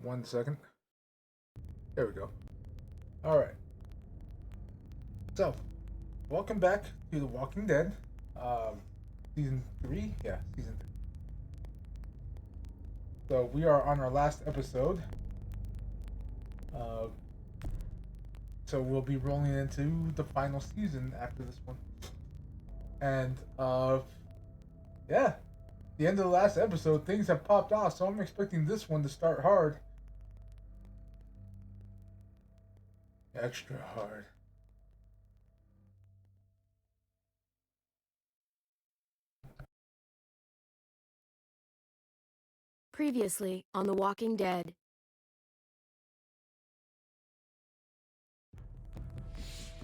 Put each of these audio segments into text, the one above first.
1 second. There we go. All right. So, welcome back to The Walking Dead, season 3. Yeah, season 3. So we are on our last episode. So we'll be rolling into the final season after this one. And yeah, the end of the last episode, things have popped off. So I'm expecting this one to start hard. Extra hard. Previously on The Walking Dead.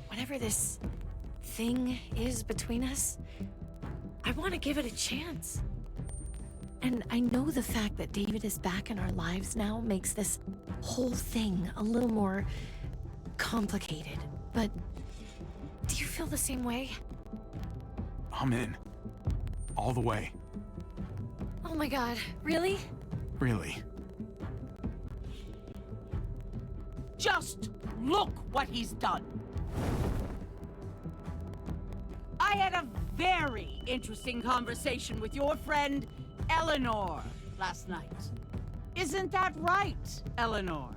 Whatever this thing is between us, I want to give it a chance. And I know the fact that David is back in our lives now makes this whole thing a little more complicated. But do you feel the same way? I'm in. All the way. Oh my God, really? Really. Just look what he's done. I had a very interesting conversation with your friend Eleanor last night. Isn't that right, Eleanor?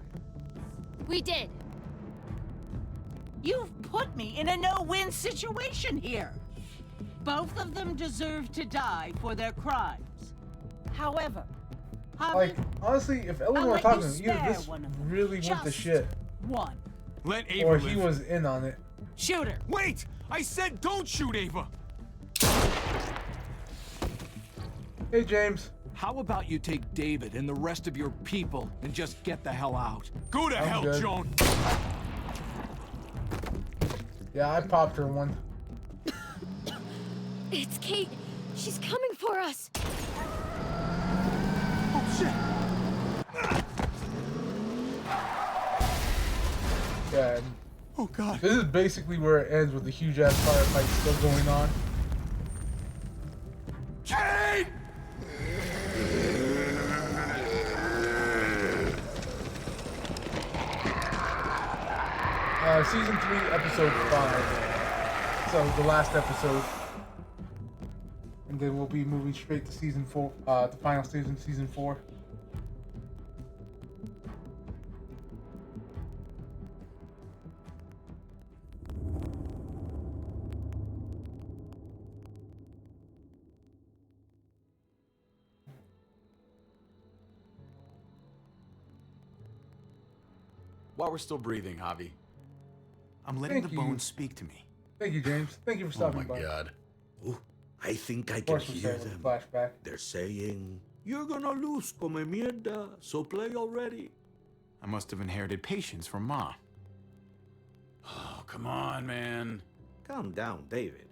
We did. You've put me in a no-win situation here. Both of them deserve to die for their crimes. However, Like, honestly, if Eleanor let talking, you either spare this one of them. really went to Just shit, one. Let Ava or live. he was in on it. Shoot her. Wait! I said don't shoot Ava! Hey, James. How about you take David and the rest of your people and just get the hell out? Go to hell, good. Joan! Yeah, I popped her one. It's Kate. She's coming for us. Oh, shit! Yeah, and Oh, God. this is basically where it ends with the huge ass firefight still going on. Kate! Season 3, episode 5. So the last episode, and then we'll be moving straight to season 4. The final season, season 4. While we're still breathing, Javi. I'm letting Thank the you. bones speak to me. Thank you, James. Thank you for Oh stopping my by. god. Ooh, I think I Of can course, we hear started with them. a flashback. They're saying, "You're gonna lose, come mierda, so play already." I must have inherited patience from Ma. Oh, come on, man. Calm down, David.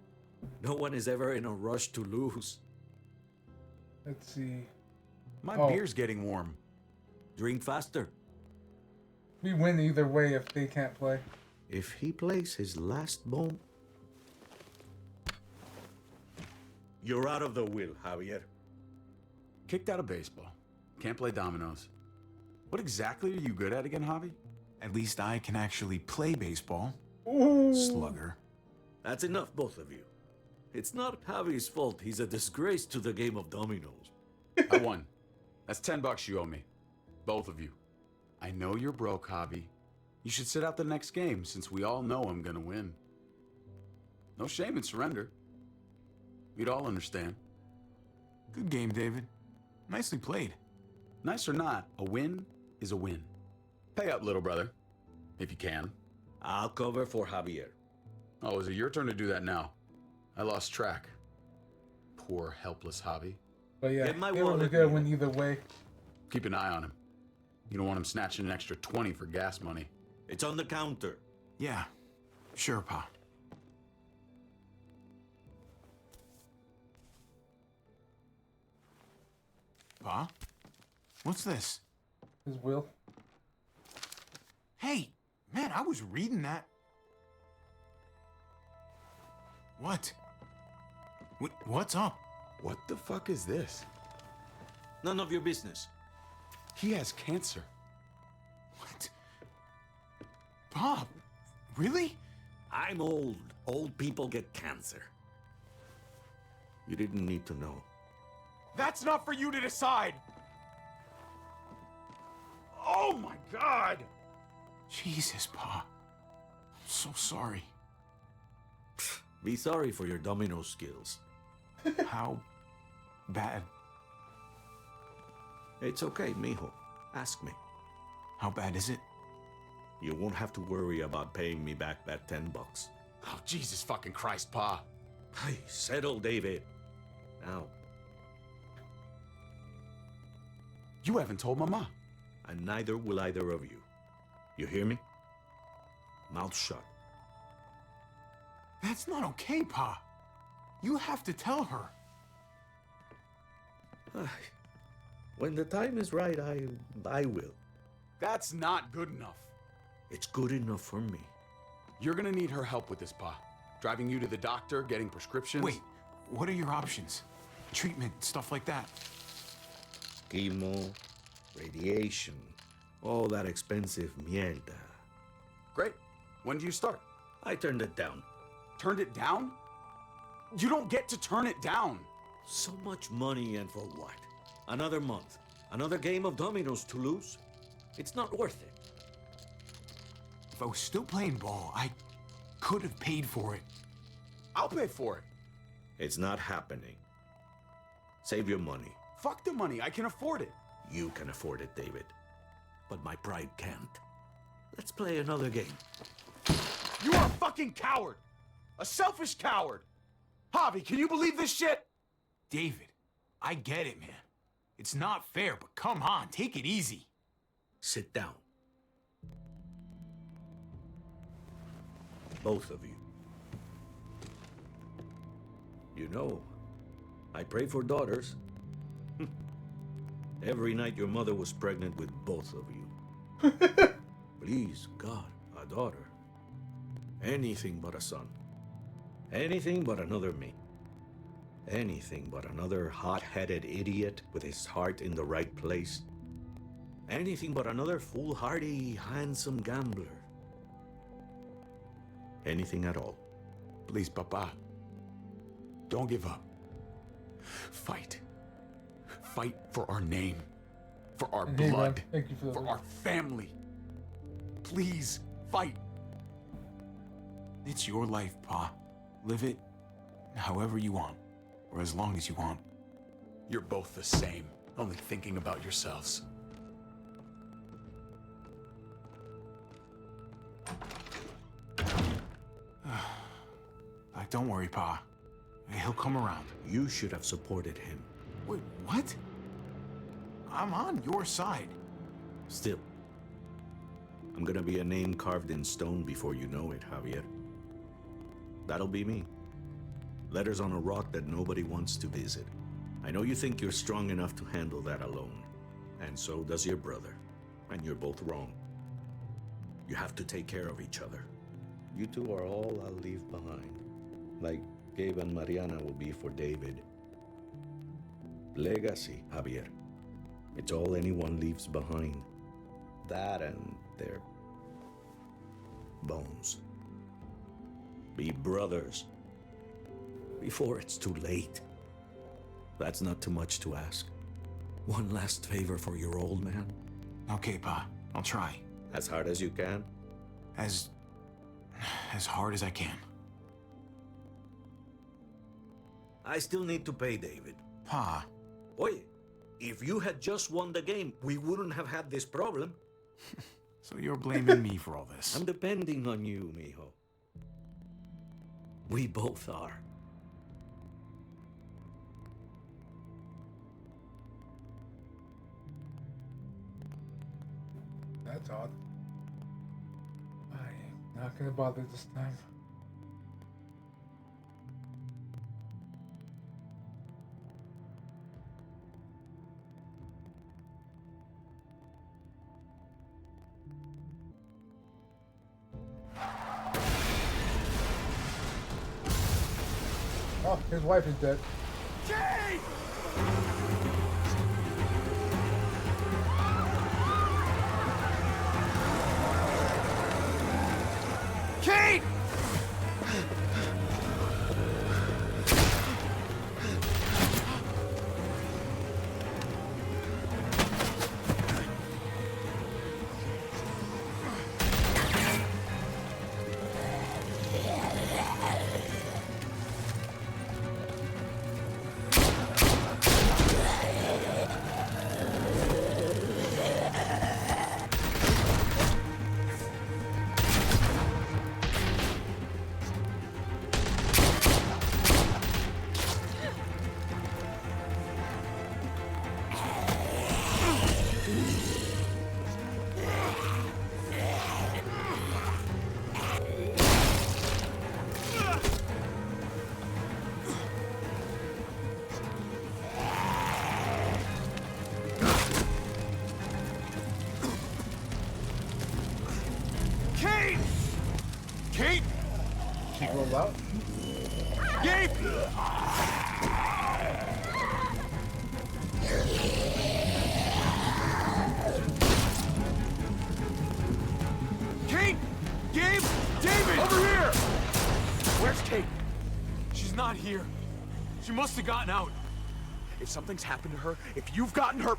No one is ever in a rush to lose. Let's see. My Oh. beer's getting warm. Drink faster. We win either way if they can't play. If he plays his last bomb, you're out of the will, Javier. Kicked out of baseball. Can't play dominoes. What exactly are you good at again, Javi? At least I can actually play baseball. Ooh. Slugger. That's enough, both of you. It's not Javi's fault he's a disgrace to the game of dominoes. I won. That's $10 you owe me. Both of you. I know you're broke, Javi. You should sit out the next game, since we all know I'm gonna win. No shame in surrender. We'd all understand. Good game, David. Nicely played. Nice or not, a win is a win. Pay up, little brother. If you can. I'll cover for Javier. Oh, is it your turn to do that now? I lost track. Poor, helpless Javi. But yeah, Get my they were wallet, gonna man. win either way. Keep an eye on him. You don't want him snatching an extra 20 for gas money. It's on the counter. Yeah. Sure, Pa. Pa? What's this? His will. Hey, man, I was reading that. What? What's up? What the fuck is this? None of your business. He has cancer. Bob, really? I'm old. Old people get cancer. You didn't need to know. That's not for you to decide. Oh my God! Jesus, Pa. I'm so sorry. Be sorry for your domino skills. How bad? It's okay, mijo. Ask me. How bad is it? You won't have to worry about paying me back that $10. Oh, Jesus fucking Christ, Pa. Hey, settle, David. Now, You haven't told Mama. and neither will either of you. You hear me? Mouth shut. That's not okay, Pa. You have to tell her. When the time is right, I will. That's not good enough. It's good enough for me. You're gonna need her help with this, Pa. Driving you to the doctor, getting prescriptions. Wait, what are your options? Treatment, stuff like that. Chemo, radiation, all that expensive mierda. Great. When do you start? I turned it down. Turned it down? You don't get to turn it down. So much money, and for what? Another month. Another game of dominoes to lose? It's not worth it. If I was still playing ball, I could have paid for it. I'll pay for it. It's not happening. Save your money. Fuck the money. I can afford it. You can afford it, David. But my pride can't. Let's play another game. You are a fucking coward. A selfish coward. Javi, can you believe this shit? David, I get it, man. It's not fair, but come on, take it easy. Sit down. Both of you. You know, I pray for daughters. Every night your mother was pregnant with both of you. Please, God, a daughter. Anything but a son. Anything but another me. Anything but another hot-headed idiot with his heart in the right place. Anything but another foolhardy, handsome gambler. Anything at all. Please, Papa. Don't give up. Fight. Fight for our name. For our And hey, man, blood. thank you for For that. our family. Please, fight. It's your life, Pa. Live it however you want, or as long as you want. You're both the same, only thinking about yourselves. Don't worry, Pa. He'll come around. You should have supported him. Wait, what? I'm on your side. Still, I'm gonna be a name carved in stone before you know it, Javier. That'll be me. Letters on a rock that nobody wants to visit. I know you think you're strong enough to handle that alone. And so does your brother. And you're both wrong. You have to take care of each other. You two are all I'll leave behind. Like Gabe and Mariana will be for David. Legacy, Javier. It's all anyone leaves behind. That and their bones. Be brothers before it's too late. That's not too much to ask. One last favor for your old man. Okay, Pa. I'll try. As hard as you can. As hard as I can. I still need to pay David. Pa. Oye, if you had just won the game, we wouldn't have had this problem. So you're blaming me for all this? I'm depending on you, mijo. We both are. That's odd. I'm not gonna bother this time. Oh, his wife is dead. Jay! Kate! She rolled out. Gabe! Kate! Gabe! David! Over here! Where's Kate? She's not here. She must have gotten out. If something's happened to her, if you've gotten her...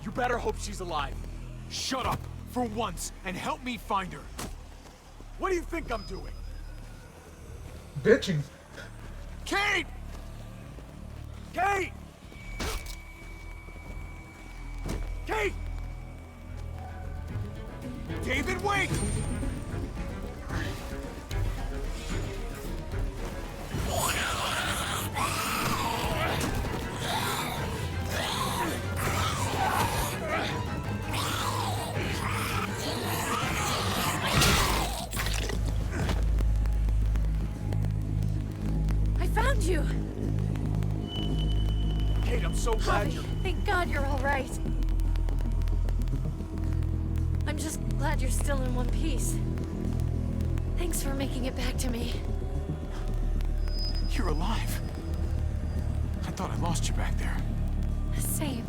You better hope she's alive. Shut up for once and help me find her. What do you think I'm doing? Bitching. Kate! Kate! Kate! David, wait! I found you! Kate, I'm so glad Javi, you're... thank God you're all right. I'm just glad you're still in one piece. Thanks for making it back to me. You're alive. I thought I lost you back there. Same.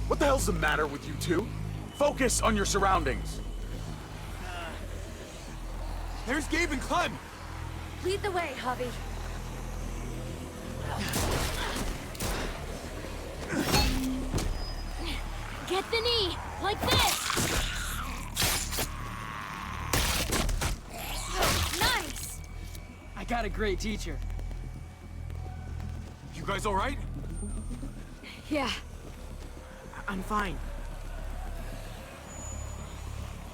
What the hell's the matter with you two? Focus on your surroundings. There's Gabe and Clem. Lead the way, Javi. Get the knee, like this! Nice! I got a great teacher. You guys all right? Yeah. I'm fine.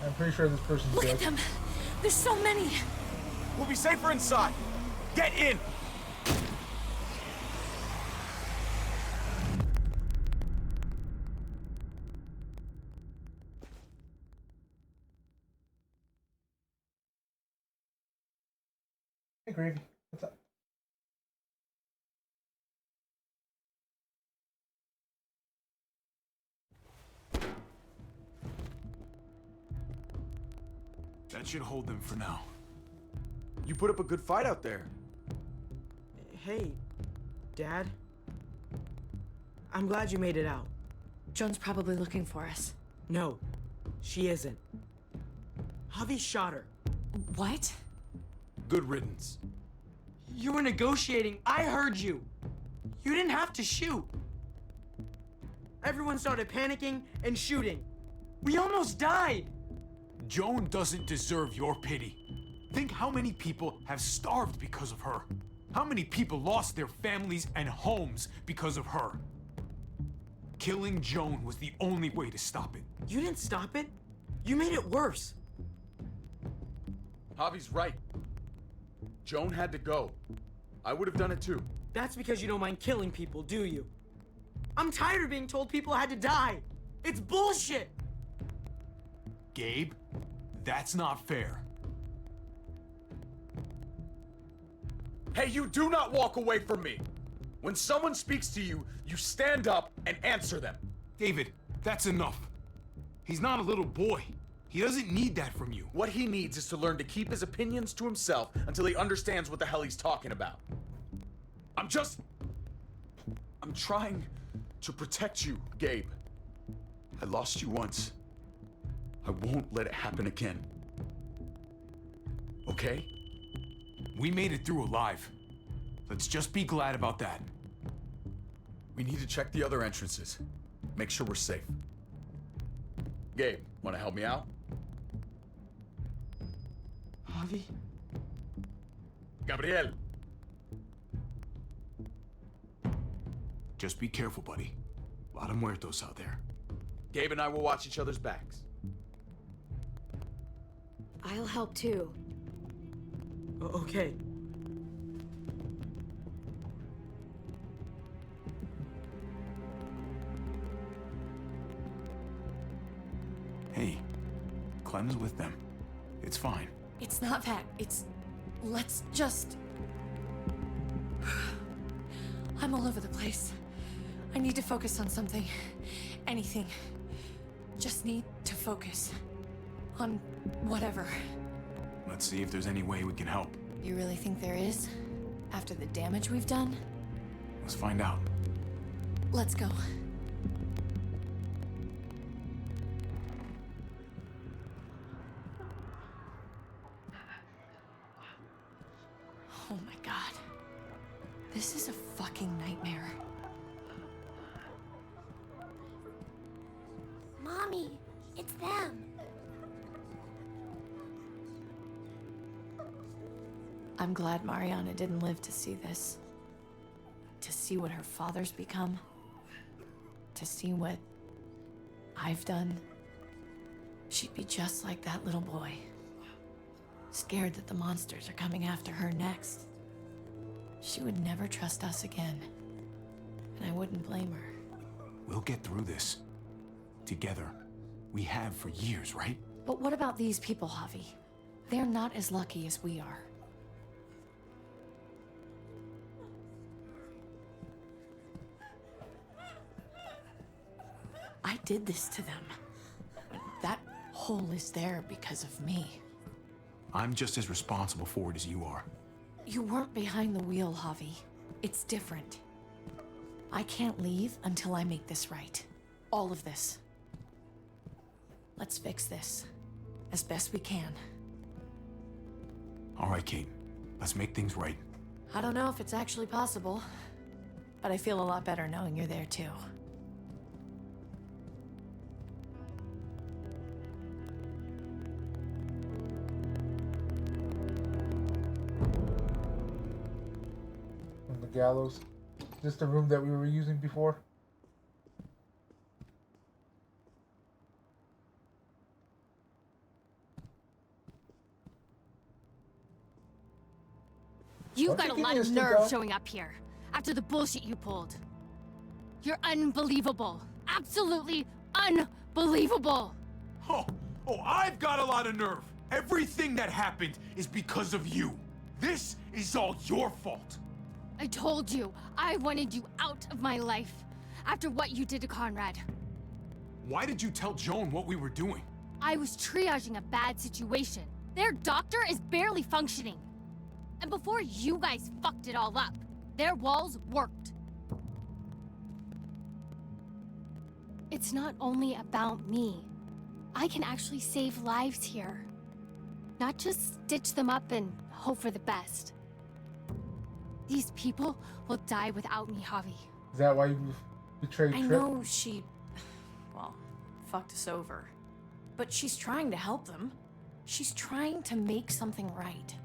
I'm pretty sure this person's Look dead. at them! There's so many! We'll be safer inside. Get in! Hey, Gravy. What's up? That should hold them for now. You put up a good fight out there. Hey, Dad. I'm glad you made it out. Joan's probably looking for us. No, she isn't. Javi shot her. What? Good riddance. You were negotiating. I heard you. You didn't have to shoot. Everyone started panicking and shooting. We almost died. Joan doesn't deserve your pity. Think how many people have starved because of her. How many people lost their families and homes because of her. Killing Joan was the only way to stop it. You didn't stop it. You made it worse. Javi's right. Joan had to go. I would have done it too. That's because you don't mind killing people, do you? I'm tired of being told people had to die. It's bullshit. Gabe, that's not fair. Hey, you do not walk away from me. When someone speaks to you, you stand up and answer them. David, that's enough. He's not a little boy. He doesn't need that from you. What he needs is to learn to keep his opinions to himself until he understands what the hell he's talking about. I'm trying to protect you, Gabe. I lost you once. I won't let it happen again. Okay? We made it through alive. Let's just be glad about that. We need to check the other entrances. Make sure we're safe. Gabe, wanna help me out? Javi? Gabriel! Just be careful, buddy. A lot of muertos out there. Gabe and I will watch each other's backs. I'll help too. Okay. Hey, Clem's with them. It's fine. It's not that. It's... Let's just... I'm all over the place. I need to focus on something. Anything. Just need to focus. On whatever. Let's see if there's any way we can help. You really think there is? After the damage we've done? Let's find out. Let's go. Oh my god. This is a fucking nightmare. Mommy, it's them. I'm glad Mariana didn't live to see this. To see what her father's become. To see what I've done. She'd be just like that little boy. Scared that the monsters are coming after her next. She would never trust us again. And I wouldn't blame her. We'll get through this. Together. We have for years, right? But what about these people, Javi? They're not as lucky as we are. I did this to them. That hole is there because of me. I'm just as responsible for it as you are. You weren't behind the wheel, Javi. It's different. I can't leave until I make this right. All of this. Let's fix this. As best we can. All right, Kate. Let's make things right. I don't know if it's actually possible, but I feel a lot better knowing you're there too. From the gallows. Is this the room that we were using before? You've Why got a don't you lot give of me a nerve stick up? showing up here after the bullshit you pulled. You're unbelievable. Absolutely unbelievable. Oh, I've got a lot of nerve. Everything that happened is because of you. This is all your fault. I told you, I wanted you out of my life after what you did to Conrad. Why did you tell Joan what we were doing? I was triaging a bad situation. Their doctor is barely functioning. And before you guys fucked it all up, their walls worked. It's not only about me. I can actually save lives here. Not just stitch them up and hope for the best. These people will die without me, Javi. Is that why you betrayed I Trip? know she... well, fucked us over. But she's trying to help them. She's trying to make something right.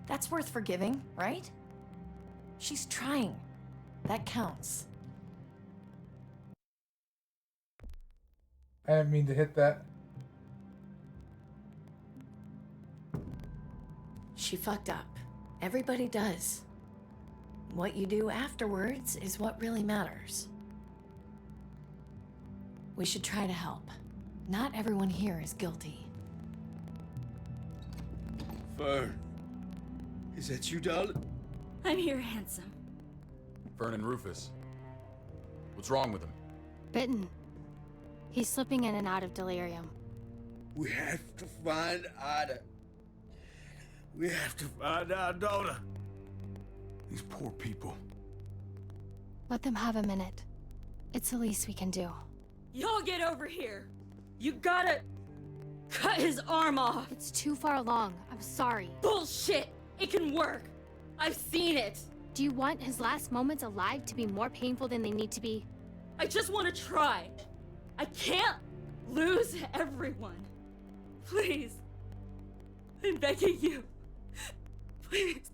That's worth forgiving, right? She's trying. That counts. I didn't mean to hit that. She fucked up. Everybody does. What you do afterwards is what really matters. We should try to help. Not everyone here is guilty. Fern. Is that you, darling? I'm here, handsome. Vernon Rufus. What's wrong with him? Bitten. He's slipping in and out of delirium. We have to find Ada. We have to find our daughter. These poor people. Let them have a minute. It's the least we can do. Y'all get over here. You gotta cut his arm off. It's too far along. I'm sorry. Bullshit. It can work. I've seen it. Do you want his last moments alive to be more painful than they need to be? I just want to try. I can't lose everyone. Please. I'm begging you. Please.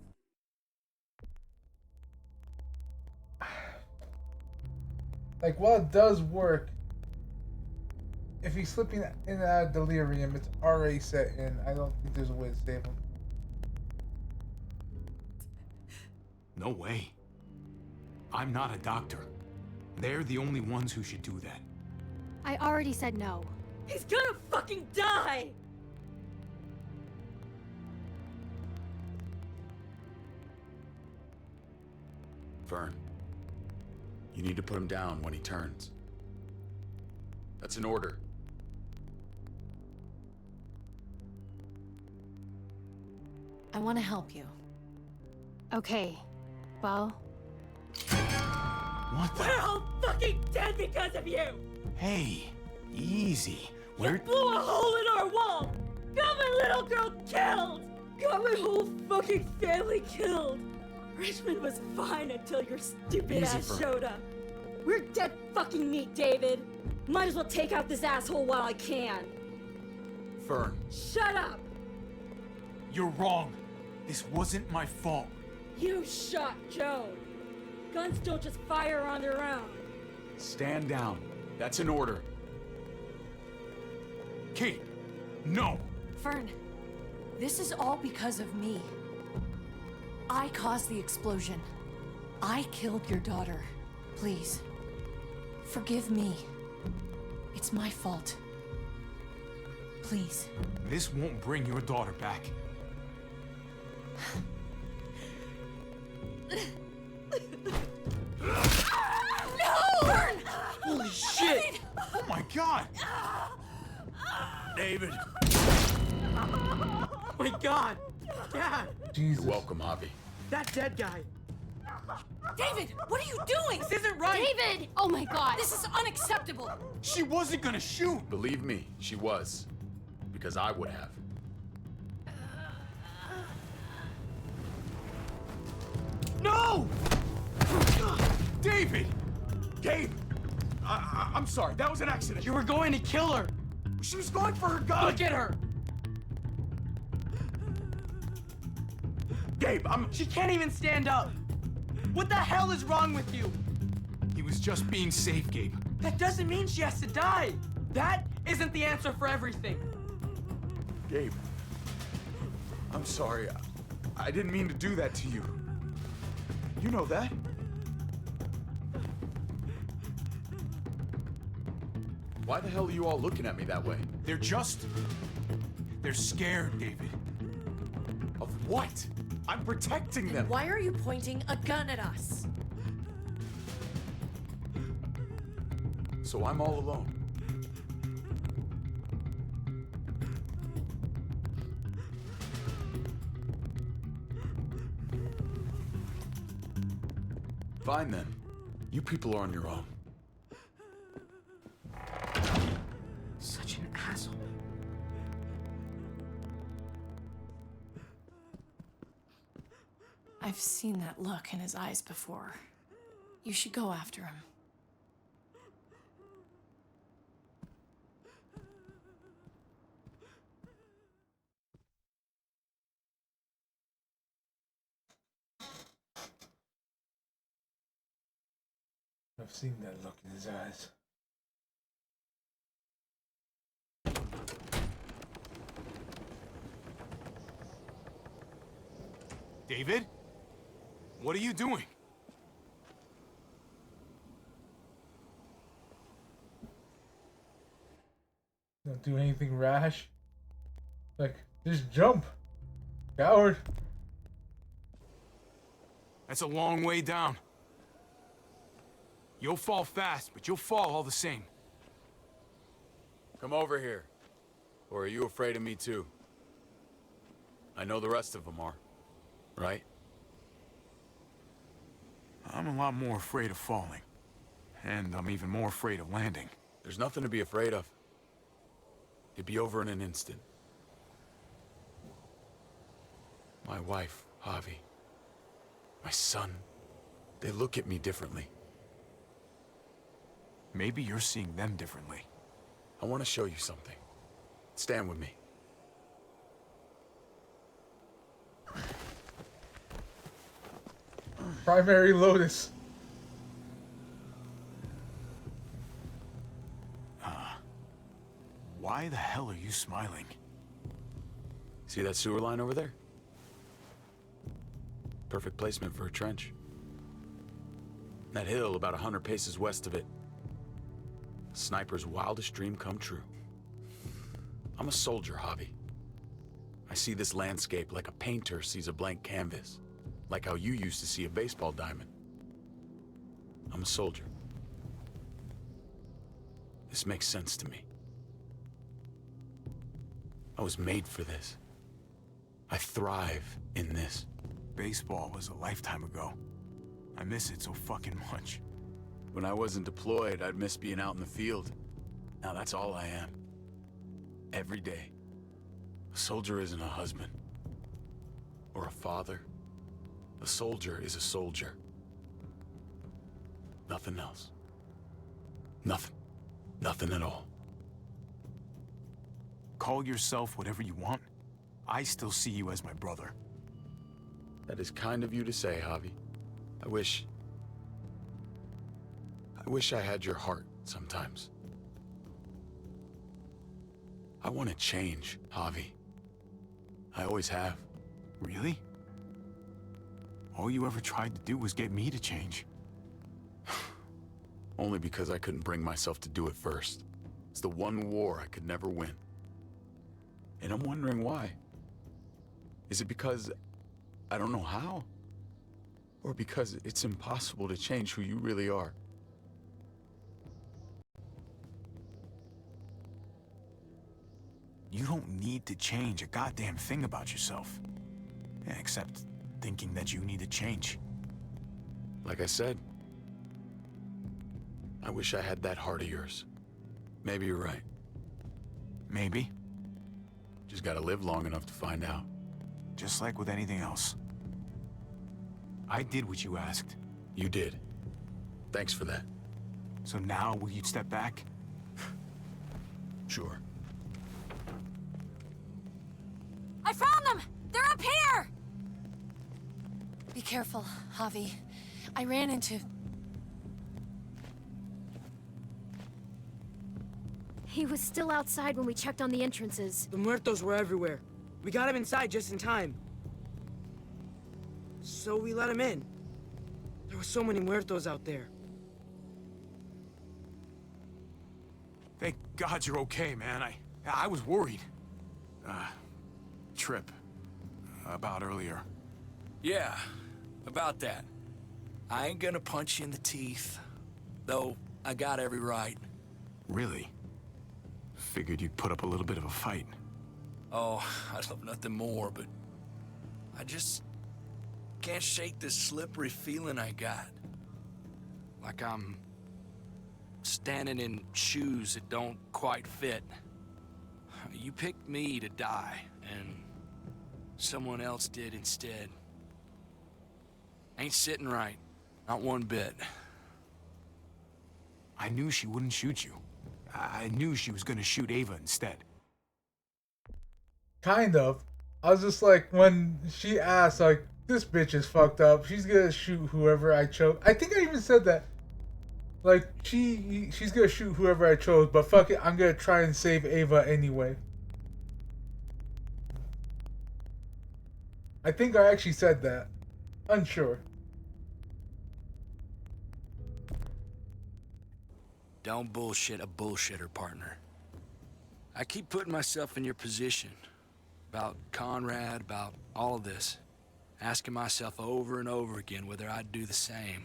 Like, while it does work, if he's slipping in and out of delirium, it's already set in. I don't think there's a way to save him. No way. I'm not a doctor. They're the only ones who should do that. I already said no. He's gonna fucking die! Fern, you need to put him down when he turns. That's an order. I want to help you. Okay, well, What the? We're all fucking dead because of you! Hey, easy. You blew a hole in our wall! Got my little girl killed! Got my whole fucking family killed! Richmond was fine until your stupid Easy, ass Fern. showed up. We're dead fucking meat, David. Might as well take out this asshole while I can. Fern, Shut up! You're wrong. This wasn't my fault. You shot Joan. Guns don't just fire on their own. stand down. That's an order. Kate, no. Fern, this is all because of me. I caused the explosion. I killed your daughter. Please, forgive me. It's my fault. Please. This won't bring your daughter back. No! Fern! Holy shit! Oh my God! David. Oh my God! Dad! Jesus. You're welcome, Javi. That dead guy! David, what are you doing? This isn't right! David! Oh my God! This is unacceptable. She wasn't gonna shoot. Believe me, she was. Because I would have. No! David! Gabe! I'm sorry, that was an accident. You were going to kill her! She was going for her gun! Look at her! Gabe, She can't even stand up! What the hell is wrong with you? He was just being safe, Gabe. That doesn't mean she has to die! That isn't the answer for everything! Gabe. I'm sorry. I didn't mean to do that to you. You know that. Why the hell are you all looking at me that way? They're scared, David. Of what? I'm protecting them. Why are you pointing a gun at us? So I'm all alone. Fine then. You people are on your own. Such an asshole. I've seen that look in his eyes before. You should go after him. I've seen that look in his eyes. David? What are you doing? Don't do anything rash. Like, just jump. Coward. That's a long way down. You'll fall fast, but you'll fall all the same. Come over here. Or are you afraid of me too? I know the rest of them are. Right? I'm a lot more afraid of falling. And I'm even more afraid of landing. There's nothing to be afraid of. It'd be over in an instant. My wife, Javi. My son. They look at me differently. Maybe you're seeing them differently. I want to show you something. Stand with me. Primary Lotus. Why the hell are you smiling? See that sewer line over there? Perfect placement for a trench. That hill about 100 paces west of it. Sniper's wildest dream come true. I'm a soldier, Javi. I see this landscape like a painter sees a blank canvas. Like how you used to see a baseball diamond. I'm a soldier. This makes sense to me. I was made for this. I thrive in this. Baseball was a lifetime ago. I miss it so fucking much. When I wasn't deployed, I'd miss being out in the field. Now that's all I am. Every day. A soldier isn't a husband. Or a father. A soldier is a soldier. Nothing else. Nothing. Nothing at all. Call yourself whatever you want. I still see you as my brother. That is kind of you to say, Javi. I wish I had your heart sometimes. I want to change, Javi. I always have. Really? All you ever tried to do was get me to change. Only because I couldn't bring myself to do it first. It's the one war I could never win. And I'm wondering why. Is it because I don't know how? Or because it's impossible to change who you really are? You don't need to change a goddamn thing about yourself. Yeah, except thinking that you need to change. Like I said, I wish I had that heart of yours. Maybe you're right. Maybe. Just gotta live long enough to find out. Just like with anything else. I did what you asked. You did. Thanks for that. So now, will you step back? Sure. I found them! They're up here! Be careful, Javi. I ran into... He was still outside when we checked on the entrances. The muertos were everywhere. We got him inside just in time. So we let him in. There were so many muertos out there. Thank God you're okay, man. I was worried. Trip. About earlier. Yeah, about that. I ain't gonna punch you in the teeth. Though, I got every right. Really? Figured you'd put up a little bit of a fight. Oh, I'd love nothing more, but... I just... can't shake this slippery feeling I got. Like I'm... standing in shoes that don't quite fit. You picked me to die, and... someone else did instead. Ain't sitting right. Not one bit. I knew she wouldn't shoot you. I knew she was gonna shoot Ava instead. Kind of. I was just like, when she asked, like, this bitch is fucked up. She's gonna shoot whoever I chose. I think I even said that. Like, she's gonna shoot whoever I chose, but fuck it, I'm gonna try and save Ava anyway. I think I actually said that. Unsure. Don't bullshit a bullshitter, partner. I keep putting myself in your position. About Conrad, about all of this. Asking myself over and over again whether I'd do the same.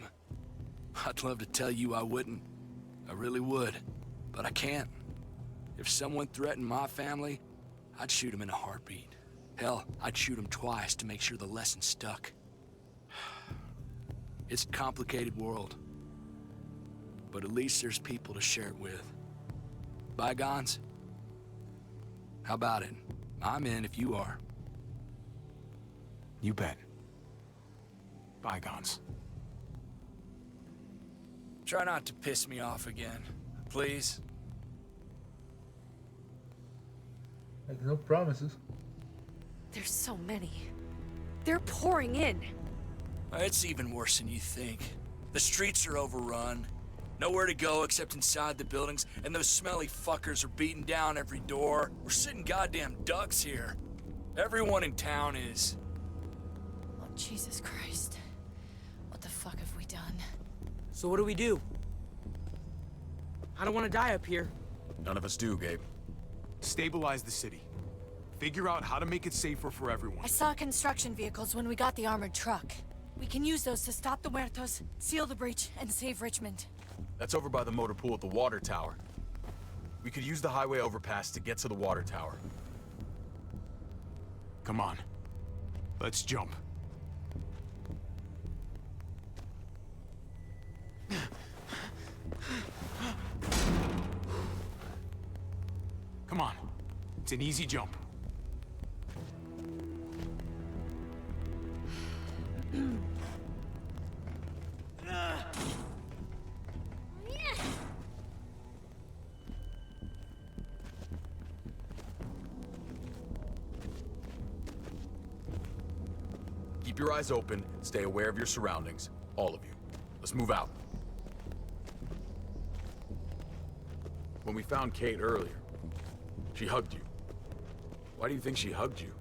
I'd love to tell you I wouldn't. I really would. But I can't. If someone threatened my family, I'd shoot him in a heartbeat. Hell, I'd shoot him twice to make sure the lesson stuck. It's a complicated world. But at least there's people to share it with. Bygones? How about it? I'm in if you are. You bet. Bygones. Try not to piss me off again, please. Like, no promises. There's so many. They're pouring in. It's even worse than you think. The streets are overrun. Nowhere to go except inside the buildings, and those smelly fuckers are beating down every door. We're sitting goddamn ducks here. Everyone in town is. Oh, Jesus Christ. What the fuck have we done? So what do we do? I don't want to die up here. None of us do, Gabe. Stabilize the city. Figure out how to make it safer for everyone. I saw construction vehicles when we got the armored truck. We can use those to stop the Muertos, seal the breach, and save Richmond. That's over by the motor pool at the water tower. We could use the highway overpass to get to the water tower. Come on. Let's jump. Come on. It's an easy jump. Keep your eyes open, stay aware of your surroundings. All of you. Let's move out. When we found Kate earlier, she hugged you. Why do you think she hugged you?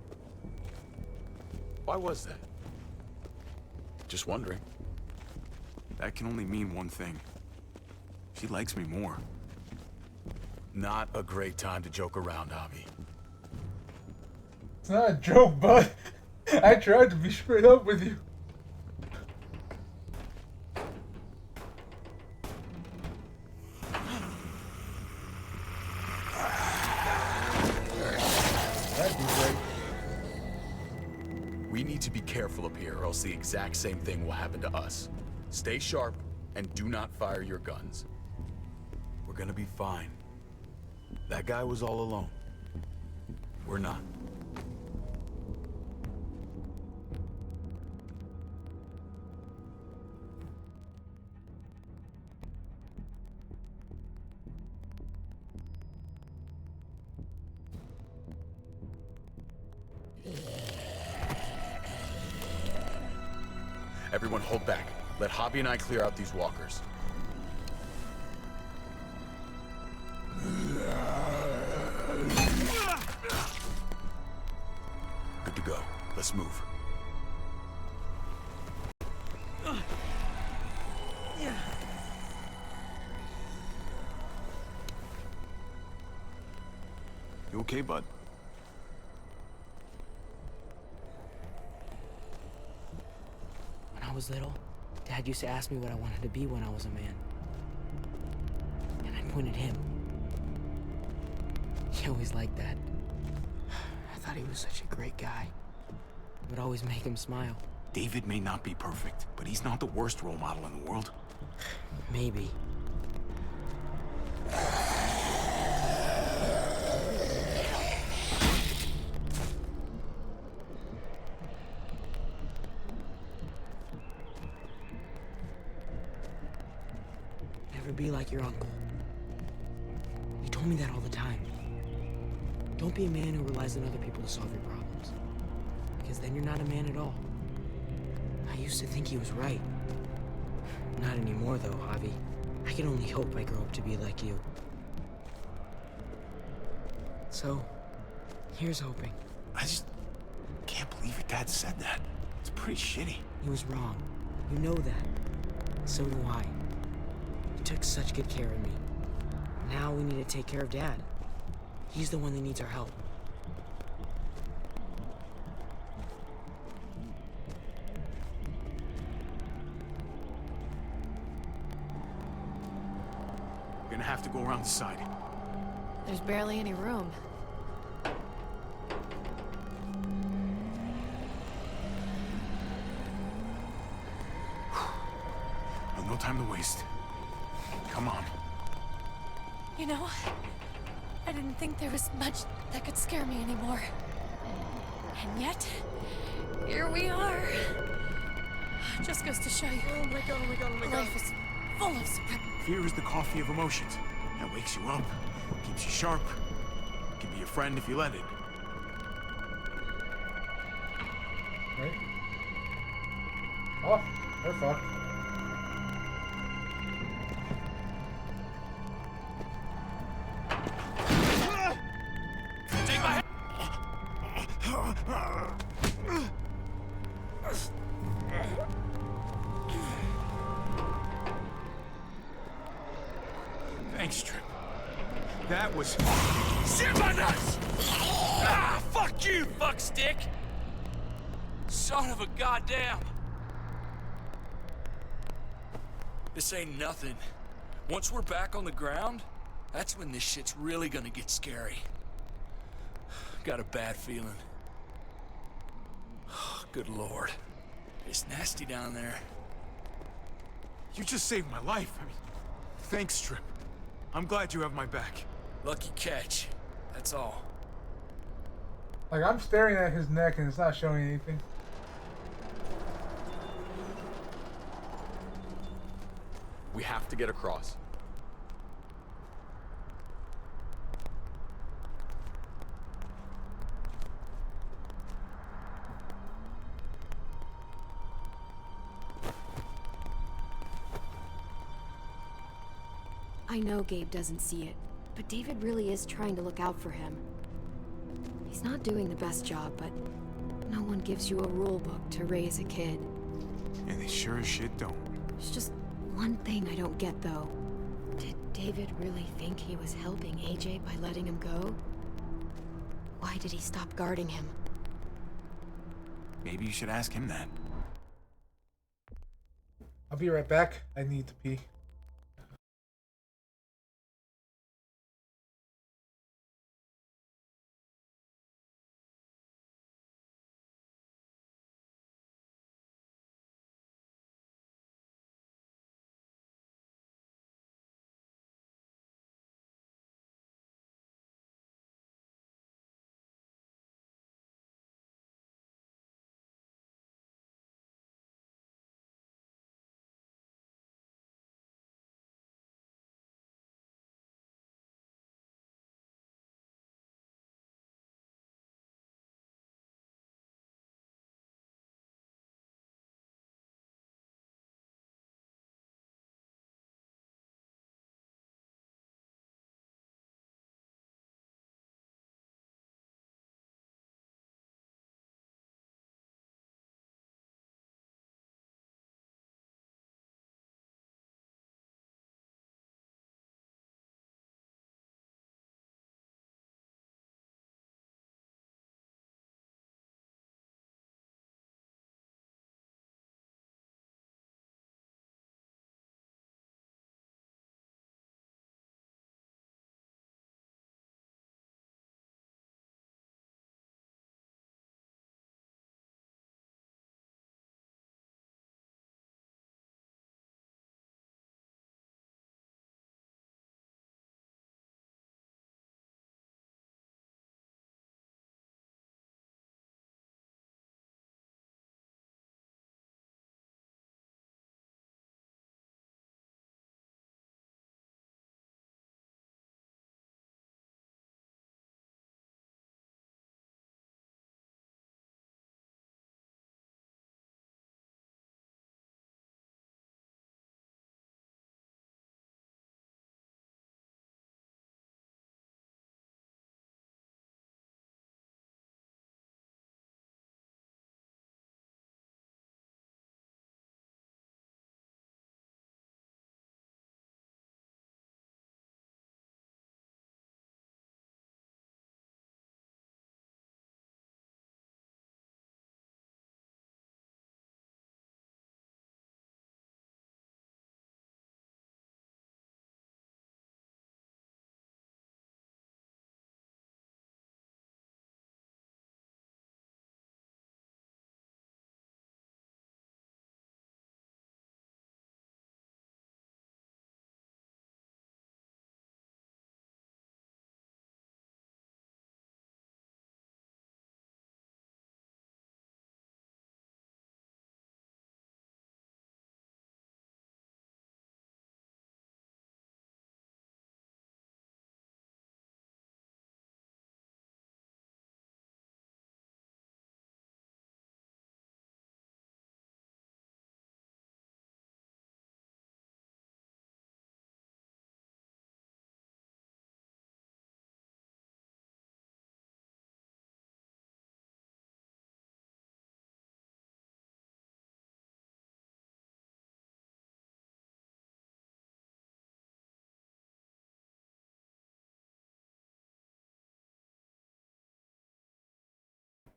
Why was that? Just wondering. That can only mean one thing. She likes me more. Not a great time to joke around, Javi. It's not a joke, bud. I tried to be straight up with you. That'd be great. We need to be careful up here, or else the exact same thing will happen to us. Stay sharp, and do not fire your guns. We're gonna be fine. That guy was all alone. We're not. Everyone hold back. Let Javi and I clear out these walkers. Good to go. Let's move. You okay, bud? When I was little, Dad used to ask me what I wanted to be when I was a man. And I pointed him. He always liked that. I thought he was such a great guy. It would always make him smile. David may not be perfect, but he's not the worst role model in the world. Maybe. Never be like your uncle. He told me that all the time. Don't be a man who relies on other people to solve your problems. Because then you're not a man at all. I used to think he was right. Not anymore, though, Javi. I can only hope I grow up to be like you. So, here's hoping. I just can't believe your dad said that. It's pretty shitty. He was wrong. You know that. So do I. You took such good care of me. Now we need to take care of Dad. He's the one that needs our help. We're gonna have to go around the side. There's barely any room. Well, no time to waste. Come on. You know, I didn't think there was much that could scare me anymore. And yet, here we are. Just goes to show you. Oh my god, oh my god, oh my god. Life is full of surprises. Fear is the coffee of emotions. It wakes you up, keeps you sharp, can be your friend if you let it. Right? Oh, they're fucked. Take my hand! Thanks, Trip. That was... Shit my nuts! Ah, fuck you, fuckstick! Son of a goddamn! This ain't nothing. Once we're back on the ground, that's when this shit's really gonna get scary. Got a bad feeling. Good lord. It's nasty down there. You just saved my life. I mean, thanks, Trip. I'm glad you have my back. Lucky catch. That's all. Like, I'm staring at his neck and it's not showing anything. We have to get across. I know Gabe doesn't see it, but David really is trying to look out for him. He's not doing the best job, but no one gives you a rule book to raise a kid. And they sure as shit don't. There's just one thing I don't get, though. Did David really think he was helping AJ by letting him go? Why did he stop guarding him? Maybe you should ask him that. I'll be right back. I need to pee.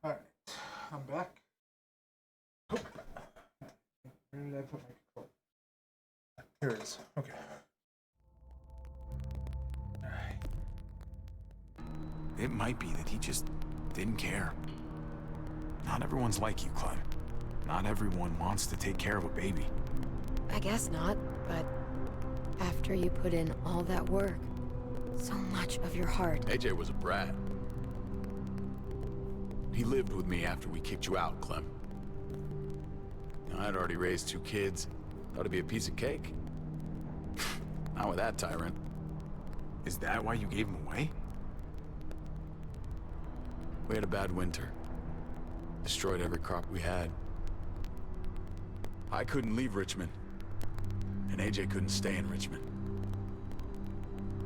Alright, I'm back. Where did I put my controller? Here it is. Okay. Alright. It might be that he just didn't care. Not everyone's like you, Clem. Not everyone wants to take care of a baby. I guess not, but after you put in all that work, so much of your heart. AJ was a brat. He lived with me after we kicked you out, Clem. I'd already raised 2 kids. Thought it'd be a piece of cake. Not with that tyrant. Is that why you gave him away? We had a bad winter. Destroyed every crop we had. I couldn't leave Richmond. And AJ couldn't stay in Richmond.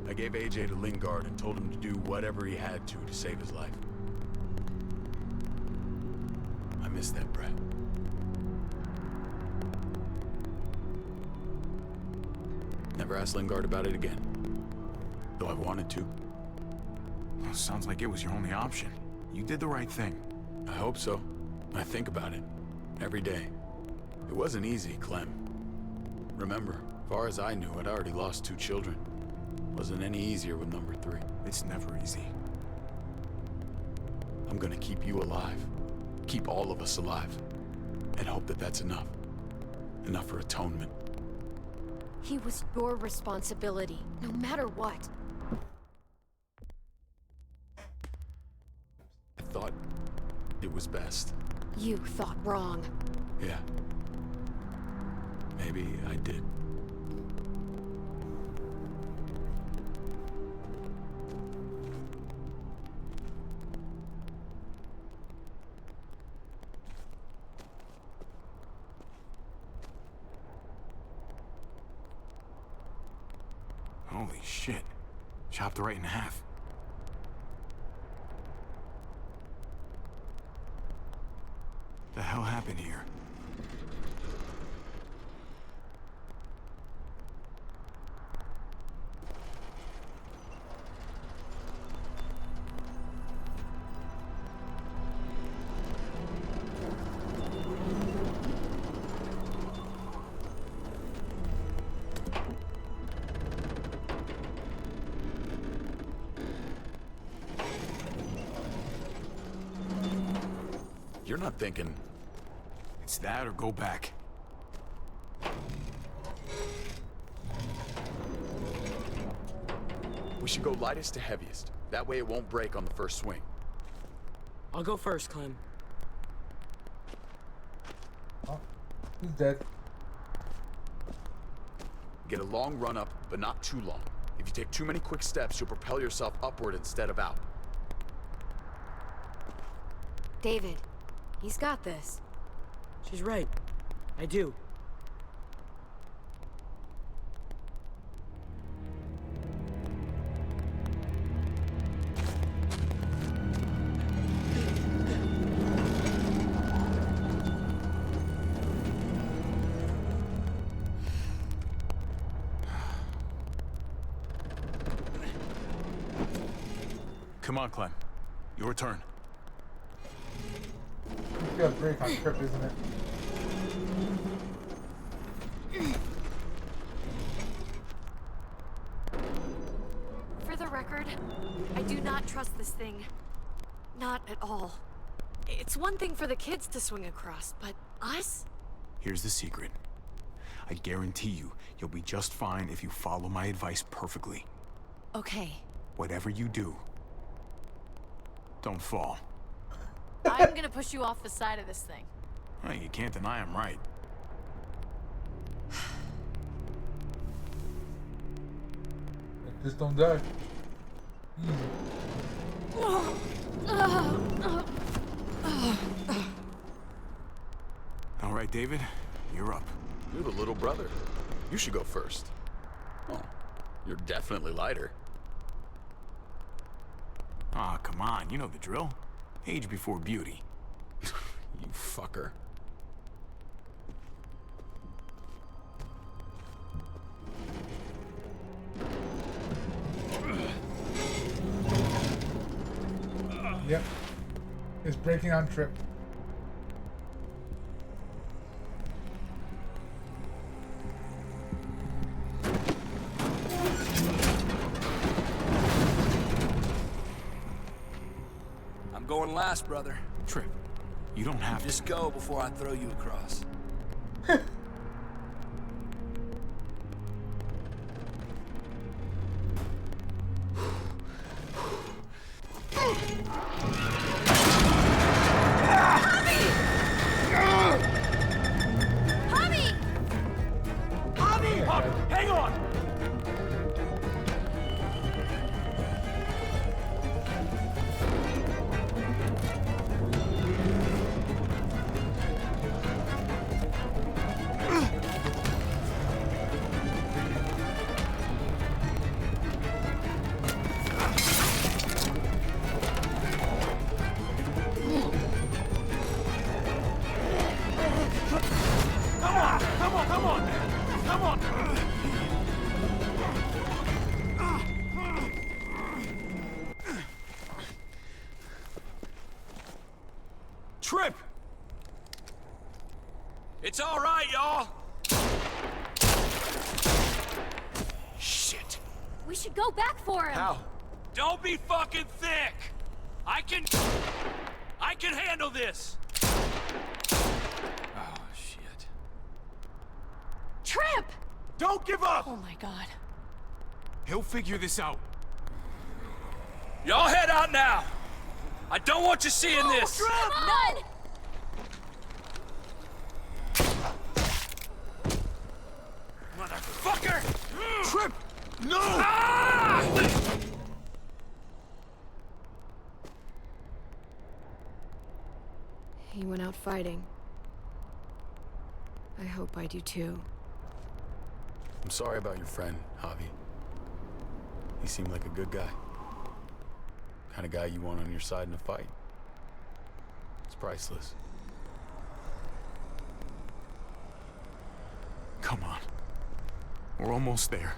I gave AJ to Lingard and told him to do whatever he had to save his life. I miss that brat. Never asked Lingard about it again. Though I wanted to. Well, sounds like it was your only option. You did the right thing. I hope so. I think about it. Every day. It wasn't easy, Clem. Remember, far as I knew, I'd already lost 2 children. Wasn't any easier with number 3. It's never easy. I'm gonna keep you alive. Keep all of us alive. And hope that that's enough. Enough for atonement. He was your responsibility, no matter what. I thought it was best. You thought wrong. Yeah. Maybe I did. Holy shit. Chopped right in half. The hell happened here? You're not thinking... It's that or go back. We should go lightest to heaviest. That way it won't break on the first swing. I'll go first, Clem. Oh, he's dead. Get a long run up, but not too long. If you take too many quick steps, you'll propel yourself upward instead of out. David, he's got this. She's right. I do. Come on, Clem. Your turn. It's got a break on trip, isn't it? For the record, I do not trust this thing. Not at all. It's one thing for the kids to swing across, but us? Here's the secret. I guarantee you'll be just fine if you follow my advice perfectly. Okay. Whatever you do, don't fall. I'm gonna push you off the side of this thing. Well, you can't deny I'm right. Just don't die. All right, David, you're up. You're the little brother. You should go first. Oh, you're definitely lighter. Aw, come on, you know the drill. Age before beauty. You fucker. Yep. It's breaking on trip. I'm going last, brother. Trip, you don't have Just go before I throw you across. Hang on! Come on! Trip! It's all right, y'all. Shit. We should go back for him. How? Don't be fucking thick. I can handle this. Oh, shit. Trip! Don't give up! Oh my god. He'll figure this out. Y'all head out now. I don't want you seeing this. None! Motherfucker! Trip! No! Ah! He went out fighting. I hope I do too. I'm sorry about your friend, Javi. He seemed like a good guy. Kind of guy you want on your side in a fight. It's priceless. Come on. We're almost there.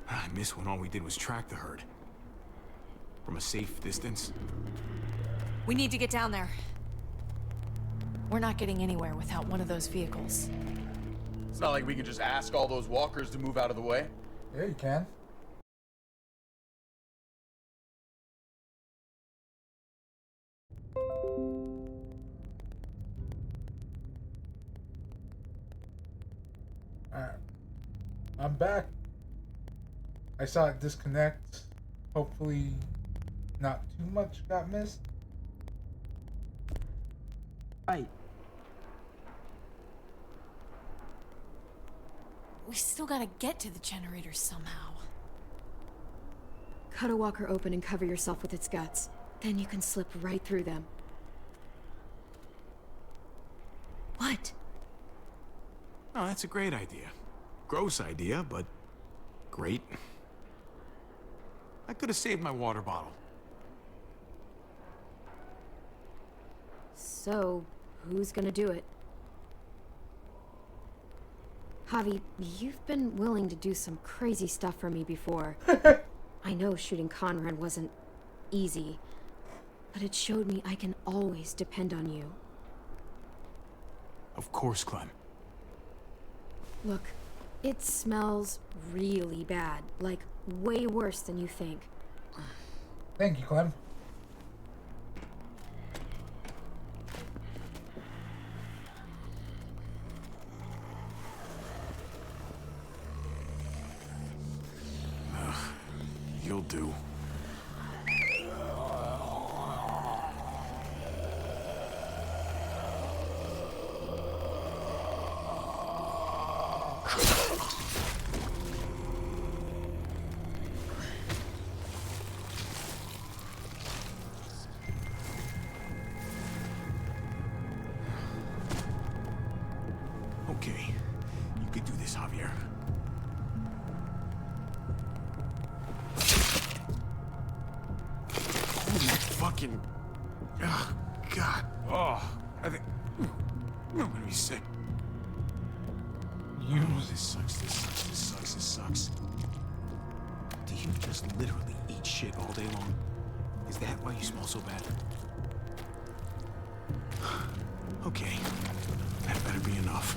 I miss when all we did was track the herd. From a safe distance. We need to get down there. We're not getting anywhere without one of those vehicles. It's not like we can just ask all those walkers to move out of the way. Yeah, you can. Alright. I'm back. I saw it disconnect. Hopefully not too much got missed. Right. We still gotta get to the generators somehow. Cut a walker open and cover yourself with its guts. Then you can slip right through them. What? Oh, that's a great idea. Gross idea, but great. I could have saved my water bottle. So, who's gonna do it? Javi, you've been willing to do some crazy stuff for me before. I know shooting Conrad wasn't easy, but it showed me I can always depend on you. Of course, Clem. Look, it smells really bad, like way worse than you think. Thank you, Clem. You'll do. Okay, you can do this, Javier. Fucking... Ugh, God. Oh, I think I'm gonna be sick. This sucks, this sucks, this sucks, this sucks. Do you just literally eat shit all day long? Is that why you smell so bad? Okay, that better be enough.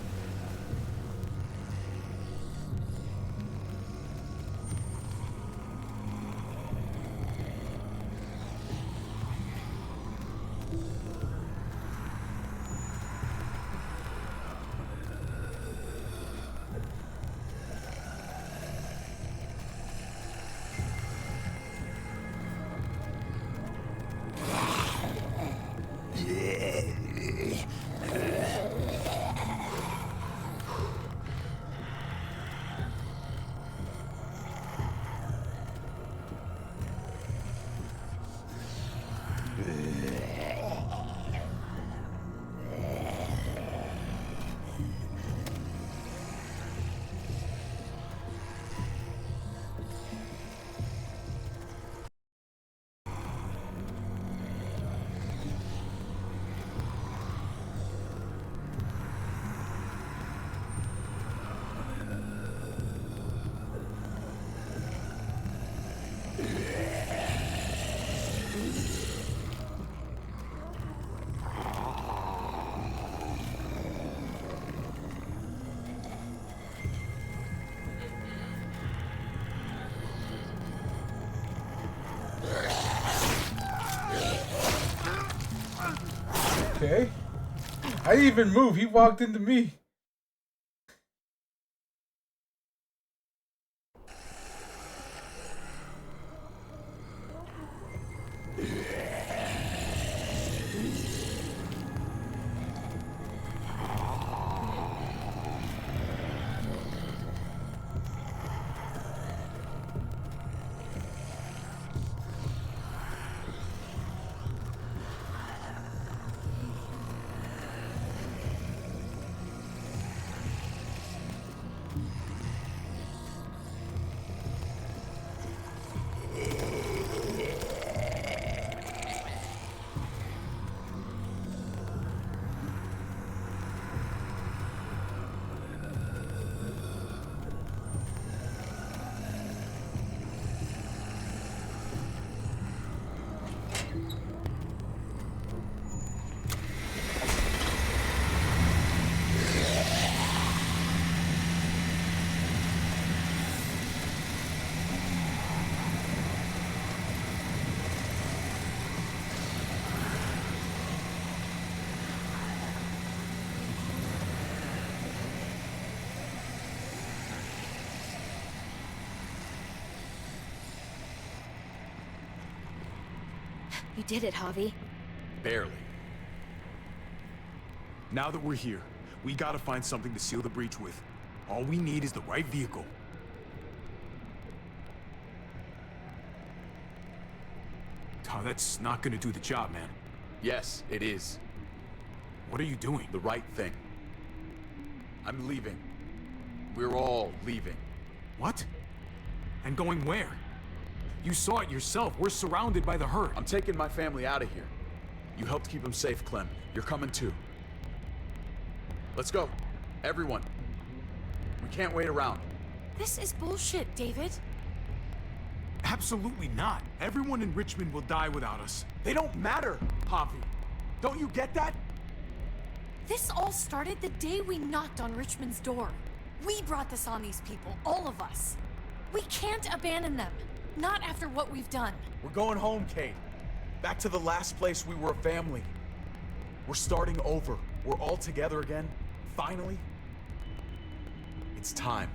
Okay. I didn't even move. He walked into me. You did it, Javi. Barely. Now that we're here, we gotta find something to seal the breach with. All we need is the right vehicle. Oh, that's not gonna do the job, man. Yes, it is. What are you doing? The right thing. I'm leaving. We're all leaving. What? And going where? You saw it yourself. We're surrounded by the herd. I'm taking my family out of here. You helped keep them safe, Clem. You're coming too. Let's go. Everyone. We can't wait around. This is bullshit, David. Absolutely not. Everyone in Richmond will die without us. They don't matter, Javi. Don't you get that? This all started the day we knocked on Richmond's door. We brought this on these people, all of us. We can't abandon them. Not after what we've done. We're going home, Kate. Back to the last place we were a family. We're starting over. We're all together again. Finally. It's time.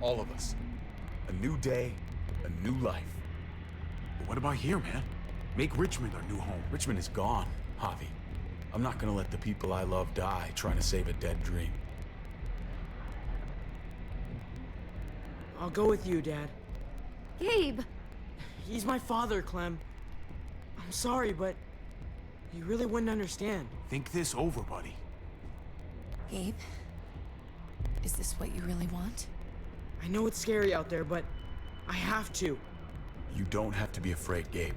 All of us. A new day, a new life. But what about here, man? Make Richmond our new home. Richmond is gone, Javi. I'm not gonna let the people I love die trying to save a dead dream. I'll go with you, Dad. Gabe! He's my father, Clem. I'm sorry, but you really wouldn't understand. Think this over, buddy. Gabe? Is this what you really want? I know it's scary out there, but I have to. You don't have to be afraid, Gabe.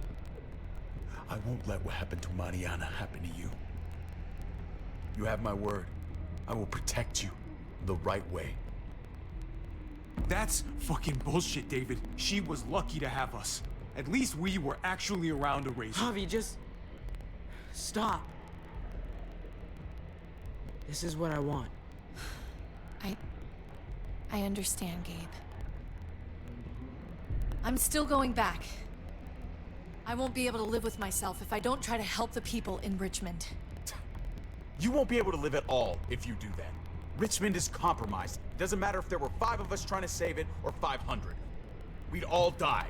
I won't let what happened to Mariana happen to you. You have my word. I will protect you the right way. That's fucking bullshit, David. She was lucky to have us. At least we were actually around to raise her. Javi, just stop. This is what I want. I understand, Gabe. I'm still going back. I won't be able to live with myself if I don't try to help the people in Richmond. You won't be able to live at all if you do that. Richmond is compromised. It doesn't matter if there were 5 of us trying to save it or 500. We'd all die.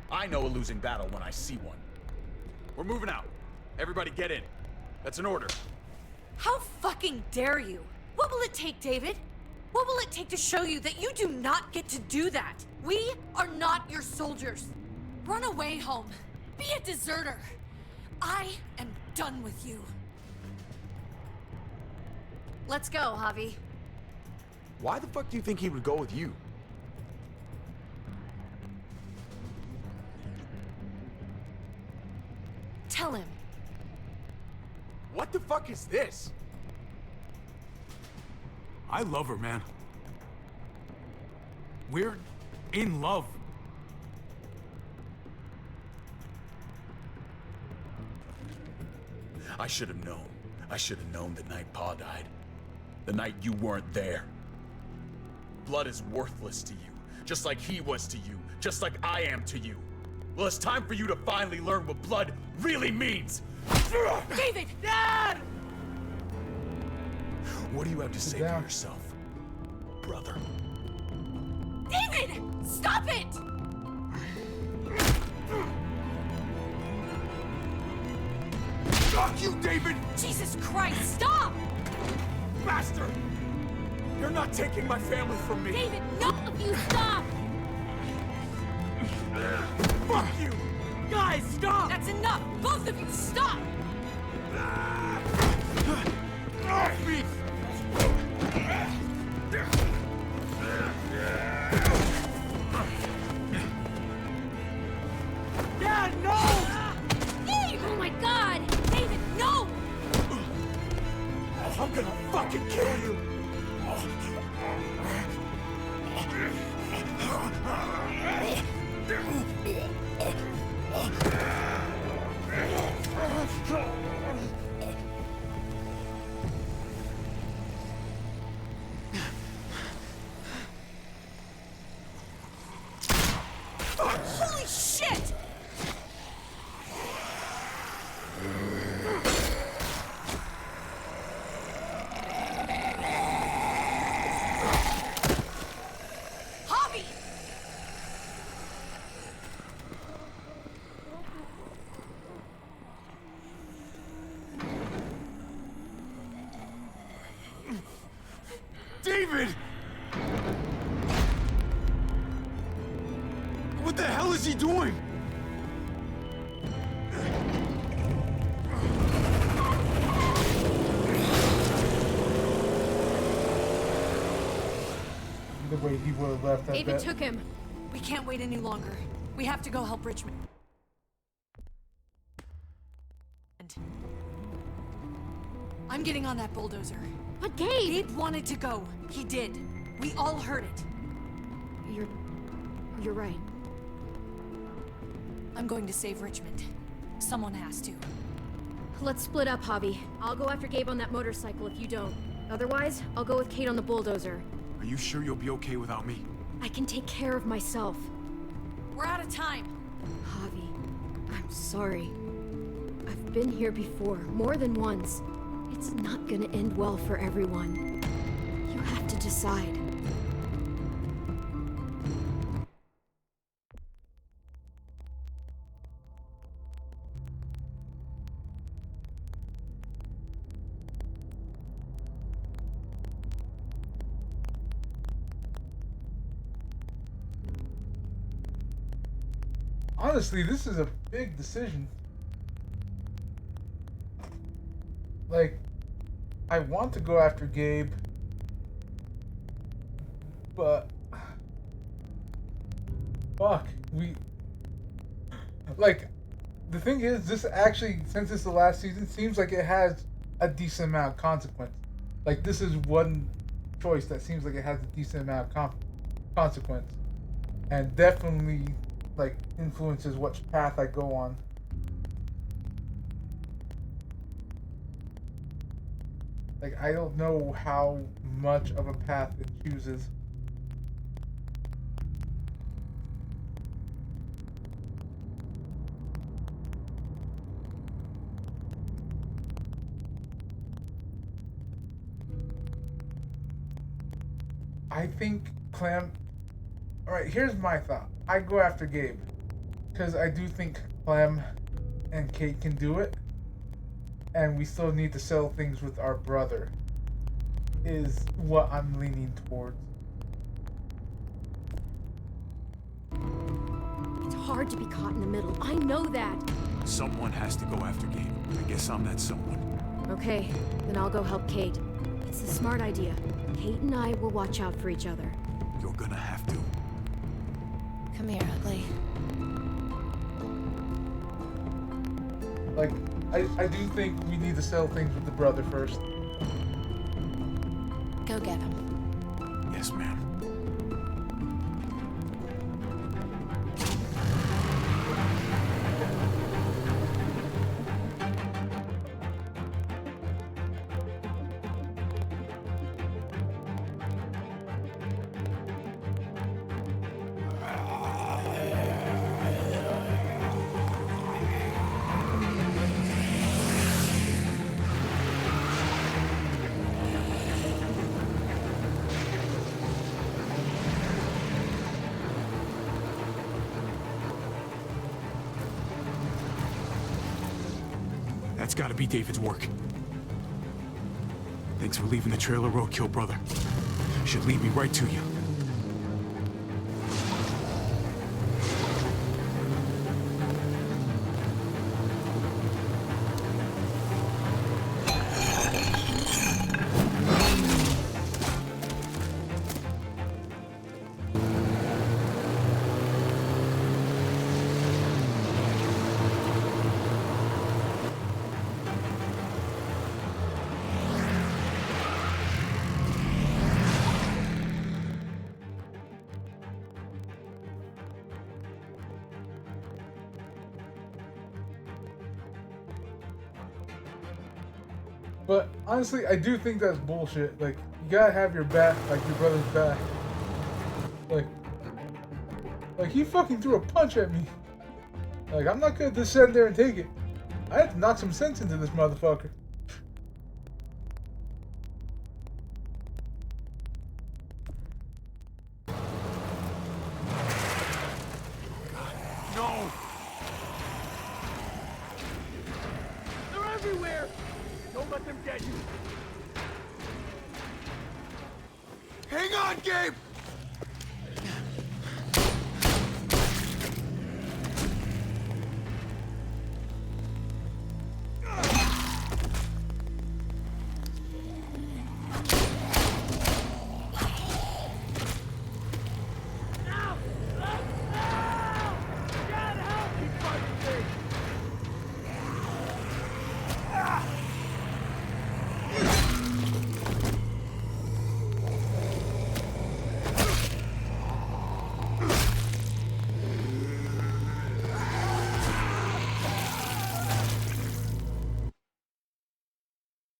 I know a losing battle when I see one. We're moving out. Everybody get in. That's an order. How fucking dare you? What will it take, David? What will it take to show you that you do not get to do that? We are not your soldiers. Run away home. Be a deserter. I am done with you. Let's go, Javi. Why the fuck do you think he would go with you? Tell him. What the fuck is this? I love her, man. We're in love. I should have known. I should have known the night Pa died. The night you weren't there. Blood is worthless to you, just like he was to you, just like I am to you. Well, it's time for you to finally learn what blood really means. David! Dad! What do you have to say for yourself, brother? David! Stop it! Fuck you, David! Jesus Christ, stop! Master! You're not taking my family from me! David, no! You stop! Fuck you! Guys, stop! That's enough! Both of you, stop! Off me! Dad, no! Dave! Oh my God! David, no! I'm gonna fucking kill you! Holy shit! Javi! David! What the hell is he doing? The way he would have left that David bit. took him. We can't wait any longer. We have to go help Richmond. I'm getting on that bulldozer. But Gabe! Gabe wanted to go. He did. We all heard it. You're right. I'm going to save Richmond. Someone has to. Let's split up, Javi. I'll go after Gabe on that motorcycle if you don't. Otherwise, I'll go with Kate on the bulldozer. Are you sure you'll be okay without me? I can take care of myself. We're out of time. Javi, I'm sorry. I've been here before, more than once. It's not gonna end well for everyone. You have to decide. Honestly, this is a big decision. Like, I want to go after Gabe, but fuck, the thing is, this actually, since it's the last season, seems like it has a decent amount of consequence. Like, this is one choice that seems like it has a decent amount of consequence. And definitely, like, influences which path I go on. Like, I don't know how much of a path it chooses. I think Clem... Alright, here's my thought. I go after Gabe. Because I do think Clem and Kate can do it. And we still need to settle things with our brother. Is what I'm leaning towards. It's hard to be caught in the middle. I know that. Someone has to go after Gabe. I guess I'm that someone. Okay, then I'll go help Kate. It's a smart idea. Kate and I will watch out for each other. You're gonna have to. Come here, Ugly. Like, I do think we need to settle things with the brother first. Go get him. Yes, ma'am. That's gotta be David's work. Thanks for leaving the trailer roadkill, brother. Should lead me right to you. But honestly, I do think that's bullshit. Like, you gotta have your back, like your brother's back. Like he fucking threw a punch at me. Like, I'm not gonna just sit there and take it. I had to knock some sense into this motherfucker. No! They're everywhere! Don't let them get you! Hang on, Gabe!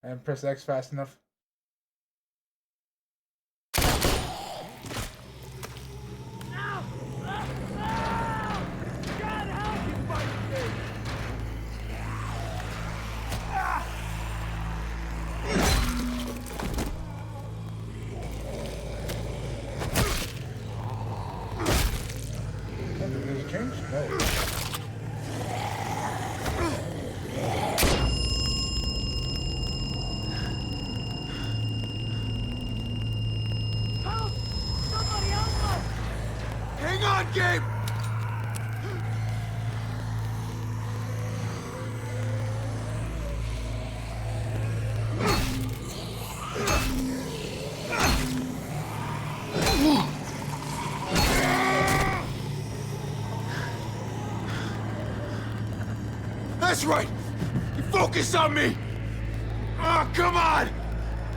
And press X fast enough. There's a change? No. Hang on, Gabe! That's right! You focus on me! Oh, come on!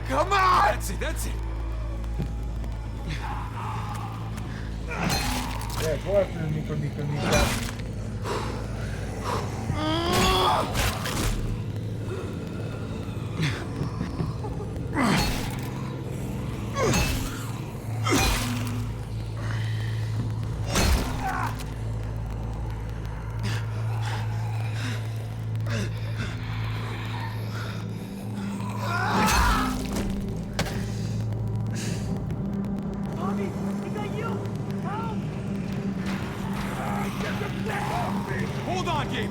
Come on! That's it, that's it! Yeah, go after the Nico. Hold on, Gabe!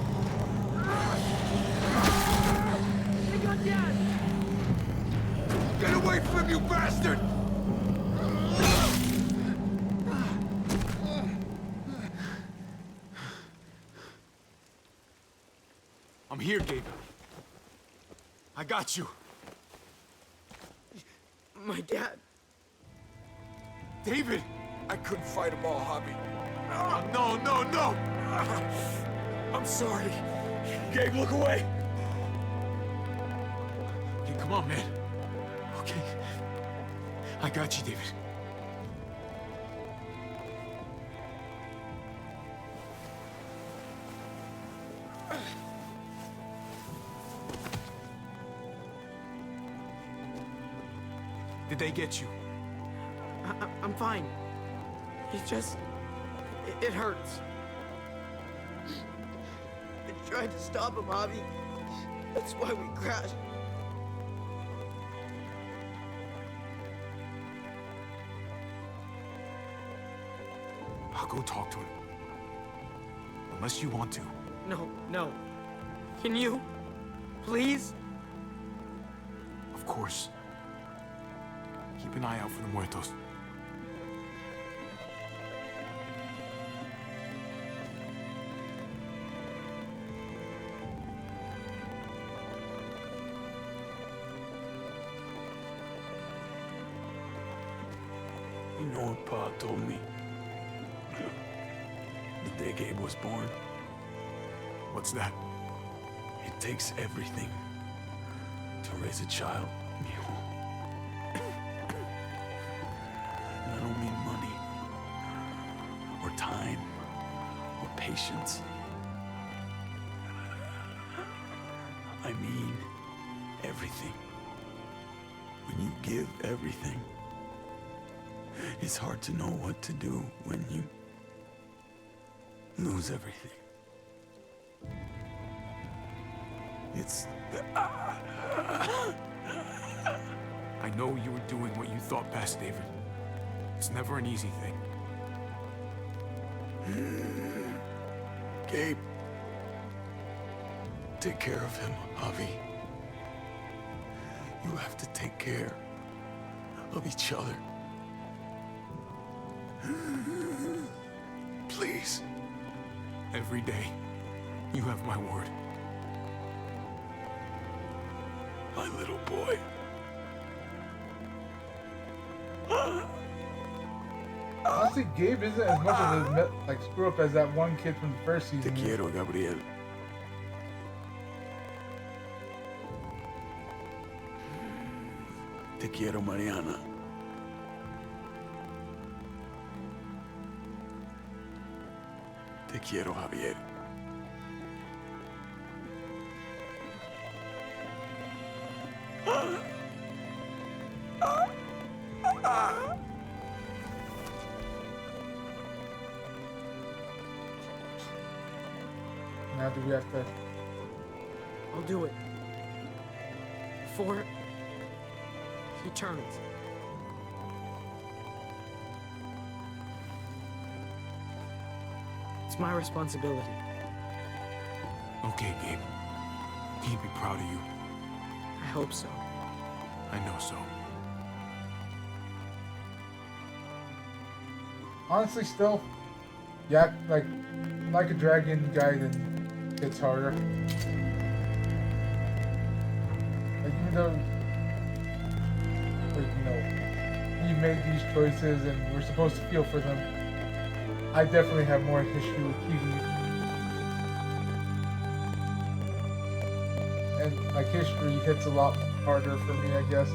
Get away from him, you bastard! I'm here, Gabe. I got you. My dad. David! I couldn't fight them all, Javi. No, no, no! I'm sorry. Gabe, look away. Okay, come on, man. Okay. I got you, David. Did they get you? I'm fine. It's just... It hurts. I tried to stop him, Javi. That's why we crashed. I'll go talk to him. Unless you want to. No. Can you? Please? Of course. Keep an eye out for the muertos. You know what Pa told me? The day Gabe was born. What's that? It takes everything to raise a child. And I don't mean money, or time, or patience. I mean everything. When you give everything, it's hard to know what to do when you lose everything. It's... I know you were doing what you thought best, David. It's never an easy thing. Gabe, take care of him, Javi. You have to take care of each other. Please. Every day, you have my word. My little boy. Honestly, Gabe isn't as much of a screw up as that one kid from the first season. Te quiero, Gabriel. Te quiero, Mariana. Te quiero, Javier. Now do we have to... I'll do it. For... he turns. It's my responsibility. Okay, Gabe. He'd be proud of you. I hope so. I know so. Honestly, still, yeah, like a dragon guy, then hits harder. Like, even though, like, you know, he made these choices and we're supposed to feel for them, I definitely have more history with Kiwi. Like, history hits a lot harder for me, I guess.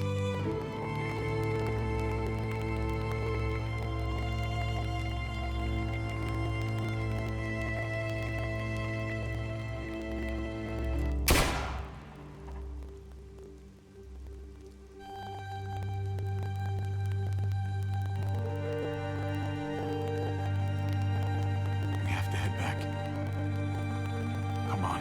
We have to head back. Come on.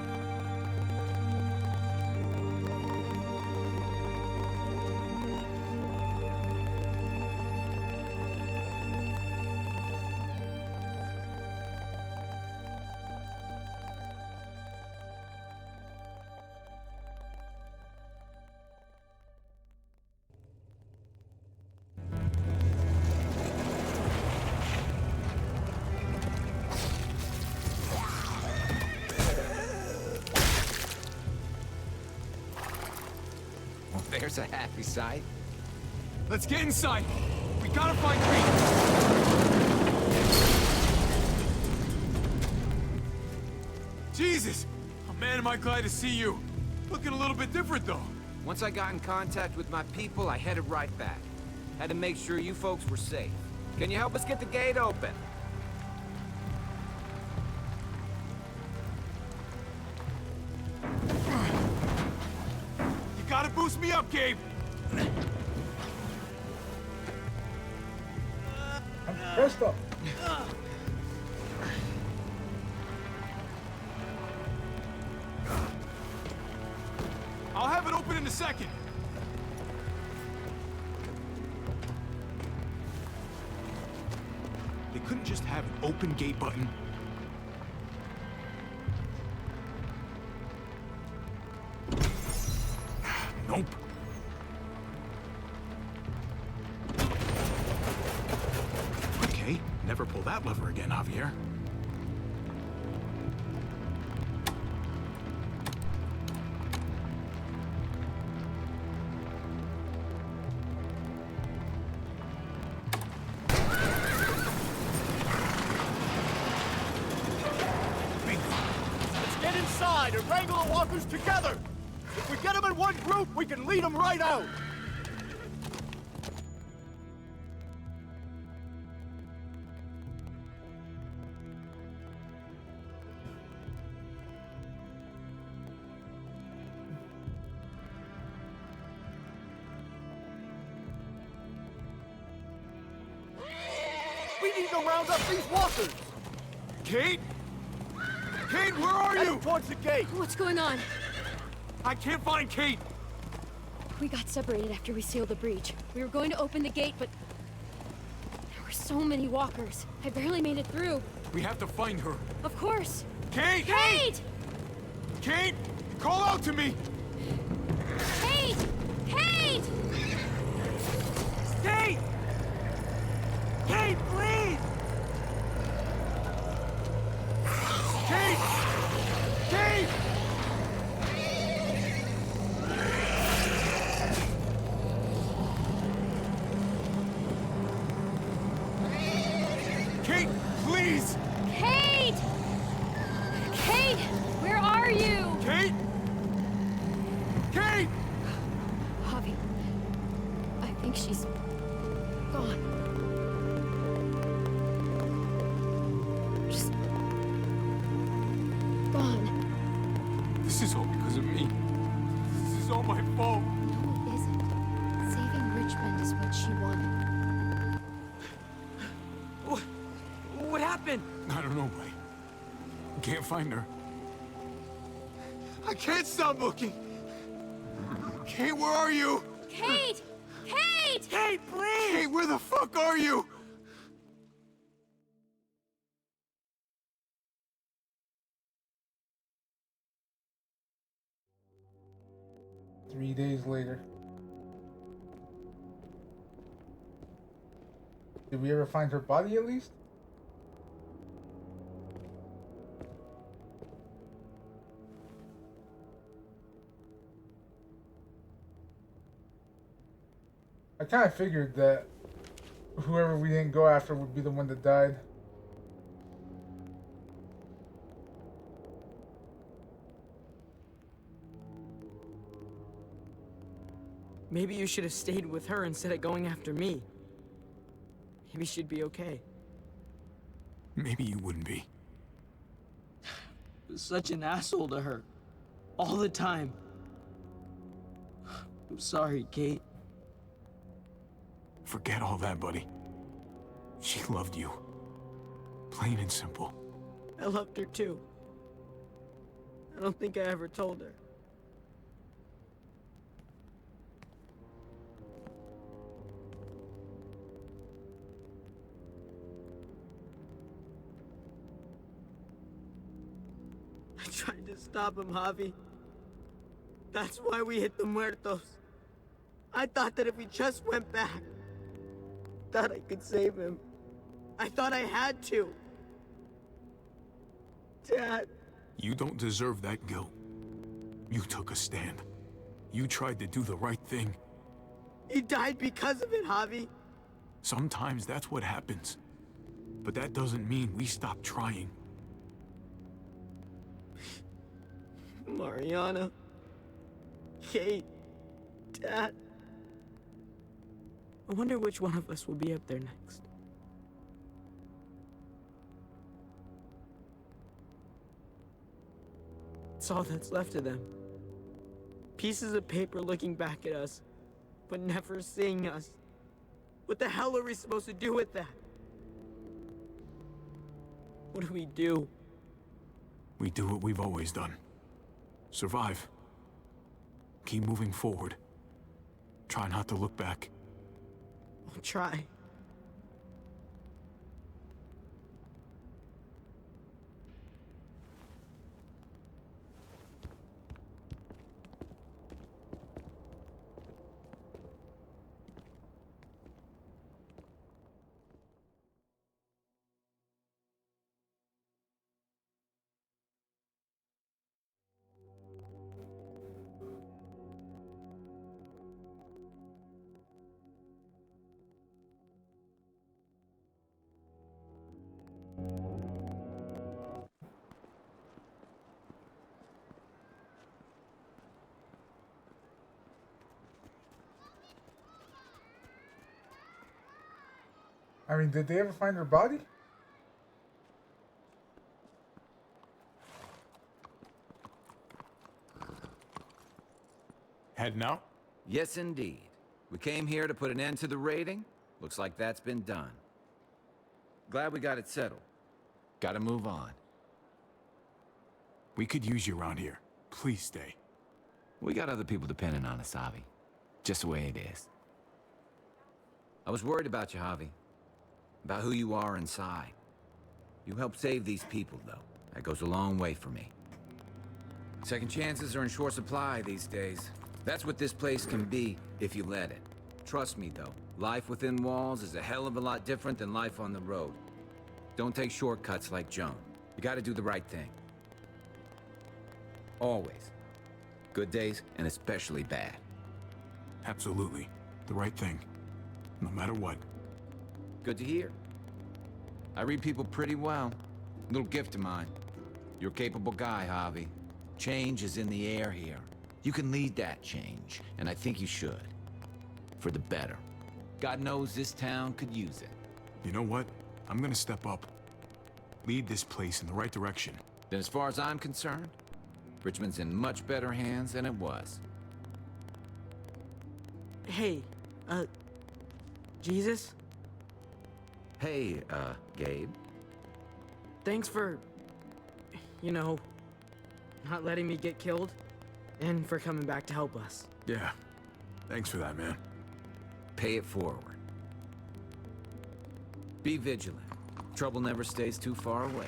There's a happy sight. Let's get inside. We gotta find Kate. Jesus! Oh, man, am I glad to see you. Looking a little bit different, though. Once I got in contact with my people, I headed right back. Had to make sure you folks were safe. Can you help us get the gate open? You gotta boost me up, Gabe. I'm pressed up. I'll have it open in a second. They couldn't just have an open gate button. Nope. Okay, never pull that lever again, Javier. Let's get inside and wrangle the walkers together! If we get them in one group, we can lead them right out! We need to round up these walkers! Kate? Kate, where are you? Head towards the gate! What's going on? I can't find Kate. We got separated after we sealed the breach. We were going to open the gate, but there were so many walkers. I barely made it through. We have to find her. Of course. Kate! Kate! Kate! Call out to me! Kate! Kate! Kate! Kate, please! Kate! Kate! Kate, please! Kate! Kate! Where are you? Kate! Kate! Javi, I think she's gone. Just gone. This is all because of me. This is all my fault. No, it isn't. Saving Richmond is what she wanted. What happened? I don't know, buddy. Can't find her. I can't stop looking. Kate, where are you? Kate! Kate! Kate, please! Kate, where the fuck are you? 3 days later. Did we ever find her body at least? I kind of figured that whoever we didn't go after would be the one that died. Maybe you should have stayed with her instead of going after me. Maybe she'd be okay. Maybe you wouldn't be. I was such an asshole to her. All the time. I'm sorry, Kate. Forget all that, buddy. She loved you. Plain and simple. I loved her too. I don't think I ever told her. I tried to stop him, Javi. That's why we hit the muertos. I thought that if we just went back, that I could save him. I thought I had to. Dad. You don't deserve that guilt. You took a stand. You tried to do the right thing. He died because of it, Javi. Sometimes that's what happens. But that doesn't mean we stop trying. Mariana. Kate. Dad. I wonder which one of us will be up there next. It's all that's left of them. Pieces of paper looking back at us, but never seeing us. What the hell are we supposed to do with that? What do we do? We do what we've always done. Survive. Keep moving forward. Try not to look back. I'll try. I mean, did they ever find her body? Heading out? Yes, indeed. We came here to put an end to the raiding. Looks like that's been done. Glad we got it settled. Gotta move on. We could use you around here. Please stay. We got other people depending on us, Javi. Just the way it is. I was worried about you, Javi. About who you are inside. You helped save these people, though. That goes a long way for me. Second chances are in short supply these days. That's what this place can be, if you let it. Trust me, though. Life within walls is a hell of a lot different than life on the road. Don't take shortcuts like Joan. You gotta do the right thing. Always. Good days, and especially bad. Absolutely. The right thing. No matter what. Good to hear. I read people pretty well. Little gift of mine. You're a capable guy, Javi. Change is in the air here. You can lead that change, and I think you should. For the better. God knows this town could use it. You know what? I'm gonna step up. Lead this place in the right direction. Then as far as I'm concerned, Richmond's in much better hands than it was. Hey, Jesus? Hey, Gabe. Thanks for, you know, not letting me get killed, and for coming back to help us. Yeah. Thanks for that, man. Pay it forward. Be vigilant. Trouble never stays too far away.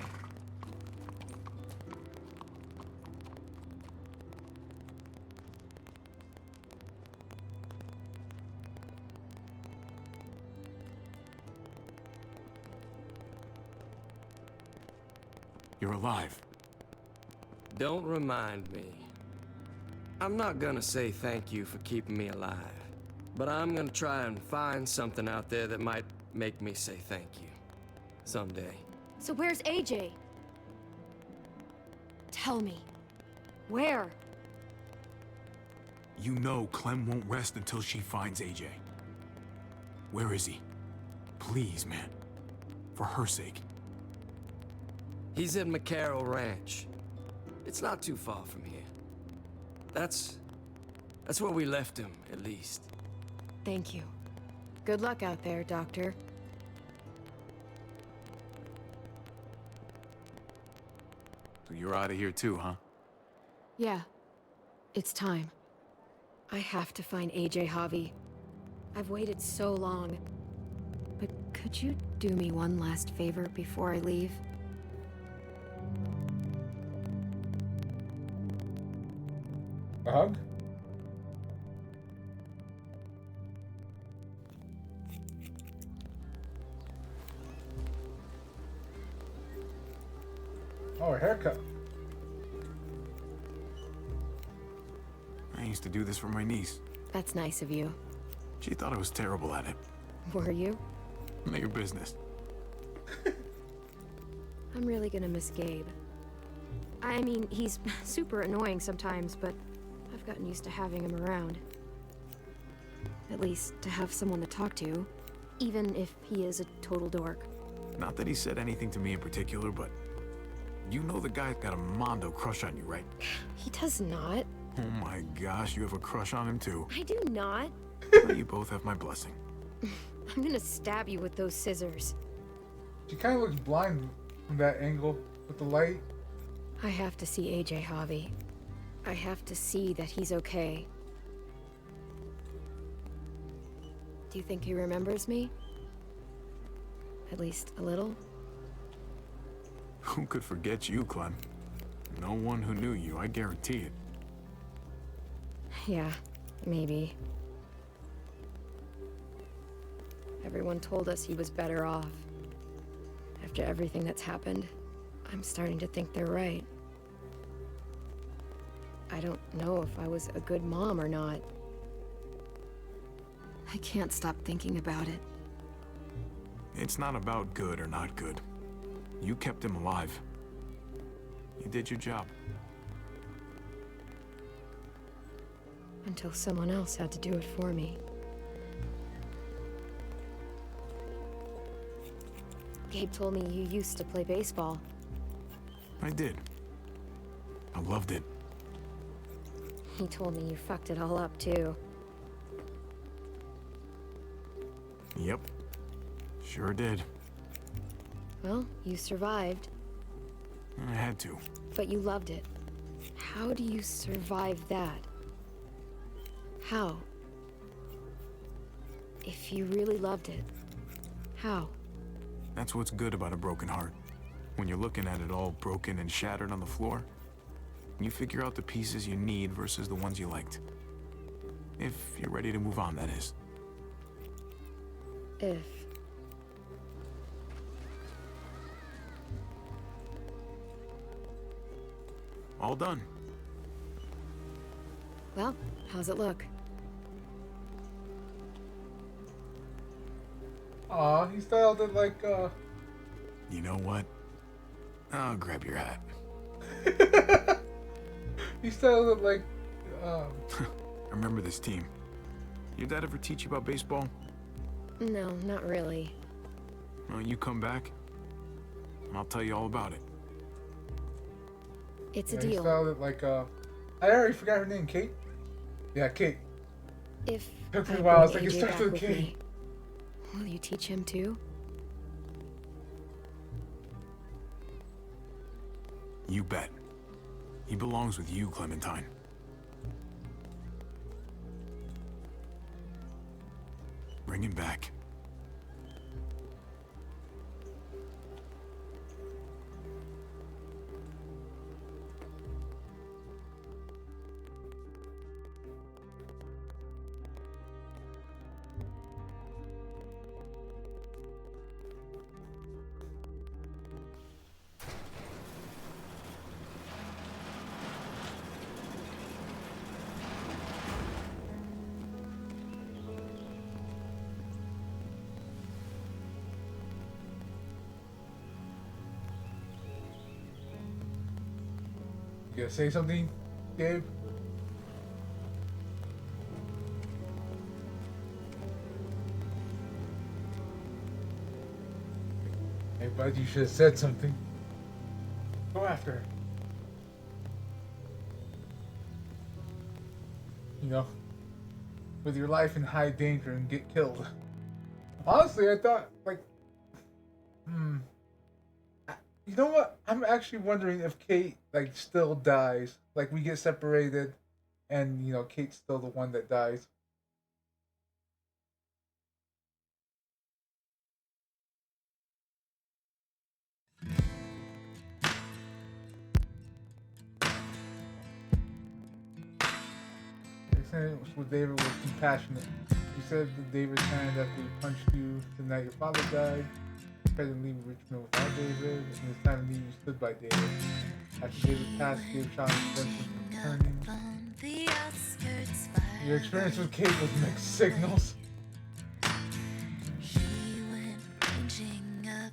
You're alive. Don't remind me. I'm not gonna say thank you for keeping me alive, but I'm gonna try and find something out there that might make me say thank you. Someday. So where's AJ? Tell me. Where? You know Clem won't rest until she finds AJ. Where is he? Please, man. For her sake. He's at McCarroll Ranch. It's not too far from here. That's where we left him, at least. Thank you. Good luck out there, Doctor. So you're out of here too, huh? Yeah. It's time. I have to find AJ Javi. I've waited so long. But could you do me one last favor before I leave? A hug? Oh, a haircut. I used to do this for my niece. That's nice of you. She thought I was terrible at it. Were you? None of your business. I'm really gonna miss Gabe. I mean, he's super annoying sometimes, but I've gotten used to having him around. At least to have someone to talk to, even if he is a total dork. Not that he said anything to me in particular, but you know the guy's got a Mondo crush on you, right? He does not. Oh my gosh, you have a crush on him too. I do not. Well, you both have my blessing. I'm gonna stab you with those scissors. She kind of looks blind from that angle with the light. I have to see AJ Javi. I have to see that he's okay. Do you think he remembers me? At least a little? Who could forget you, Clem? No one who knew you, I guarantee it. Yeah, maybe. Everyone told us he was better off. After everything that's happened, I'm starting to think they're right. I don't know if I was a good mom or not. I can't stop thinking about it. It's not about good or not good. You kept him alive. You did your job. Until someone else had to do it for me. Gabe told me you used to play baseball. I did. I loved it. He told me you fucked it all up, too. Yep. Sure did. Well, you survived. I had to. But you loved it. How do you survive that? How? If you really loved it, how? That's what's good about a broken heart. When you're looking at it all broken and shattered on the floor, you figure out the pieces you need versus the ones you liked. If you're ready to move on, that is. If. All done. Well, how's it look? Aw, he styled it like, You know what? I'll grab your hat. He styled it like, I remember this team. Your dad ever teach you about baseball? No, not really. Well, you come back, and I'll tell you all about it. It's yeah, a he deal. styled it like, I already forgot her name, Kate? Yeah, Kate. If Took me I a while, I was bring like, it AJ starts back with with Kate. me, will you teach him too? You bet. He belongs with you, Clementine. Bring him back. You gonna say something, Gabe? Hey, bud, you should have said something. Go after her. You know, with your life in high danger and get killed. Honestly, I thought, like, you know what? I'm actually wondering if Kate, like, still dies. Like, we get separated, and, you know, Kate's still the one that dies. So David was compassionate. You said that David turned after he punched you the night your father died. You tried to leave Richmond without David, and this time of need you stood by David. After David passed, Dave shot instructions from turning. Your experience with Kate was mixed signals.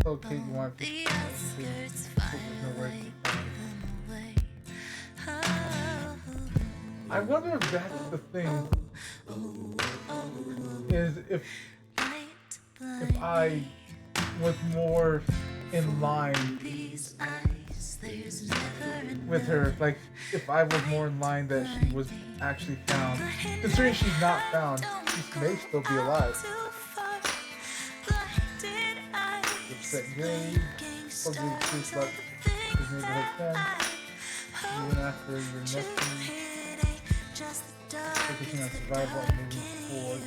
So Kate, you want to there's nowhere to find. I wonder if that's the thing. Is if I was more in line with her, like if I was more in line that she was actually found. Considering she's not found, she may still be alive. Upset grave, probably the truth about his neighborhood friend. You went after your nephew. Focusing on survival and moving forward.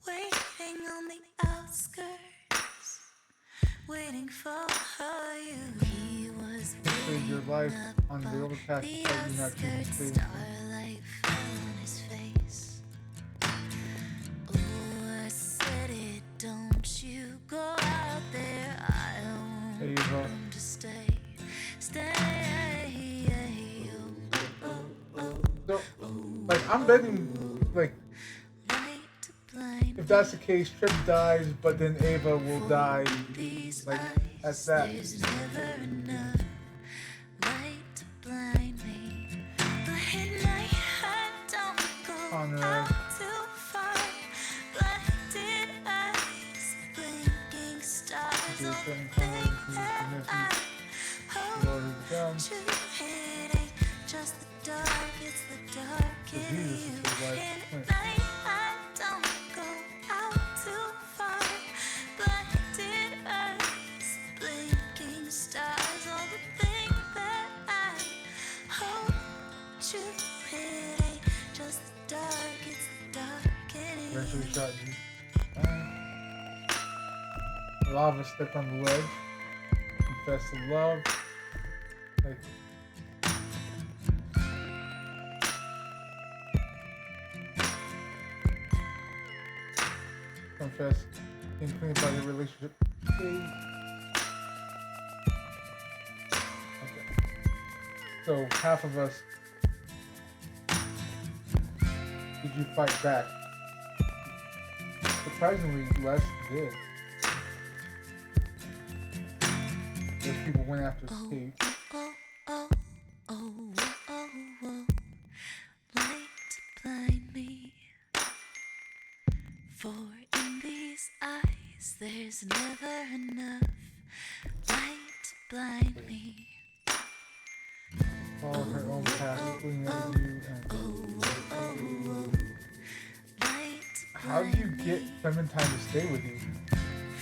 Waiting on the outskirts, waiting for you. He was saved your life on the overpass despite you not choosing to stay. starlight fell on his face. Oh, I said it, don't you go out there. I don't want him to stay. So, like, I'm betting, like, if that's the case, Trip dies, but then Ava will die, like, at that. Conrad. Lord of the Gun. Just the dark, it's the dark in you. And at night I don't go out too far. Blinded eyes, blinking stars, all the things that I hope you it ain't just the dark, it's the dark in you. Eventually shot you. Lava stepped on the ledge. Confess to love. Like, confess. Being clean about your relationship. Okay. So half of us. Did you fight back? Surprisingly, less did. Those people went after Kate. Light to blind me. For in these eyes there's never enough light to blind me. Follow her own path, looking at you and how do you get Clementine to stay with you?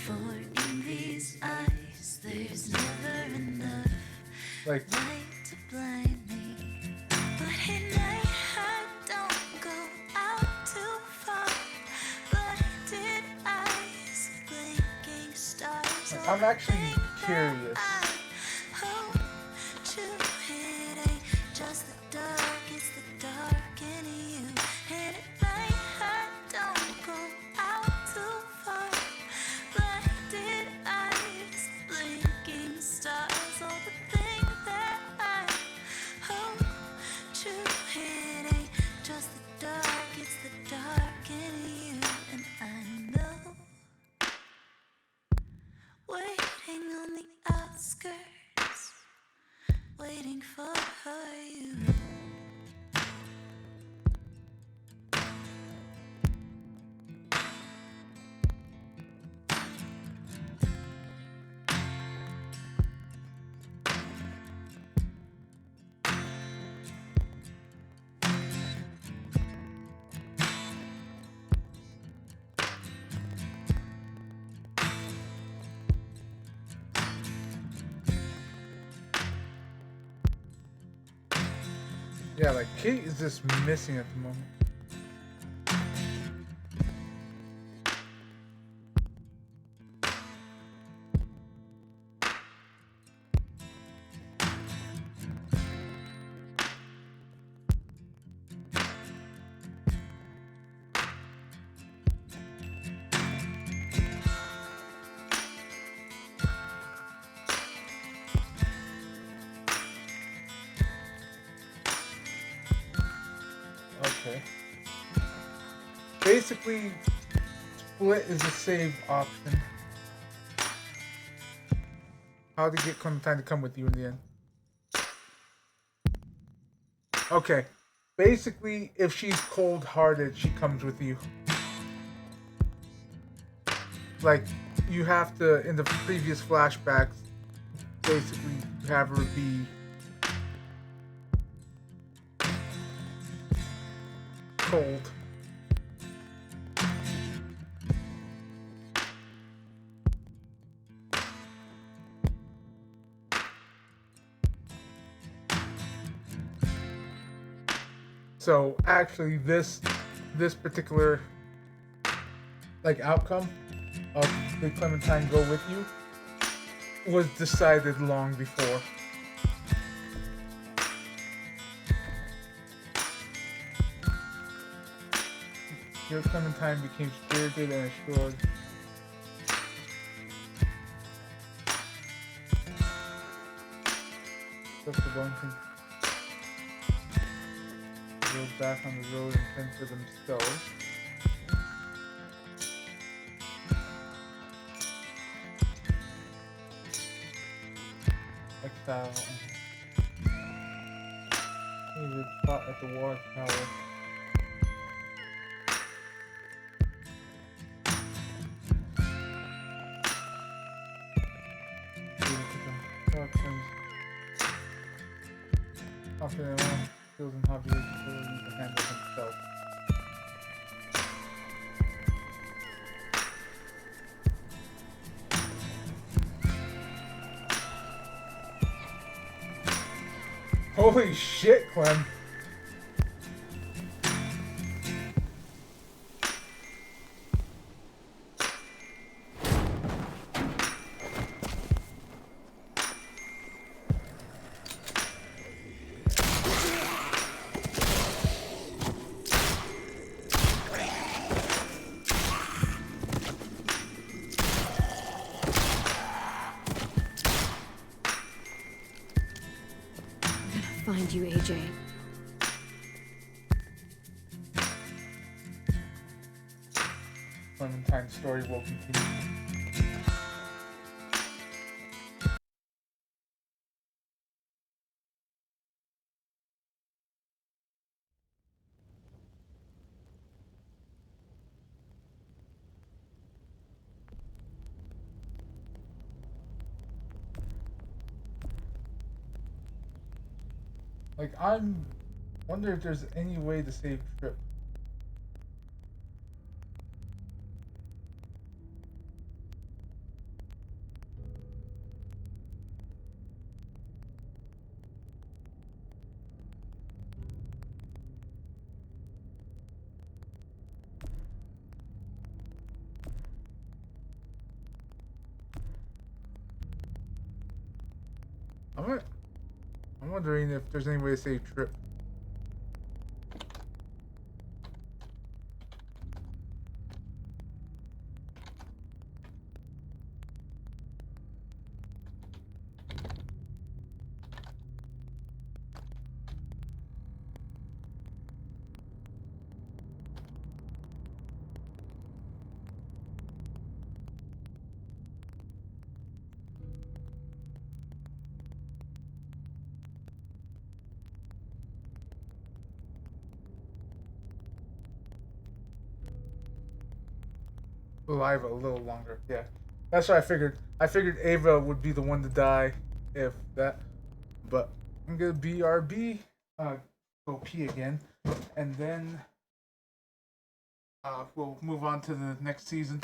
For in these eyes there's never enough like light to blind me. But at night I don't go out too far. Blinded eyes, blinking stars. I'm actually curious. Just the dark, it's the dark in you. And at night I don't go out too far. Blinded eyes, blinking stars. All the things that I hope to it ain't just the dark, it's the dark in you. And I know, waiting on the outskirts, waiting for you. Yeah, like Kate is just missing at the moment. Okay. Basically, split is a save option. How to get Clementine to come with you in the end. Okay. Basically, if she's cold-hearted, she comes with you. Like, you have to, in the previous flashbacks, basically have her be cold. So actually this particular like outcome of the Clementine go with you was decided long before. Your Clementine became spirited and assured. Just the one thing. Go back on the road and fend for themselves. Exile. David fought at the war tower. Confident skills and hobbies ability to handle himself. Holy shit, Clem. Find you, AJ. Clementine's story will continue. Like, I'm wonder if there's any way to save Trip. I'm wondering if there's any way to save Trip. Alive a little longer, yeah. That's what I figured. I figured Ava would be the one to die if that. But I'm gonna BRB, go pee again, and then we'll move on to the next season.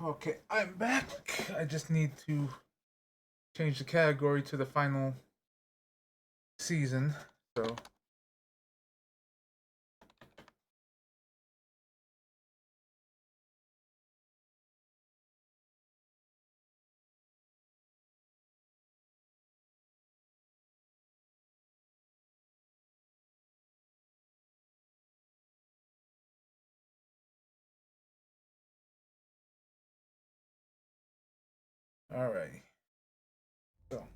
Okay, I'm back. I just need to change the category to the final season. So. Alrighty. So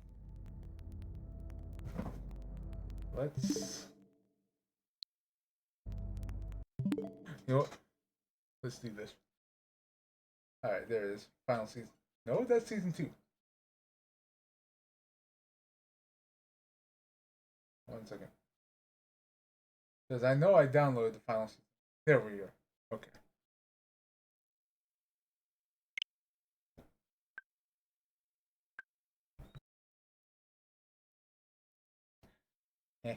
let's you know what? Let's do this. Alright, there it is. Final season. No, that's season 2. 1 second. Because I know I downloaded the final season. There we go. Okay. Eh.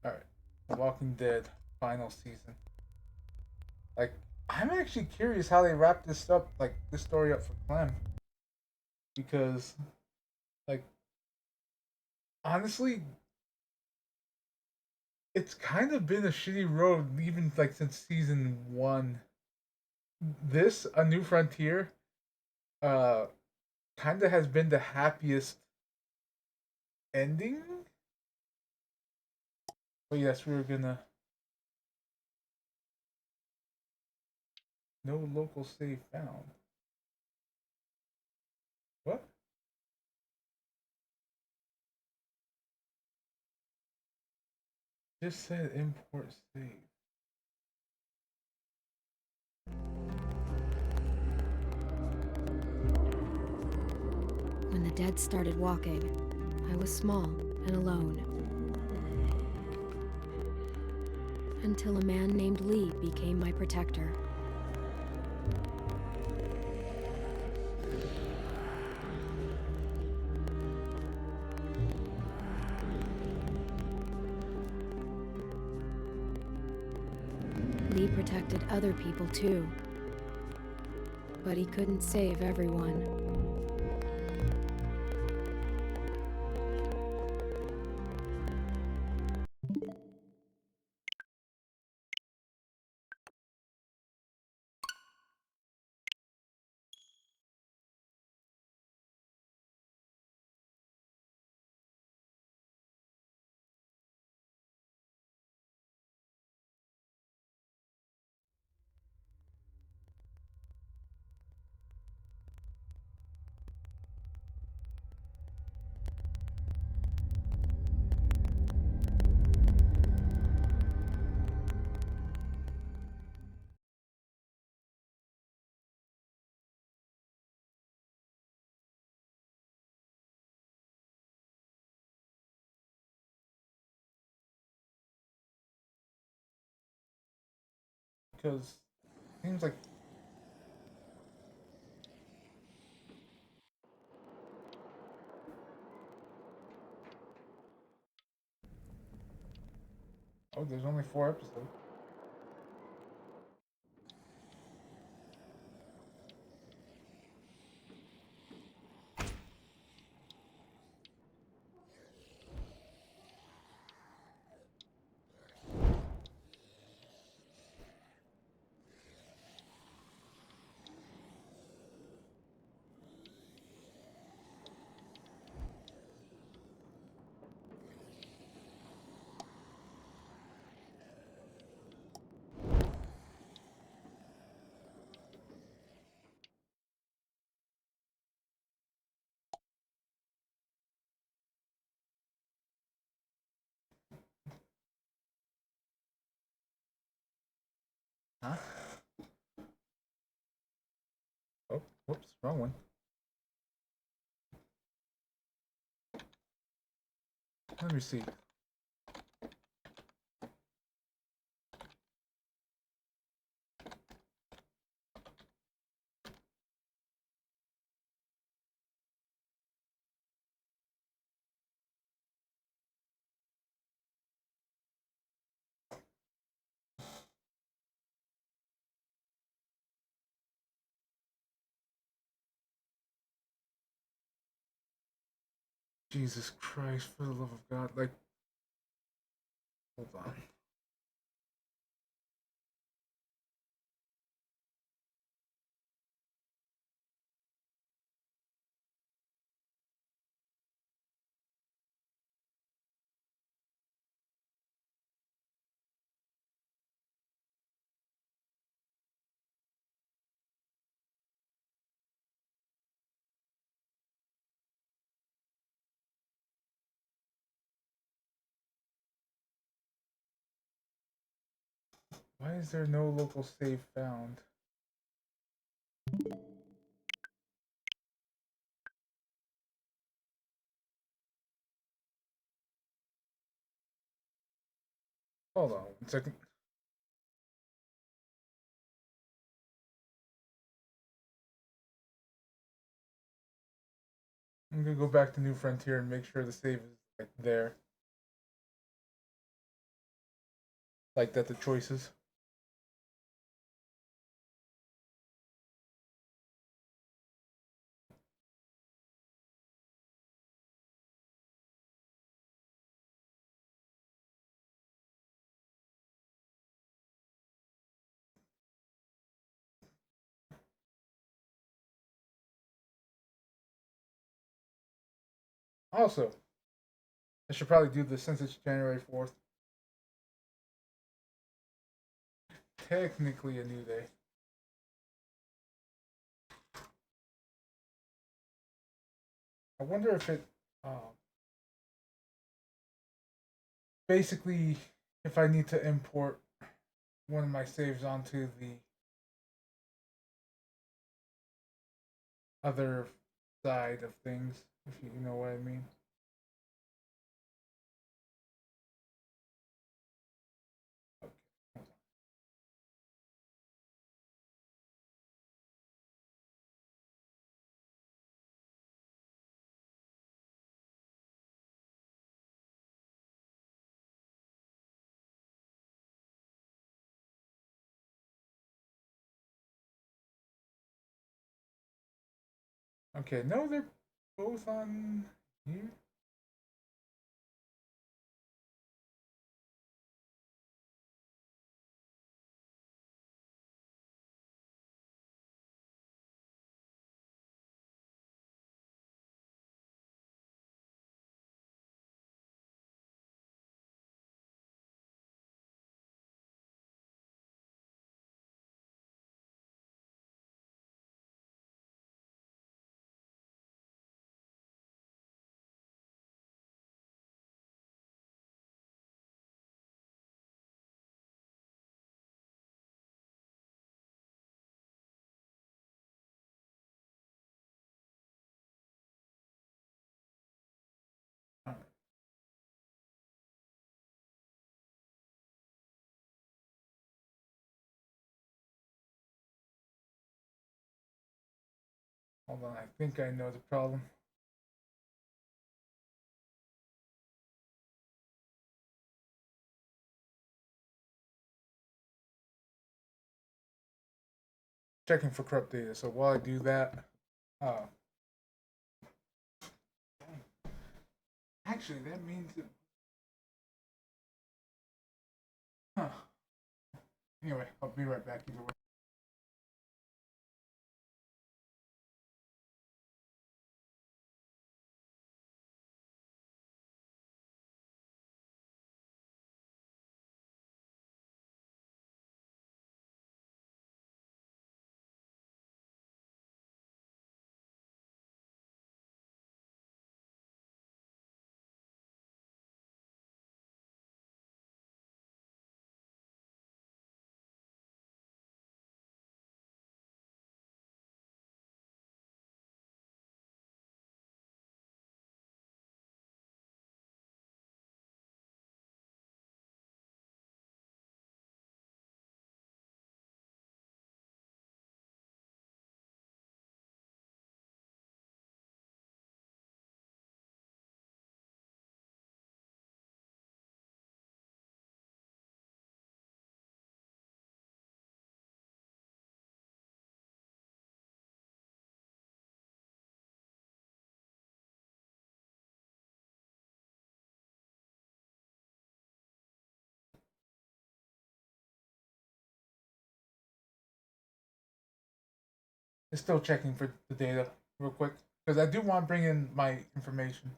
Alright. The Walking Dead final season. Like, I'm actually curious how they wrap this up, like, this story up for Clem. Because, like, honestly, it's kind of been a shitty road, even, like, since season 1. This, A New Frontier, kind of has been the happiest ending. But yes, we were gonna... No local save found. What? Just said import save. When the dead started walking, I was small and alone. Until a man named Lee became my protector. Lee protected other people too. But he couldn't save everyone. Because it seems like oh, there's only 4 episodes. Huh? Oh, whoops, wrong one. Let me see. Jesus Christ, for the love of God. Like, hold on. Why is there no local save found? Hold on 1 second. I'm gonna go back to New Frontier and make sure the save is like there. Like that the choices. Also, I should probably do this since it's January 4th. Technically a new day. I wonder if it basically if I need to import one of my saves onto the other side of things, if you know what I mean. Okay, no, they're both on here. Hold on, I think I know the problem. Checking for corrupt data. So while I do that, actually that means that, huh. Anyway, I'll be right back either way. It's still checking for the data real quick because I do want to bring in my information.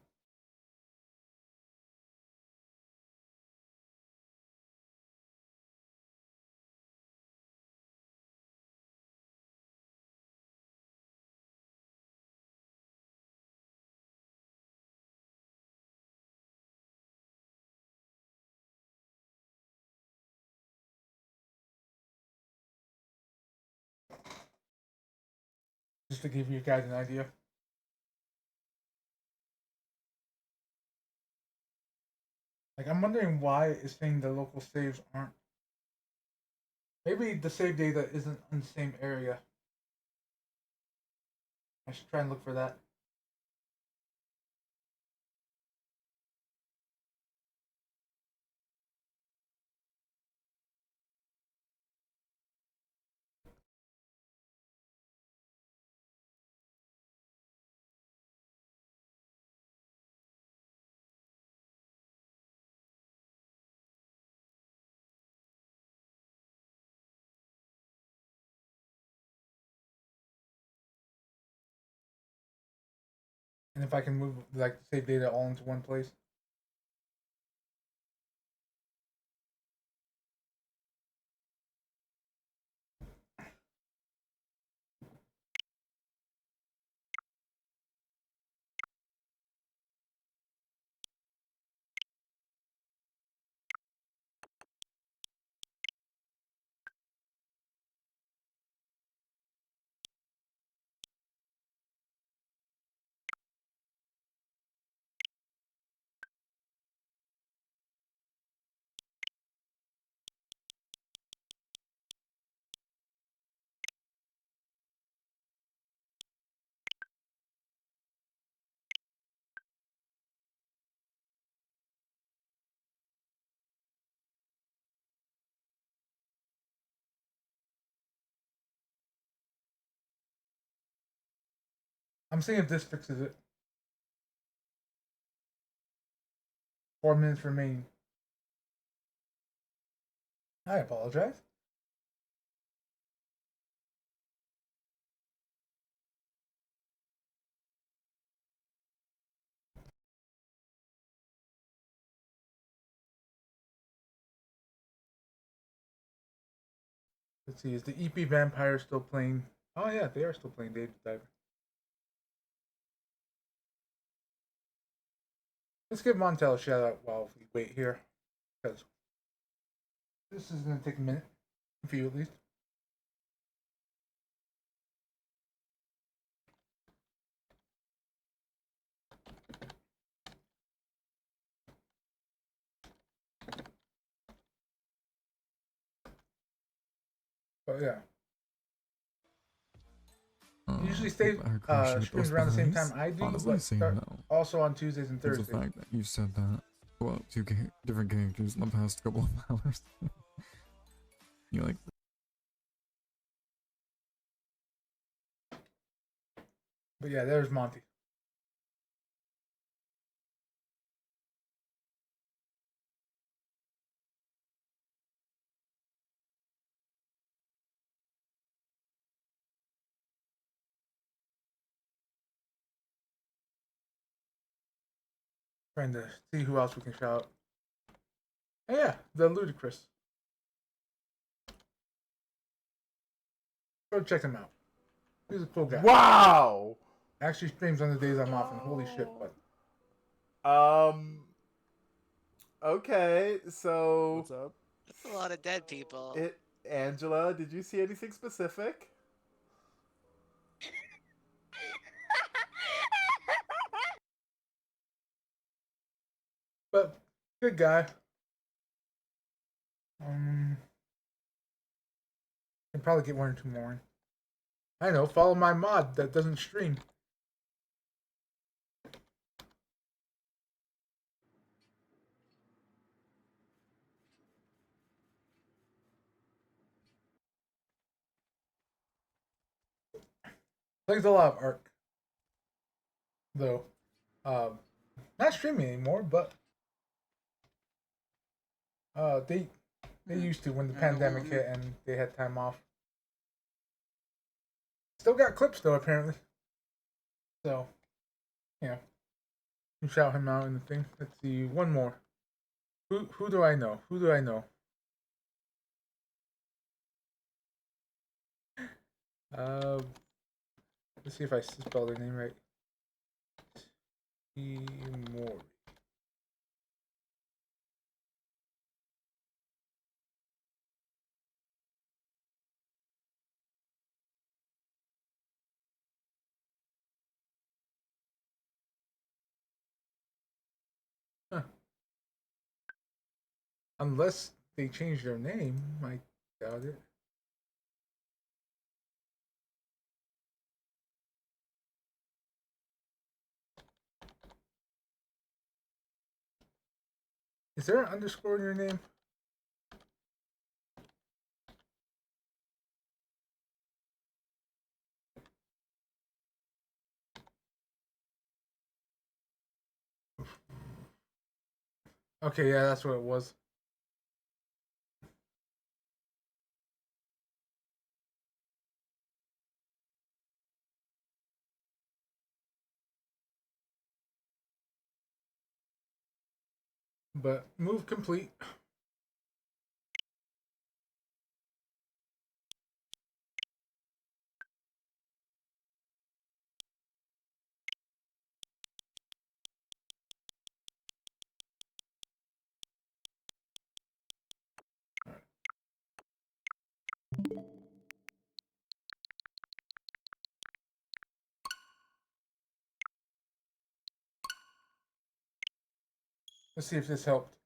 Just to give you guys an idea. Like, I'm wondering why it's saying the local saves aren't. Maybe the save data isn't in the same area. I should try and look for that. And if I can move like save data all into one place. I'm seeing if this fixes it. 4 minutes remaining. I apologize. Let's see, is the EP Vampire still playing? Oh yeah, they are still playing Dave the Diver. Let's give Montel a shout out while we wait here. Because this is going to take a minute. For you at least. But yeah. He usually stays streams around the same time I do, Honestly, but saying no. also on Tuesdays and There's Thursdays. the fact that you said that about two different characters in the past couple of hours. You like. But yeah, there's Monty. Trying to see who else we can shout out. Oh yeah, the Ludicrous. Go check him out. He's a cool guy. Wow! Actually streams on the days I'm off, and holy shit, but Okay, so what's up? That's a lot of dead people. Angela, did you see anything specific? But good guy. Can probably get 1 or 2 more in. I know, follow my mod that doesn't stream. Plays a lot of Ark. Though. Not streaming anymore, but they used to when the pandemic hit and they had time off. Still got clips though, apparently. So, yeah. You shout him out in the thing. Let's see, one more. Who do I know? Who do I know? Let's see if I spell their name right. Mori. Huh. Unless they change their name, I doubt it. Is there an underscore in your name? Okay, yeah, that's what it was. But move complete. Let's see if this helped.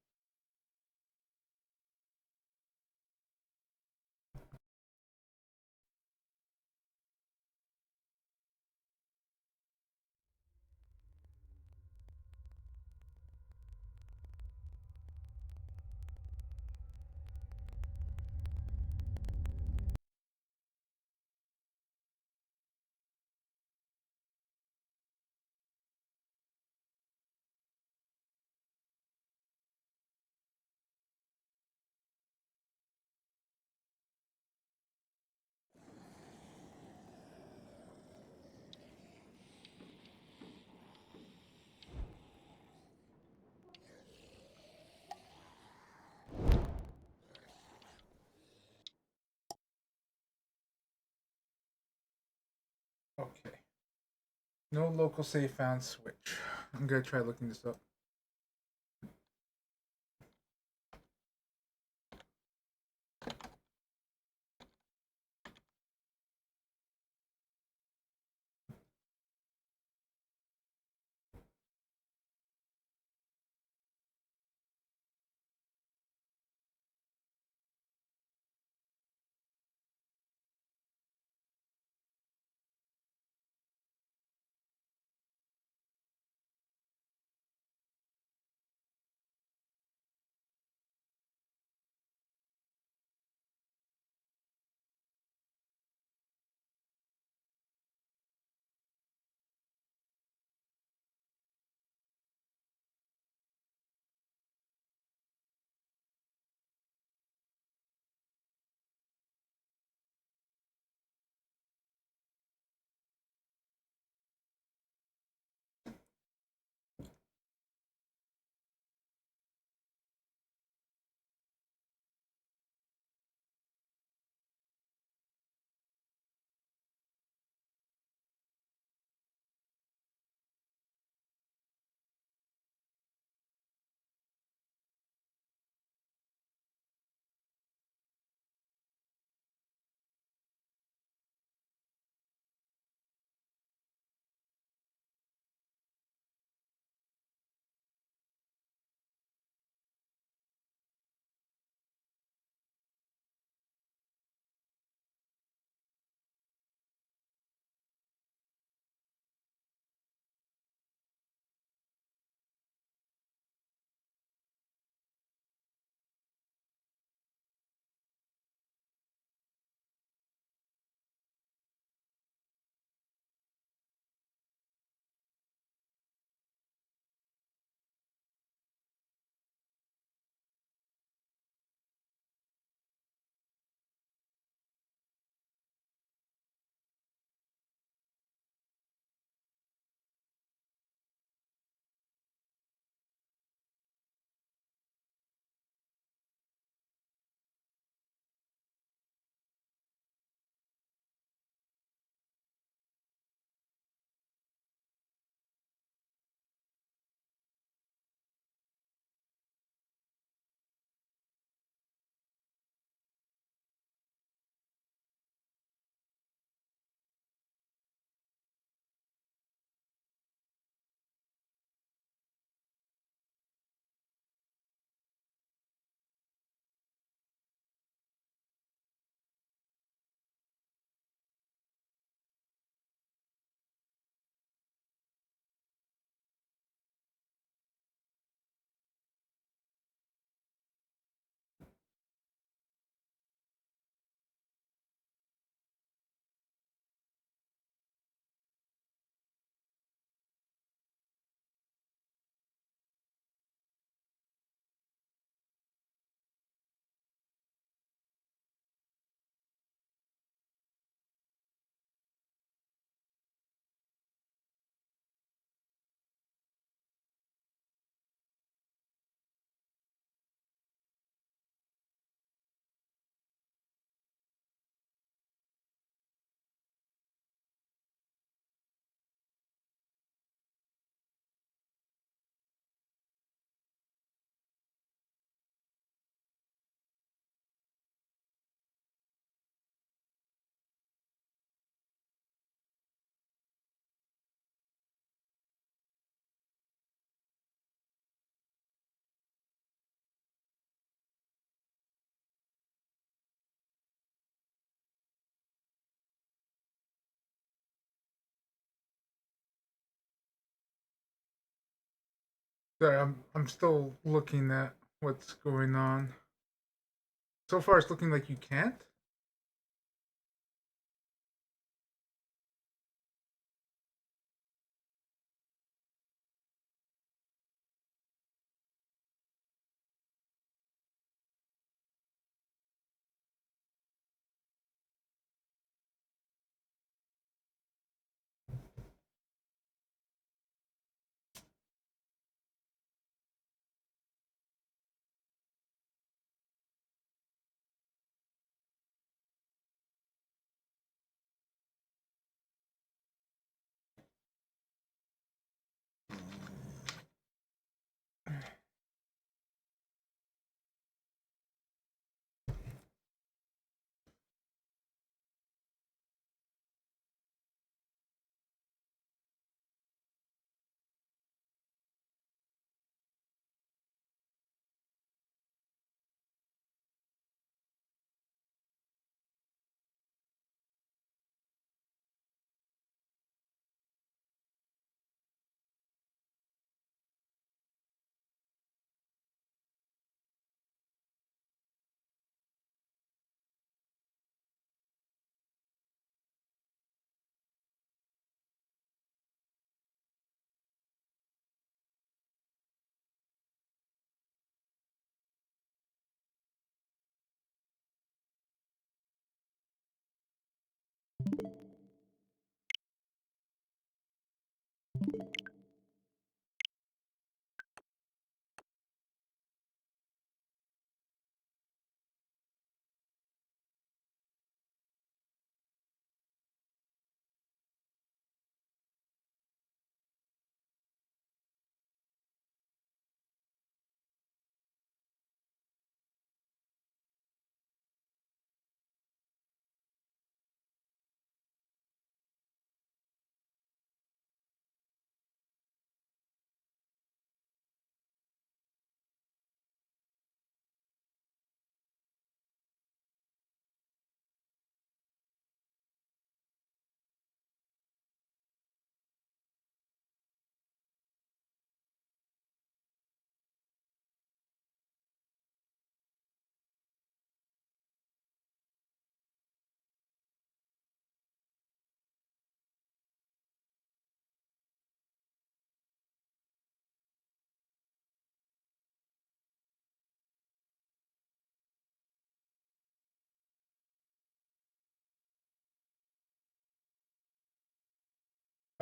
Okay. No local save found switch. I'm gonna try looking this up. Sorry, I'm still looking at what's going on. So far, it's looking like you can't.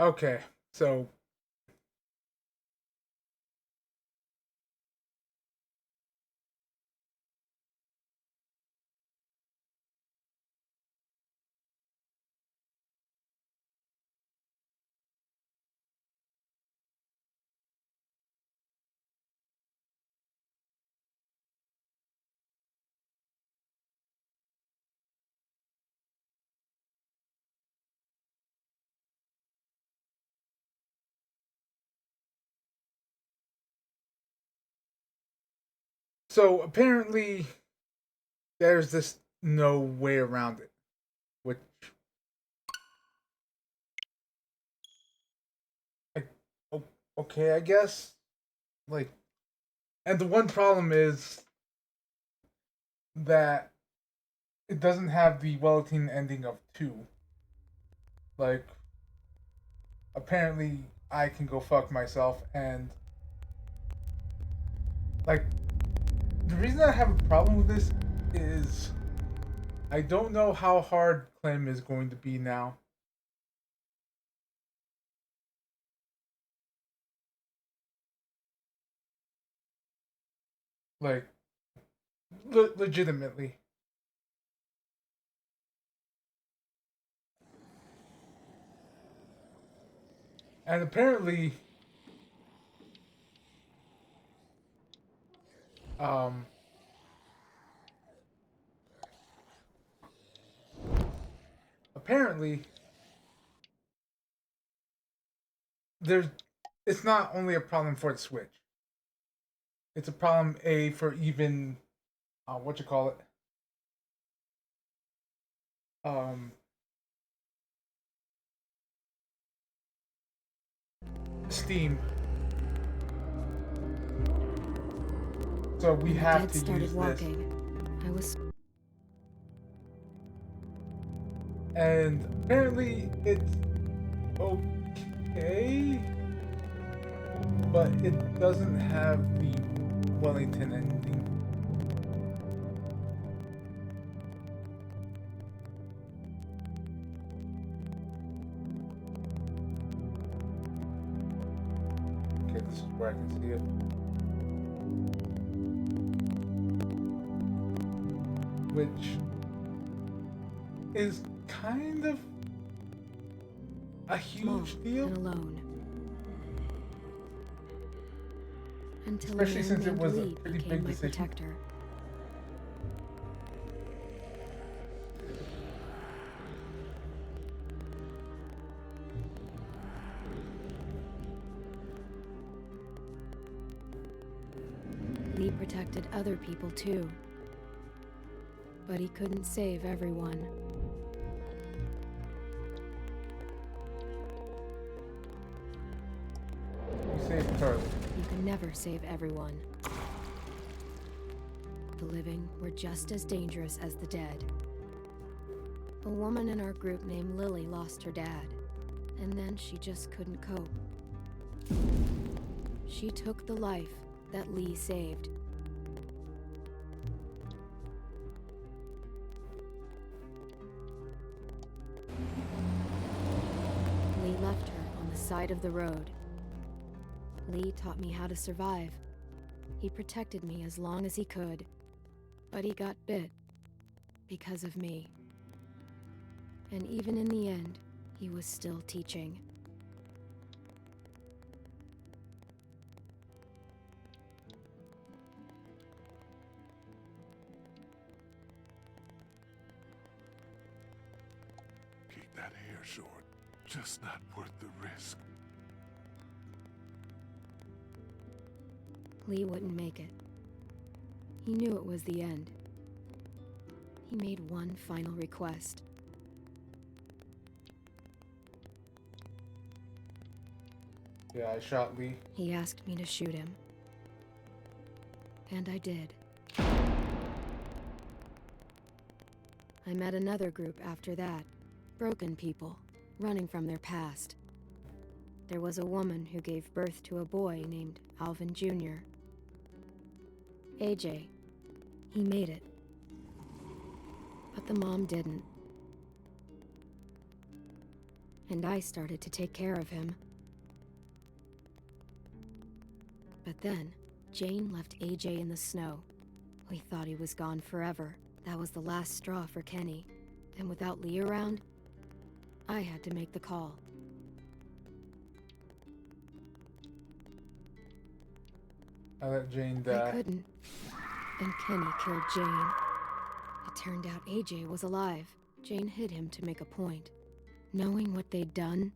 Okay, so apparently there's this no way around it, which I, okay, I guess, like, and the one problem is that it doesn't have the Wellatine ending of 2. Like, apparently I can go fuck myself, and like, the reason I have a problem with this is I don't know how hard Clem is going to be now. Like, legitimately. And apparently, apparently, it's not only a problem for the Switch. It's a problem for even, what you call it, Steam. So we When the have dead to started use this. walking, I was And apparently it's okay, but it doesn't have the Wellington ending. Okay, this is where I can see it. Which is kind of a huge deal. and alone. Until Especially a man since it named was a Lee pretty became big my decision. protector. Lee protected other people too. But he couldn't save everyone. You saved Charlie. You can never save everyone. The living were just as dangerous as the dead. A woman in our group named Lily lost her dad, and then she just couldn't cope. She took the life that Lee saved. Lee left her on the side of the road. Lee taught me how to survive. He protected me as long as he could, but he got bit because of me. And even in the end, he was still teaching. Keep that hair short. Just not worth the risk. Lee wouldn't make it. He knew it was the end. He made one final request. Yeah, I shot Lee. He asked me to shoot him. And I did. I met another group after that. Broken people, running from their past. There was a woman who gave birth to a boy named Alvin Jr. AJ. He made it. But the mom didn't. And I started to take care of him. But then, Jane left AJ in the snow. We thought he was gone forever. That was the last straw for Kenny. And without Lee around, I had to make the call. I let Jane die. I couldn't. And Kenny killed Jane. It turned out AJ was alive. Jane hid him to make a point. Knowing what they'd done,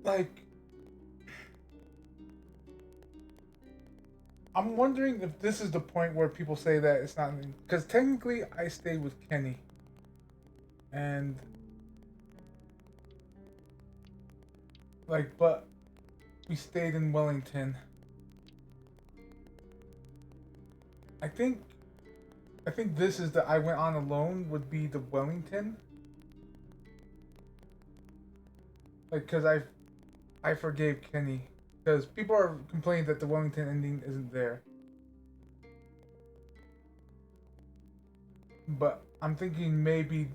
Like, I'm wondering if this is the point where people say that it's not, because technically I stayed with Kenny, and like, but we stayed in Wellington. I think this is the I went on alone would be the Wellington. Like, cause I forgave Kenny. Because people are complaining that the Wellington ending isn't there. But I'm thinking maybe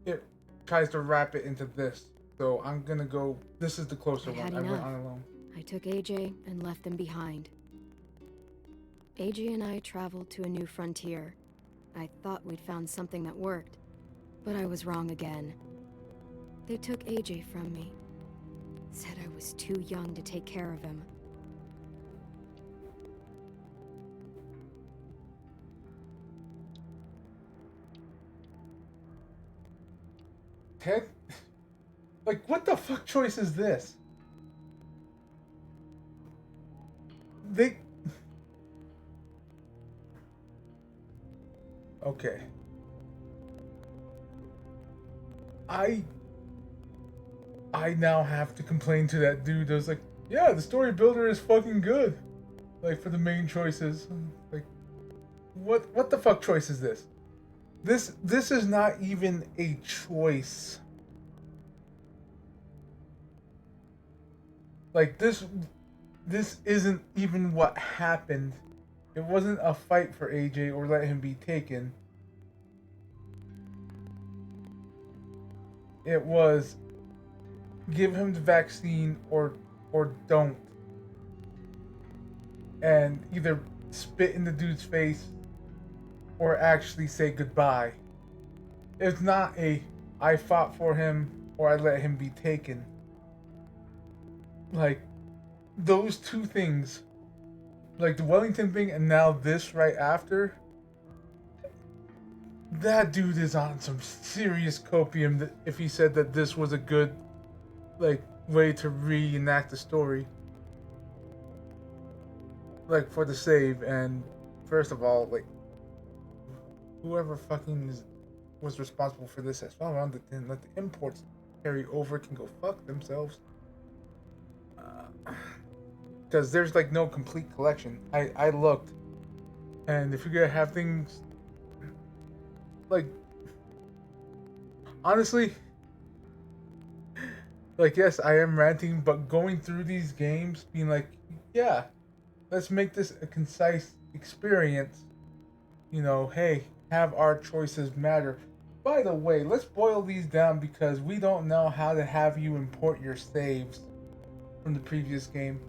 it tries to wrap it into this. So I'm gonna go, this is the closer I one. had I went enough. on alone. I took AJ and left them behind. AJ and I traveled to a new frontier. I thought we'd found something that worked, but I was wrong again. They took AJ from me. Said I was too young to take care of him. Ted? Like, what the fuck choice is this? They... Okay. I now have to complain to that dude that's like, yeah, the story builder is fucking good. Like, for the main choices. Like, what the fuck choice is this? This is not even a choice. Like, this isn't even what happened. It wasn't a fight for AJ or let him be taken. It was give him the vaccine or don't. And either spit in the dude's face or actually say goodbye. It's not a I fought for him or I let him be taken. Like, those two things, like the Wellington thing and now this right after, that dude is on some serious copium that if he said that this was a good, like, way to reenact the story. Like, for the save. And first of all, like, whoever fucking was responsible for this as well, and let the imports carry over can go fuck themselves. Because there's like no complete collection. I looked, and if you're gonna have things like, honestly, like, yes, I am ranting, but going through these games, being like, yeah, let's make this a concise experience. You know, hey, have our choices matter. By the way, let's boil these down because we don't know how to have you import your saves from the previous game.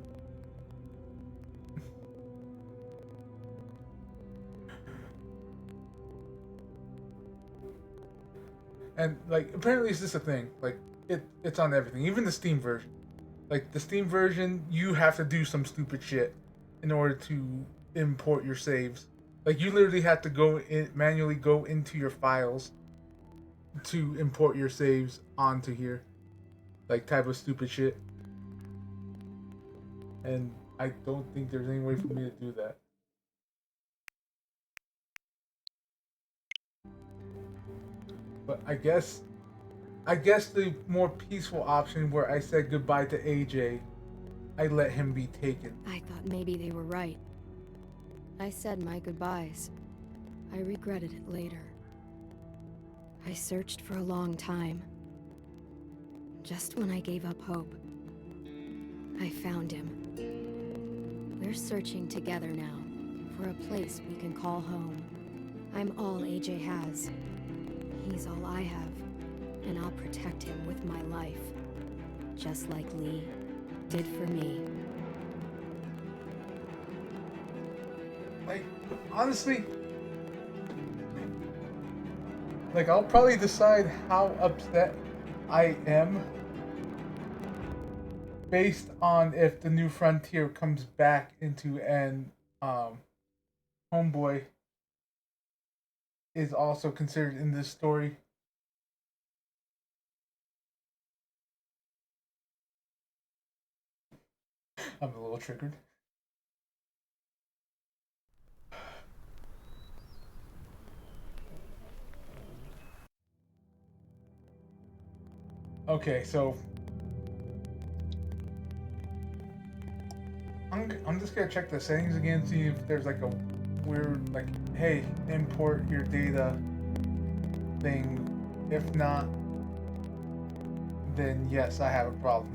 And, like, apparently it's just a thing. Like, it's on everything. Even the Steam version. Like, the Steam version, you have to do some stupid shit in order to import your saves. Like, you literally have to go in, manually go into your files to import your saves onto here. Like, type of stupid shit. And I don't think there's any way for me to do that. But I guess the more peaceful option where I said goodbye to AJ, I let him be taken. I thought maybe they were right. I said my goodbyes. I regretted it later. I searched for a long time. Just when I gave up hope, I found him. We're searching together now for a place we can call home. I'm all AJ has. He's all I have, and I'll protect him with my life, just like Lee did for me. Like, honestly, like, I'll probably decide how upset I am based on if the New Frontier comes back into and Homeboy is also considered in this story. I'm a little triggered. Okay, so I'm just gonna check the settings again, see if there's like a weird, like, hey, import your data thing. If not, then yes, I have a problem.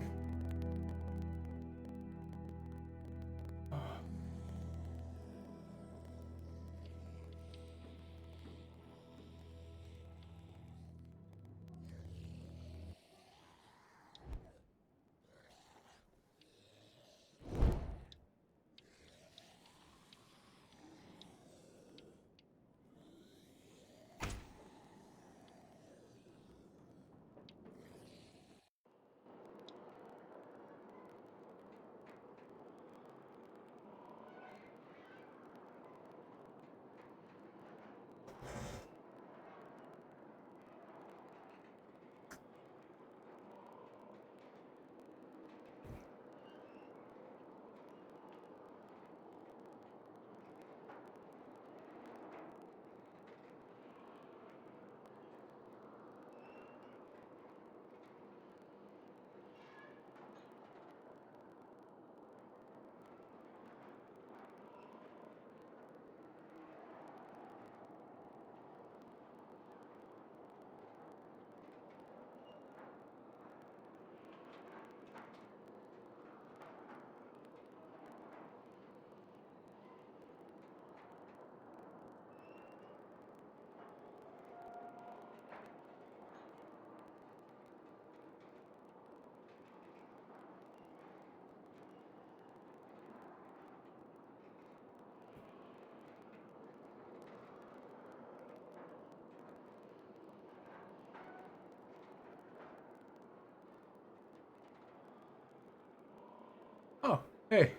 Hey.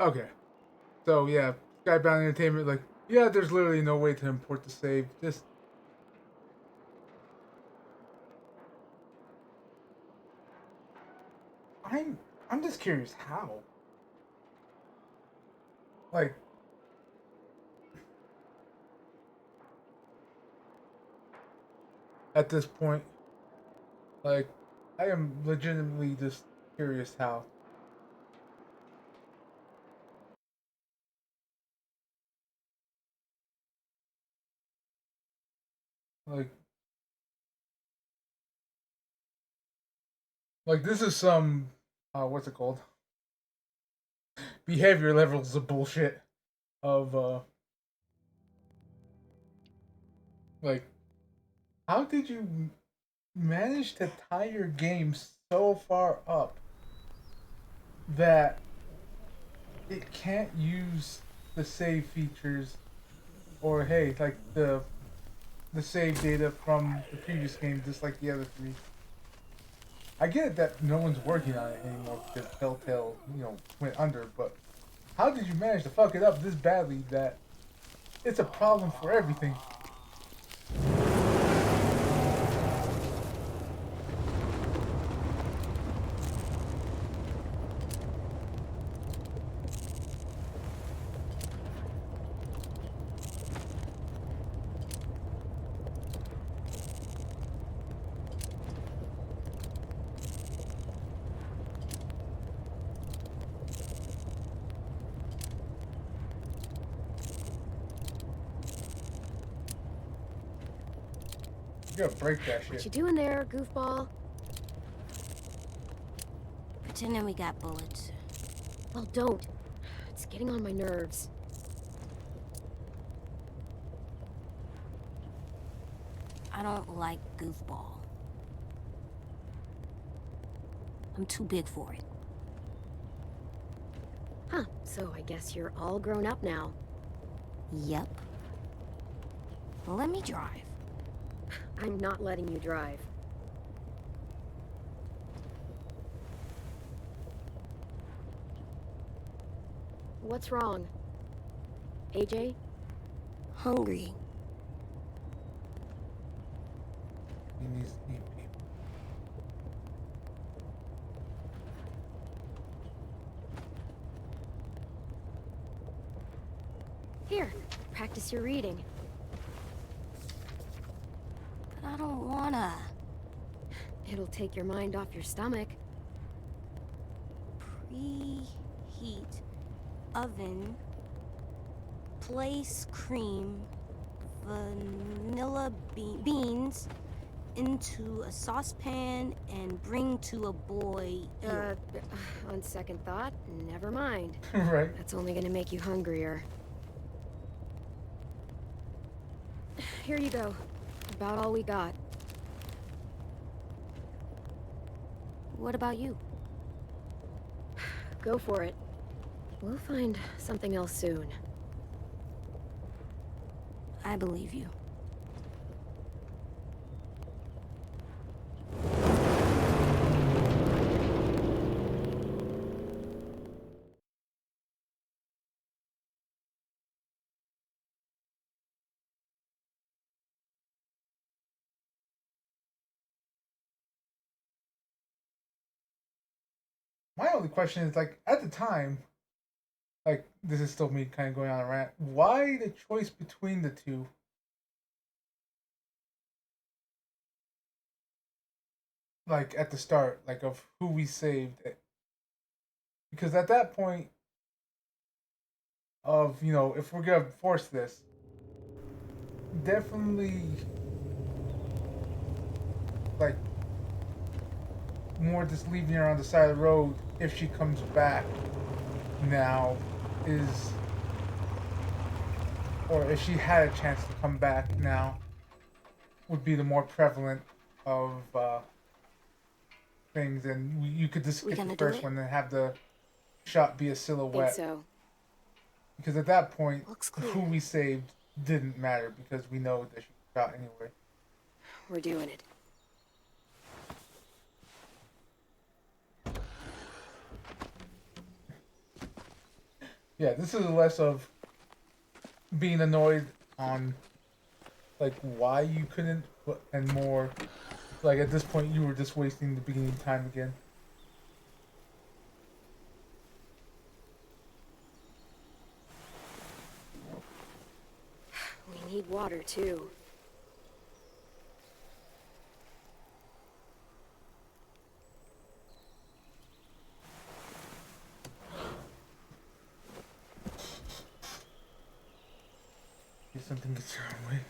Okay. So yeah, Skybound Entertainment, like, yeah, there's literally no way to import the save. Just I'm just curious how. Like, at this point, like, I am legitimately just curious how. Like, this is some what's it called? Behavior levels of bullshit of like, how did you manage to tie your game so far up that it can't use the save features, or hey, like the save data from the previous game, just like the other three? I get it that no one's working on it anymore because Telltale, went under, but how did you manage to fuck it up this badly that it's a problem for everything? You gotta break that shit. What you doing there, goofball? Pretending we got bullets. Well, don't. It's getting on my nerves. I don't like goofball. I'm too big for it. Huh, so I guess you're all grown up now. Yep. Let me drive. I'm not letting you drive. What's wrong? AJ? Hungry. He needs to eat people. Here, practice your reading. But I don't wanna. It'll take your mind off your stomach. Preheat oven. Place cream, vanilla beans into a saucepan and bring to a boil. On second thought, never mind. Right. That's only gonna make you hungrier. Here you go. About all we got. What about you? Go for it. We'll find something else soon. I believe you. my only question is, like, at the time, like, this is still me kind of going on a rant. Why the choice between the two? Like, at the start, like, of who we saved. Because at that point of, you know, if we're gonna force this, definitely, like, more just leaving her on the side of the road if she comes back now is, or if she had a chance to come back now, would be the more prevalent of things, and you could just skip the first one and have the shot be a silhouette. Think so. Because at that point, who we saved didn't matter because we know that she shot anyway. We're doing it. Yeah, this is less of being annoyed on, like, why you couldn't, and more, like, at this point you were just wasting the beginning time again. We need water, too. If something gets your own way.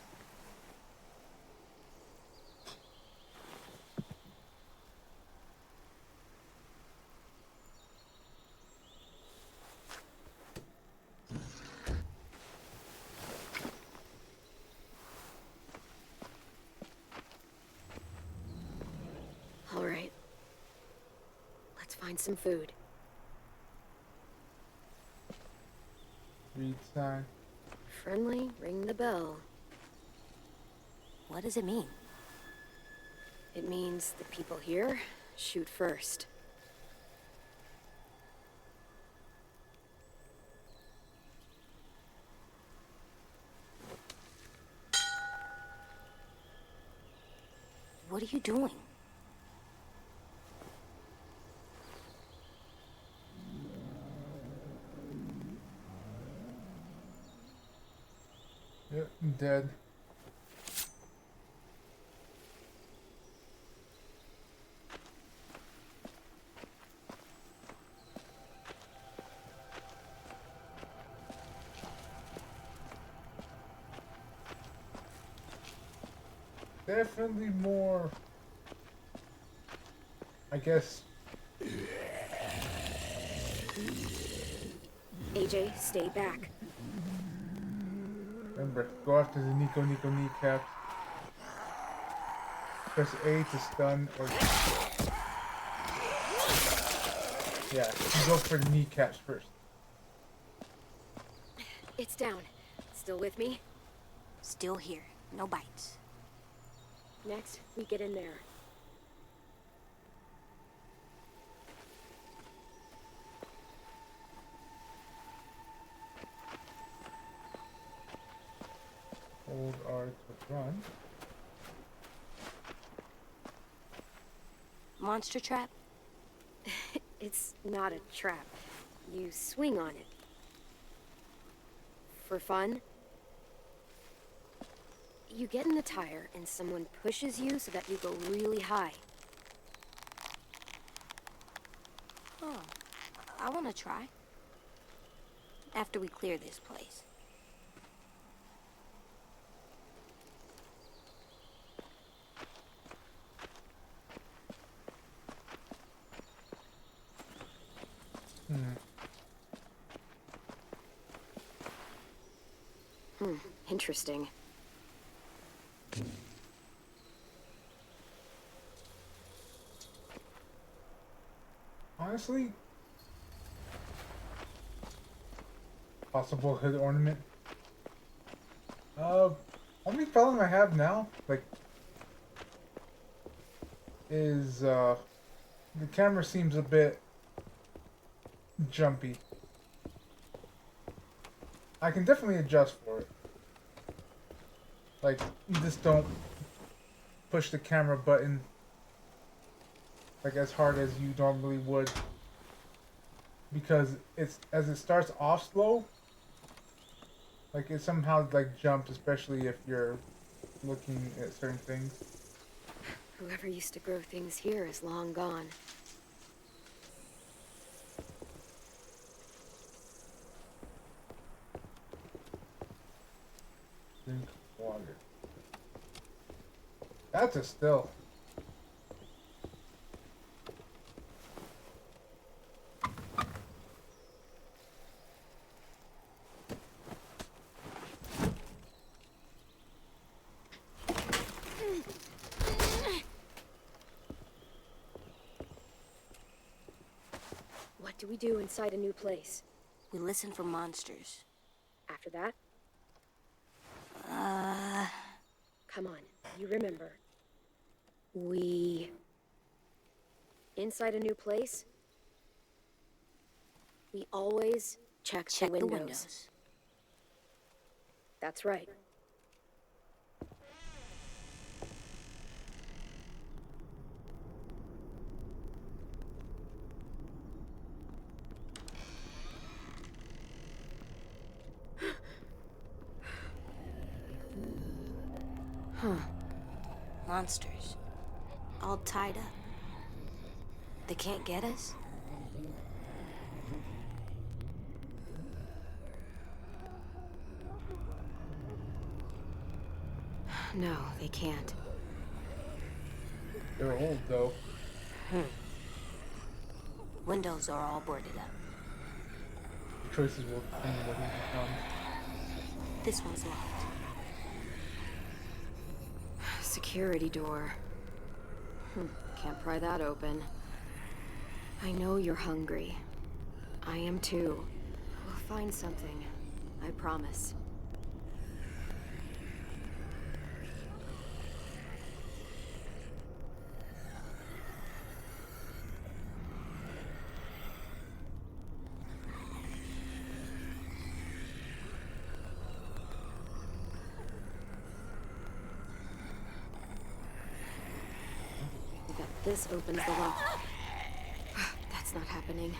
All right. Let's find some food. Read sign. Friendly, ring the bell. What does it mean? It means the people here shoot first. What are you doing? Yep, I'm dead. Definitely more, I guess. AJ, stay back. Remember, go after the Nico kneecaps. Press A to stun or... Yeah, you go for the kneecaps first. It's down. Still with me? Still here. No bites. Next, we get in there. Hold R to run. Monster trap? It's not a trap. You swing on it. For fun? You get in the tire and someone pushes you so that you go really high. Oh, I want to try. After we clear this place. Interesting. Honestly, possible hood ornament. Only problem I have now, like, is the camera seems a bit jumpy. I can definitely adjust for it. Like, you just don't push the camera button like as hard as you normally would because it's as it starts off slow, like it somehow like jumps, especially if you're looking at certain things. Whoever used to grow things here is long gone. Drink water. That's a still. What do we do inside a new place? We listen for monsters. After that? Come on, you remember. Inside a new place, we always check the windows. That's right. Huh. Monsters. All tied up. They can't get us? No, they can't. They're old, though. Windows are all boarded up. Choices will determine what he becomes. This one's locked. Security door. Can't pry that open. I know you're hungry. I am too. We'll find something. I promise. This opens the lock. That's not happening.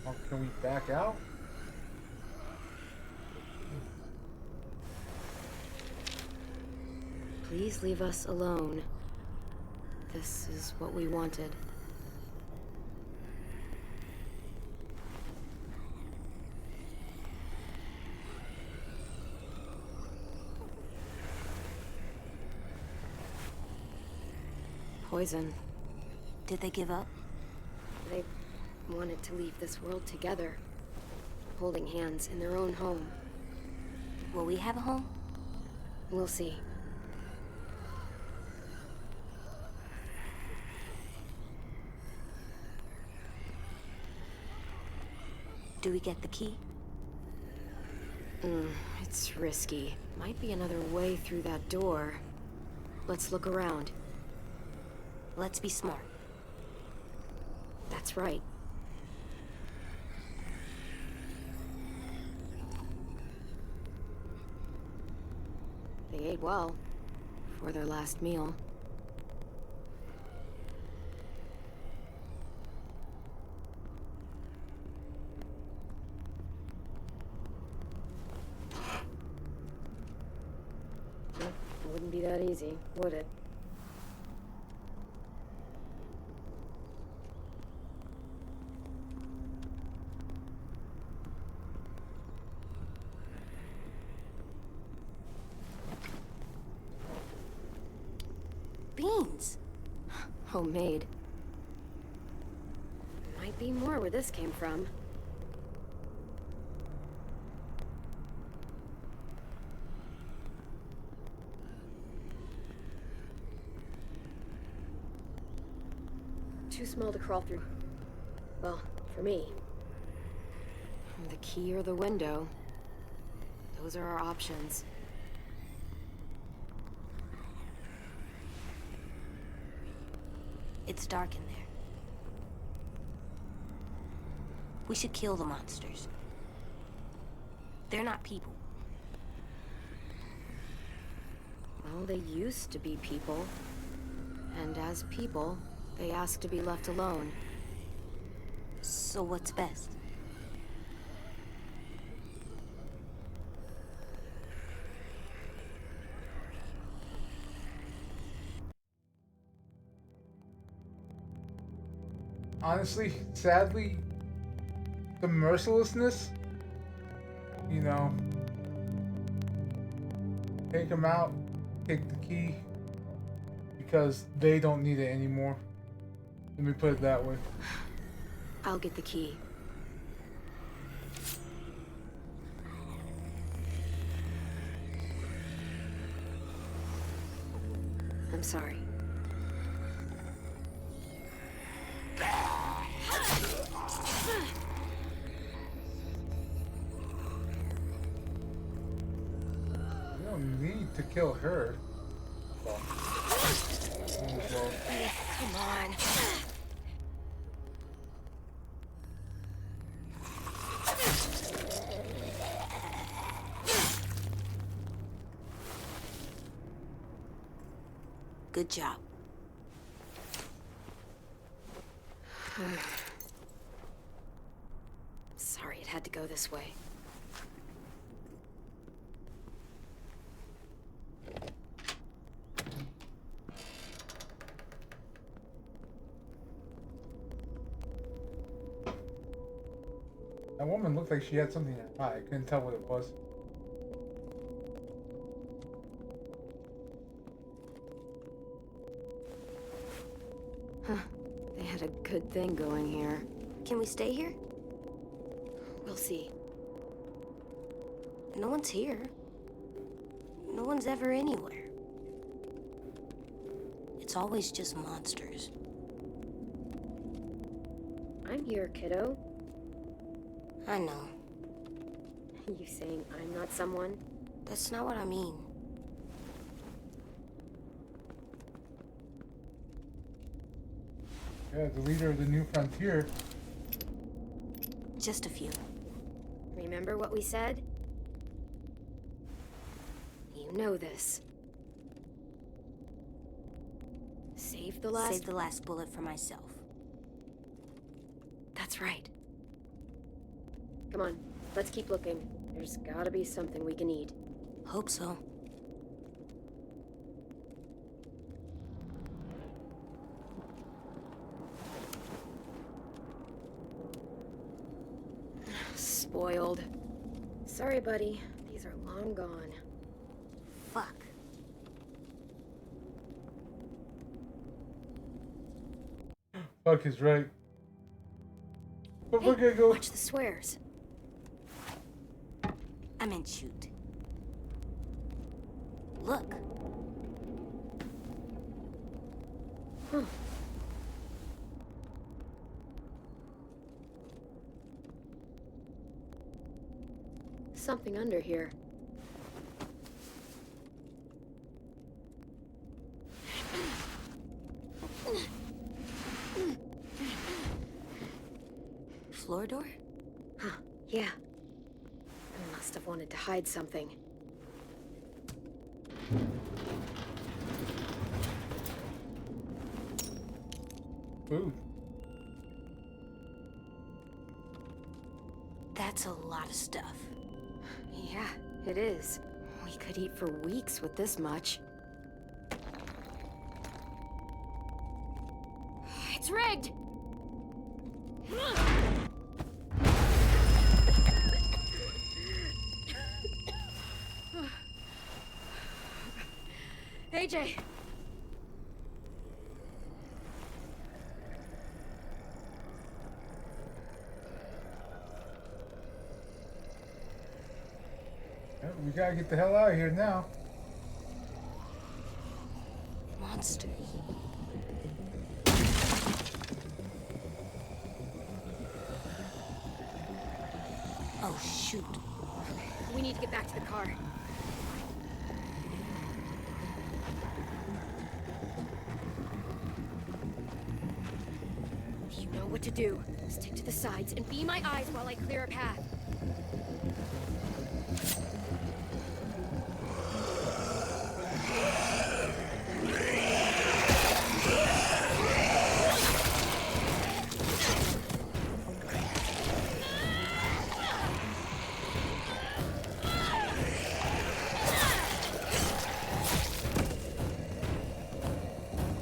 Oh, can we back out? Please leave us alone. This is what we wanted. Poison. Did they give up? They wanted to leave this world together, holding hands in their own home. Will we have a home? We'll see. Do we get the key? It's risky. Might be another way through that door. Let's look around. Let's be smart. That's right. They ate well for their last meal. It wouldn't be that easy, would it? Beans. Homemade. Might be more where this came from. Too small to crawl through. Well, for me. The key or the window. Those are our options. It's dark in there. We should kill the monsters. They're not people. Well, they used to be people. And as people, they ask to be left alone. So what's best? Honestly, sadly, the mercilessness, you know, take them out, take the key, because they don't need it anymore. Let me put it that way. I'll get the key. I'm sorry. You don't need to kill her. Well, Come on. Good job. Sorry it had to go this way. that woman looked like she had something in her eye. I couldn't tell what it was. Huh. They had a good thing going here. Can we stay here? We'll see. No one's here. No one's ever anywhere. It's always just monsters. I'm here, kiddo. I know. You saying I'm not someone? That's not what I mean. Yeah, the leader of the New Frontier. Just a few. Remember what we said? You know this. Save the last bullet for myself. That's right. Come on, let's keep looking. There's gotta be something we can eat. Hope so. Spoiled. Sorry, buddy. These are long gone. Fuck. Fuck is right. But we're gonna go. Watch the swears. I meant shoot. Look. Huh. Something under here. Floor door? Huh, yeah. I must have wanted to hide something. Food. That's a lot of stuff. Yeah, it is. We could eat for weeks with this much. It's rigged! AJ! We gotta get the hell out of here now. Monsters. Oh, shoot. We need to get back to the car. You know what to do. Stick to the sides and be my eyes while I clear a path.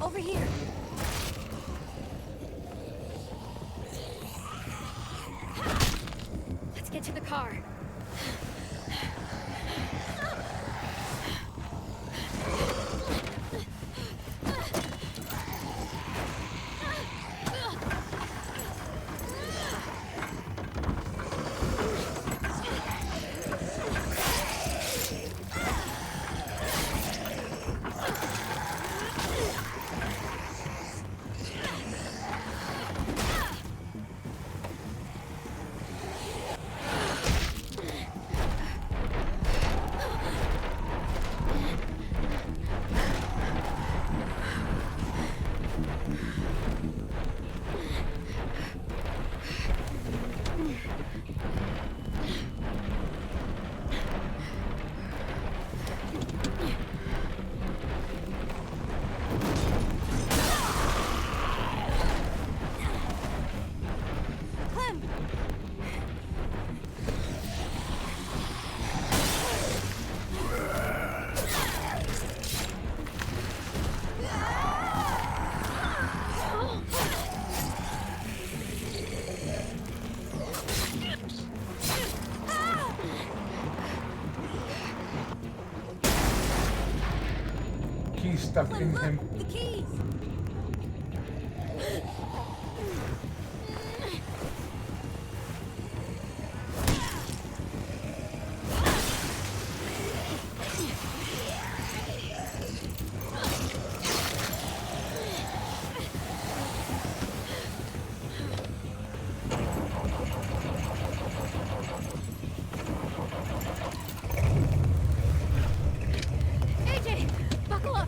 Over here. Let's get to the car. Keys stuck in him. The keys. AJ, buckle up.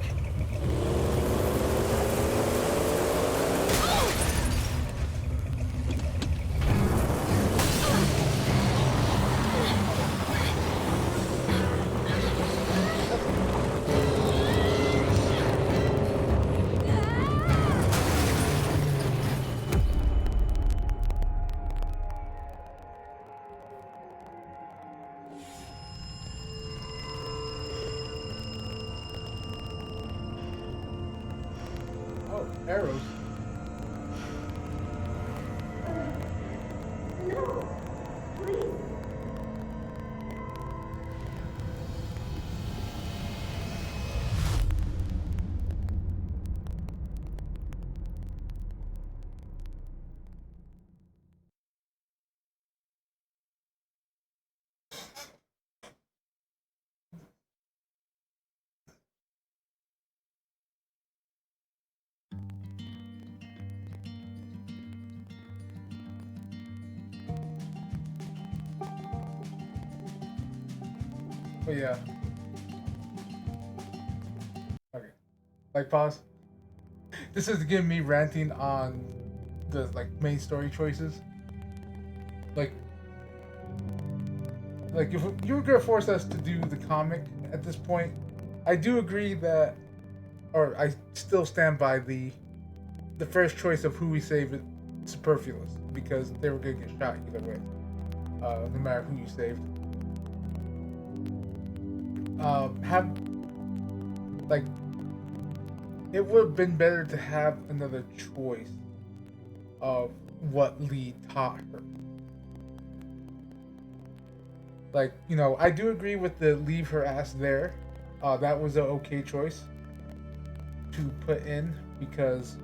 Oh, arrows. But yeah. Okay. Like pause. This is getting me ranting on the main story choices. Like if you were gonna force us to do the comic at this point, I do agree that, or I still stand by the first choice of who we save is superfluous because they were gonna get shot either way, no matter who you saved. It would have been better to have another choice of what Lee taught her. I do agree with the leave her ass there. That was an okay choice to put in because,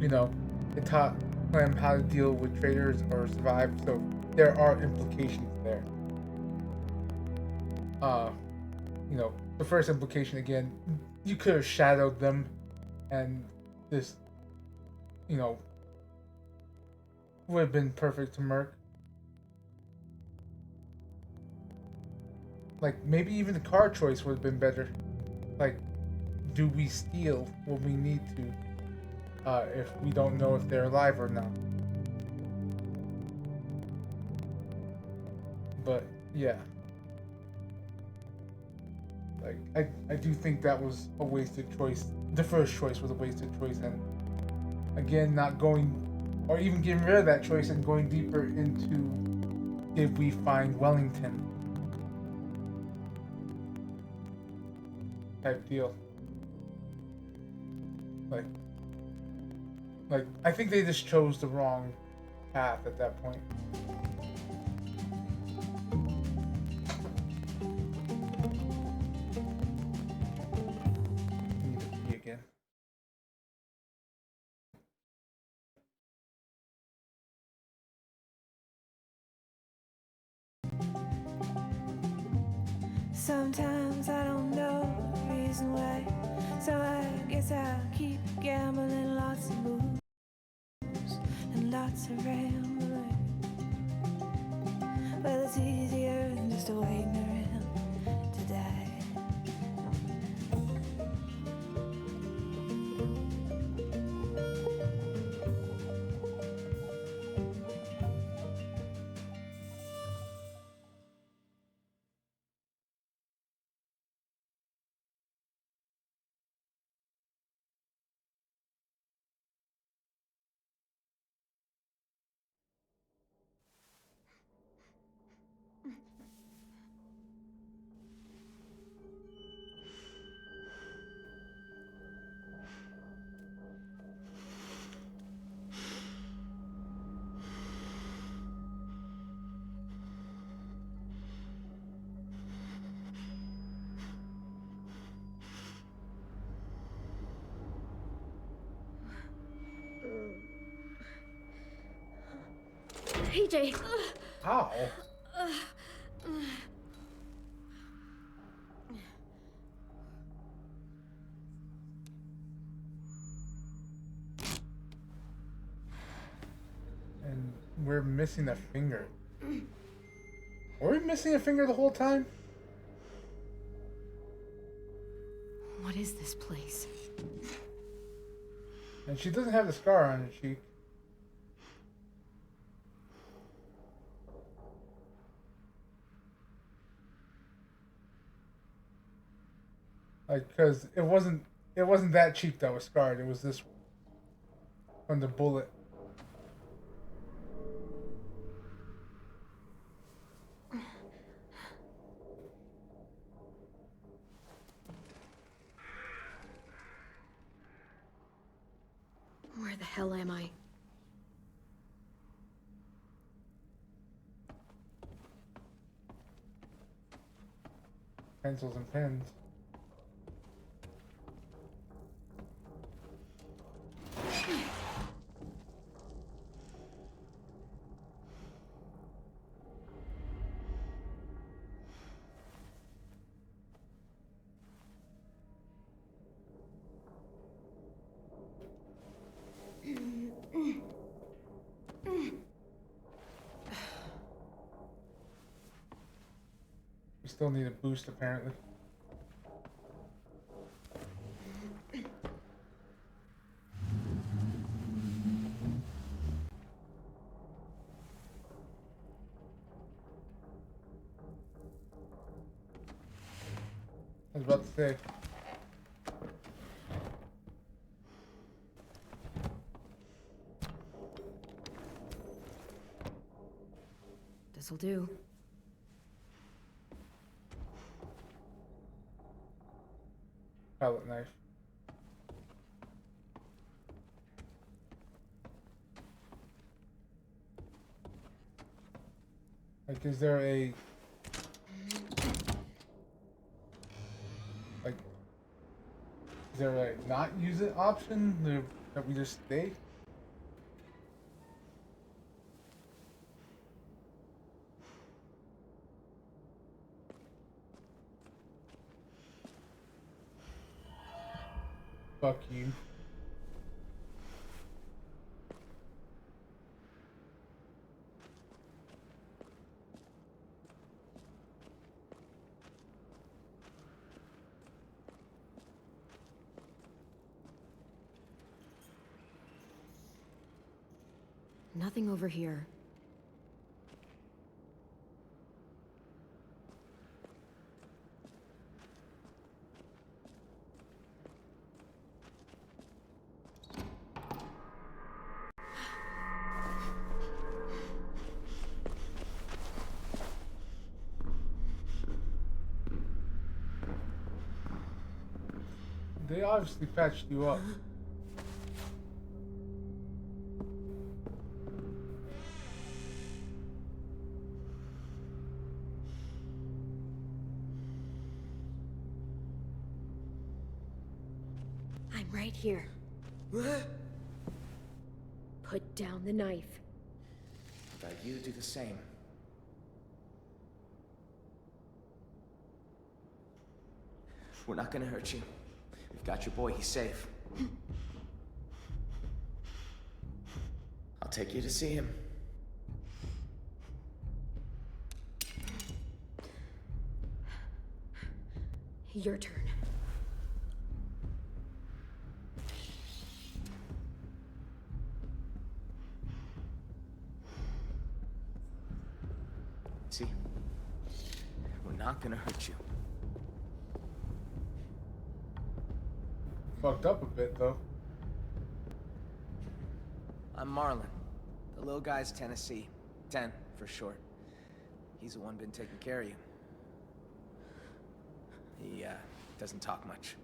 it taught Clem how to deal with traitors or survive, so there are implications there. The first implication again, you could have shadowed them, and this, would have been perfect to Merc. Maybe even the car choice would have been better. Do we steal when we need to, if we don't know if they're alive or not? But, yeah. I do think that was a wasted choice. The first choice was a wasted choice, and again, not going, or even getting rid of that choice and going deeper into, did we find Wellington? Type deal. Like, I think they just chose the wrong path at that point. Need the key again. Sometimes I don't know the reason why, so I guess I'll keep gambling. Lots of moves and lots of rambling. Well, it's easier than just waiting around to die. AJ! Ow. And we're missing a finger. Were we missing a finger the whole time? What is this place? And she doesn't have the scar on her cheek. Like, cause it wasn't that cheek that was scarred. It was this one from the bullet. Where the hell am I? Pencils and pens. We still need a boost, apparently. I was about to say. This'll do. Palette knife. Like, is there a... Like... Is there a not use it option that we just stay? Fuck you. Nothing over here. They obviously patched you up. Here. Put down the knife. But you do the same. We're not gonna hurt you. We've got your boy, he's safe. I'll take you to see him. Your turn. See? We're not gonna hurt you. Fucked up a bit though. I'm Marlon. The little guy's Tennessee. 10 for short. He's the one been taking care of you. He doesn't talk much.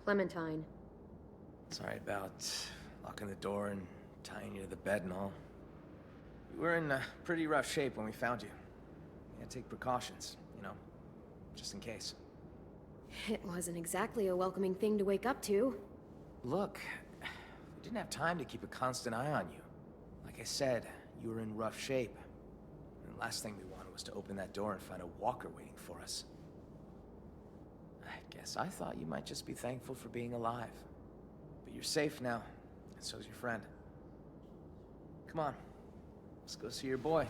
Clementine. Sorry about locking the door and tying you to the bed and all. We were in pretty rough shape when we found you. You had to take precautions, you know, just in case. It wasn't exactly a welcoming thing to wake up to. Look, we didn't have time to keep a constant eye on you. Like I said, you were in rough shape. And the last thing we wanted was to open that door and find a walker waiting for us. I guess I thought you might just be thankful for being alive. But you're safe now, and so's your friend. Come on, let's go see your boy.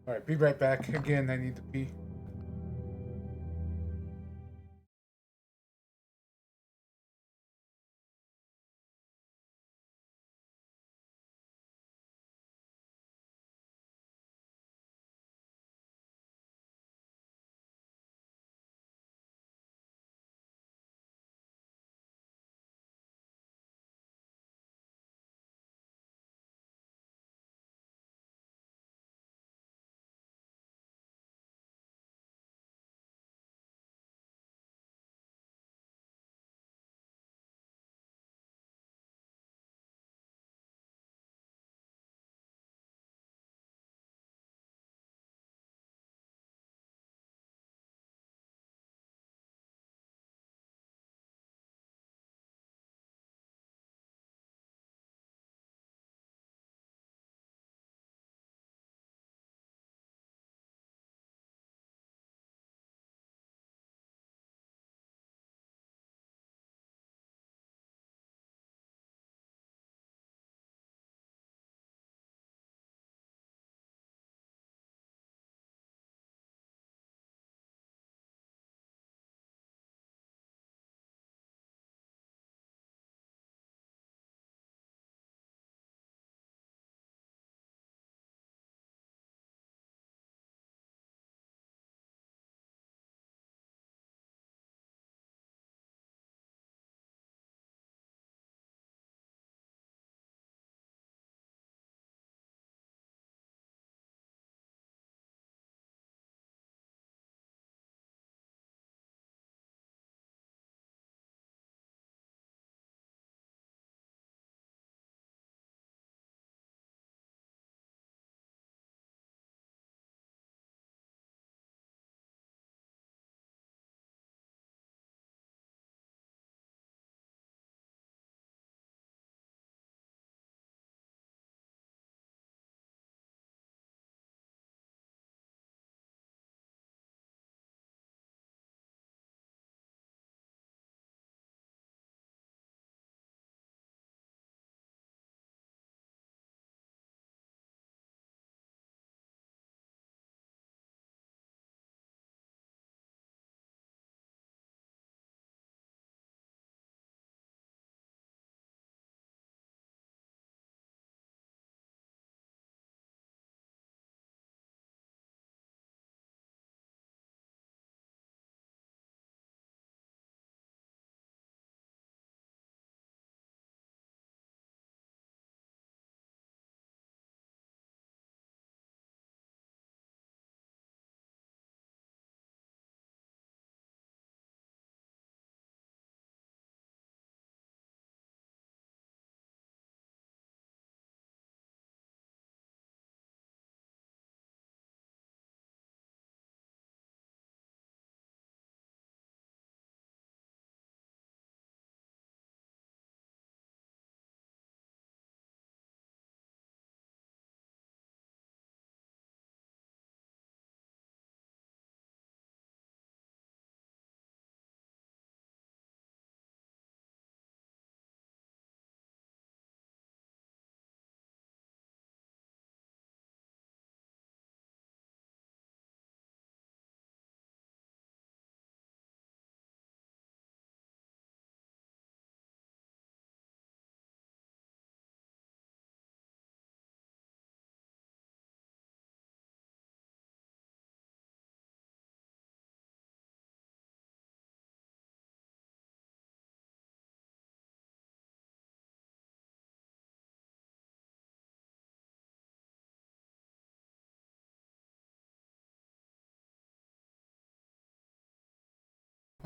Alright, be right back. Again, I need to pee.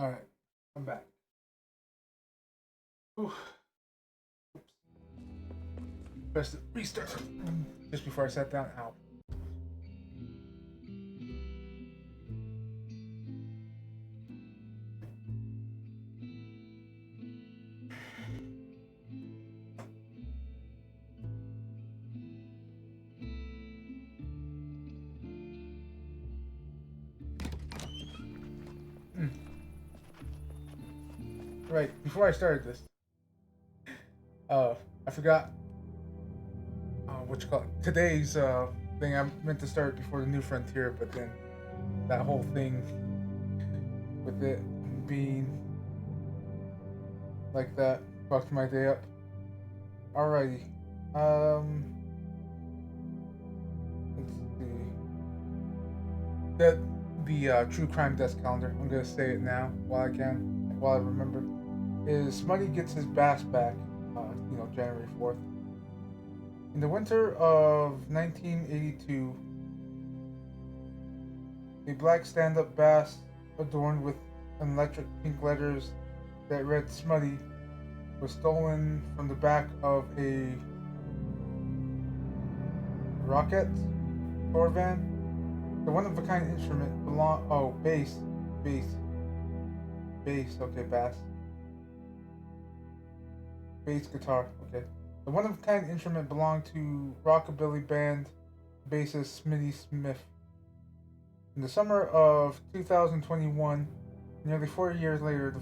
Alright, I'm back. Oof. Oops. Press the restart just before I sat down. Ow. Right, before I started this, I forgot what you call it. Today's thing I meant to start before the New Frontier, but then that whole thing with it being like that fucked my day up. Alrighty, let's see. The True Crime Desk calendar. I'm gonna say it now while I remember. Is Smutty gets his bass back, January 4th. In the winter of 1982, a black stand-up bass adorned with electric pink letters that read Smutty was stolen from the back of a rocket tour van. The one-of-a-kind instrument bass, okay, bass. Bass guitar, okay. The one-of-a-kind instrument belonged to rockabilly band bassist Smitty Smith. In the summer of 2021, nearly 4 years later,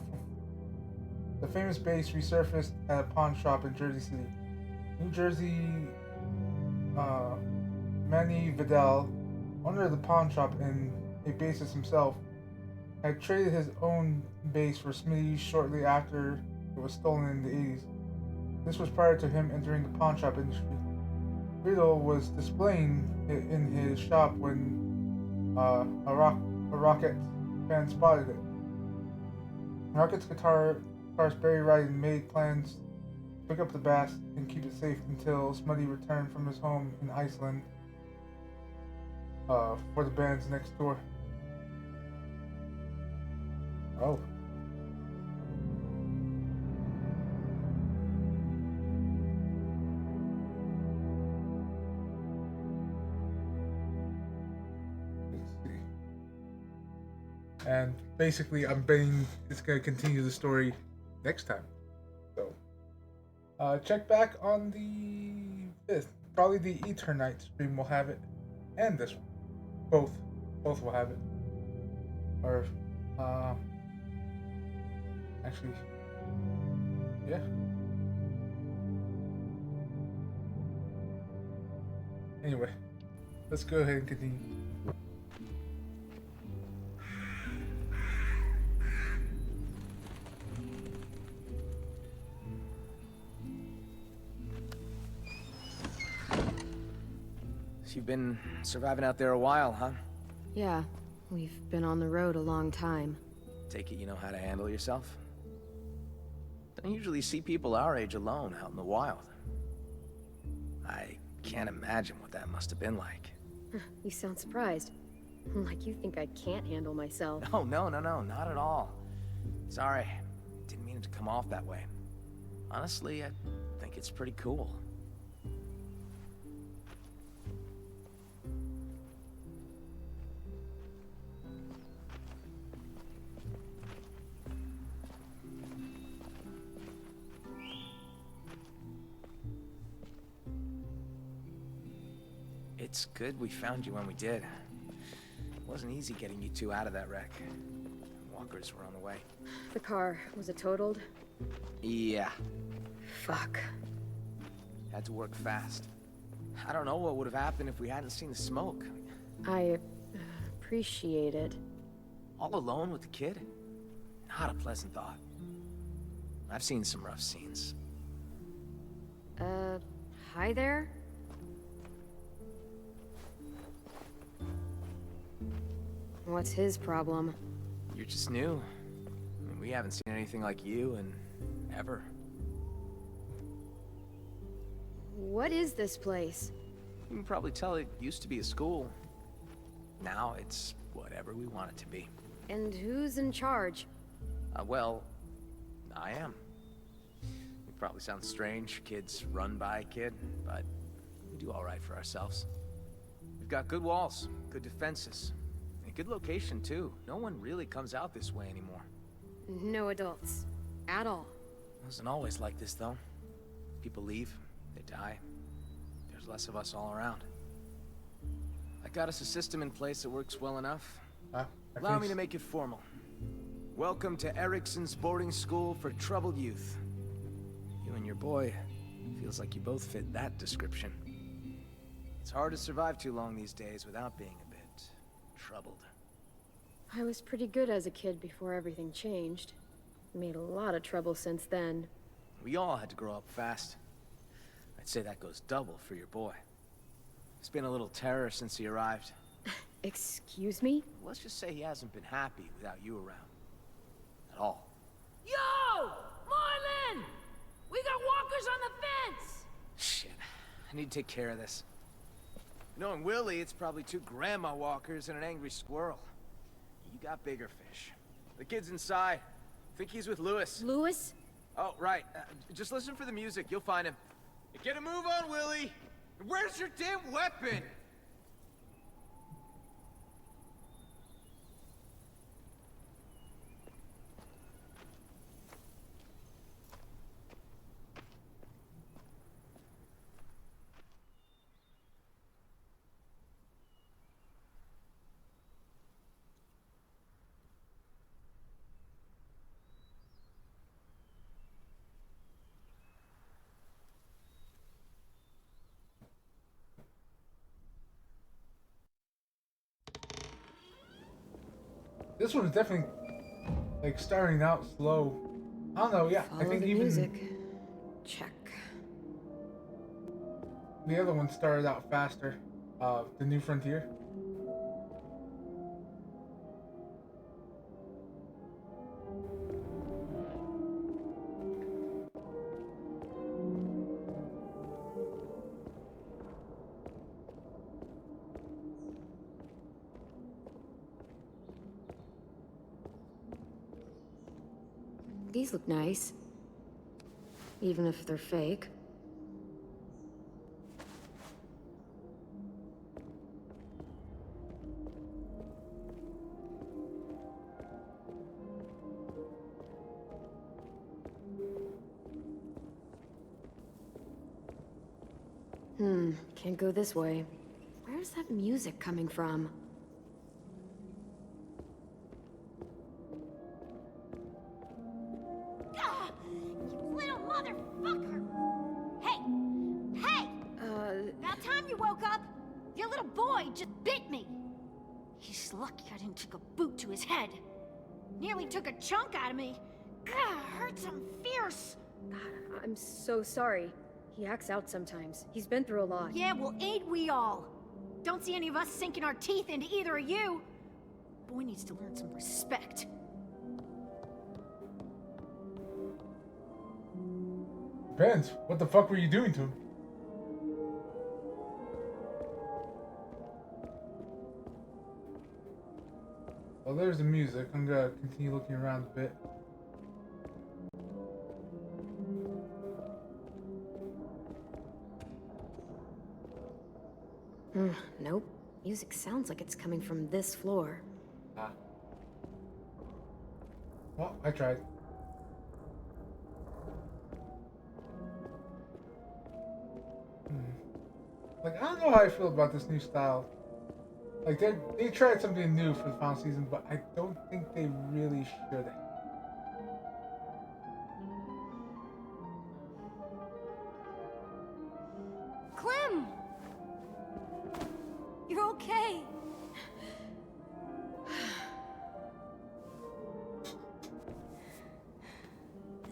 the famous bass resurfaced at a pawn shop in Jersey City. New Jersey, Manny Vidal, owner of the pawn shop and a bassist himself, had traded his own bass for Smitty's shortly after it was stolen in the 80s. This was prior to him entering the pawn shop industry. Vidal was displaying it in his shop when a Rocket fan spotted it. Rocket's guitarist Barry Ryden made plans to pick up the bass and keep it safe until Smutty returned from his home in Iceland for the band's next tour. Oh. And basically, I'm betting it's going to continue the story next time. So, check back on the 5th. Probably the Eternite stream will have it. And this one. Both will have it. Or, actually, yeah. Anyway, let's go ahead and continue. You've been surviving out there a while, huh? Yeah, we've been on the road a long time. Take it you know how to handle yourself? Don't usually see people our age alone out in the wild. I can't imagine what that must have been like. You sound surprised. Like you think I can't handle myself. No, not at all. Sorry, didn't mean it to come off that way. Honestly, I think it's pretty cool. It's good we found you when we did. It wasn't easy getting you two out of that wreck. Walkers were on the way. The car, was it totaled? Yeah. Fuck. Had to work fast. I don't know what would have happened if we hadn't seen the smoke. I appreciate it. All alone with the kid? Not a pleasant thought. I've seen some rough scenes. Hi there? What's his problem? You're just new. I mean, we haven't seen anything like you in ever. What is this place? You can probably tell it used to be a school. Now it's whatever we want it to be. And who's in charge? Well, I am. It probably sounds strange, kids run by a kid, but we do all right for ourselves. We've got good walls, good defenses, and a good location too. No one really comes out this way anymore. No adults. At all. It wasn't always like this, though. People leave, they die. There's less of us all around. I got us a system in place that works well enough. Allow me to make it formal. Welcome to Erickson's boarding school for troubled youth. You and your boy, feels like you both fit that description. It's hard to survive too long these days without being a bit troubled. I was pretty good as a kid before everything changed. Made a lot of trouble since then. We all had to grow up fast. I'd say that goes double for your boy. He's been a little terror since he arrived. Excuse me? Let's just say he hasn't been happy without you around. At all. Yo! Marlin! We got walkers on the fence! Shit. I need to take care of this. Knowing Willie, it's probably 2 grandma walkers and an angry squirrel. You got bigger fish. The kid's inside. Think he's with Lewis. Lewis? Oh, right. Just listen for the music. You'll find him. Get a move on, Willie! Where's your damn weapon? This one is definitely like starting out slow. I don't know. Yeah, I think the even music. Check. the other one started out faster. The New Frontier. These look nice. Even if they're fake. Can't go this way. Where's that music coming from? Ah, you little motherfucker! Hey! Hey! About time you woke up! Your little boy just bit me! He's lucky I didn't take a boot to his head. Nearly took a chunk out of me. God, hurts him fierce! I'm so sorry. He acts out sometimes. He's been through a lot. Yeah, well, ain't we all? Don't see any of us sinking our teeth into either of you. Boy needs to learn some respect. Depends. What the fuck were you doing to him? Well, there's the music. I'm gonna continue looking around a bit. Nope. Music sounds like it's coming from this floor. Ah. Well, I tried. Like, I don't know how I feel about this new style. Like, they tried something new for the final season, but I don't think they really should. Clem! You're okay.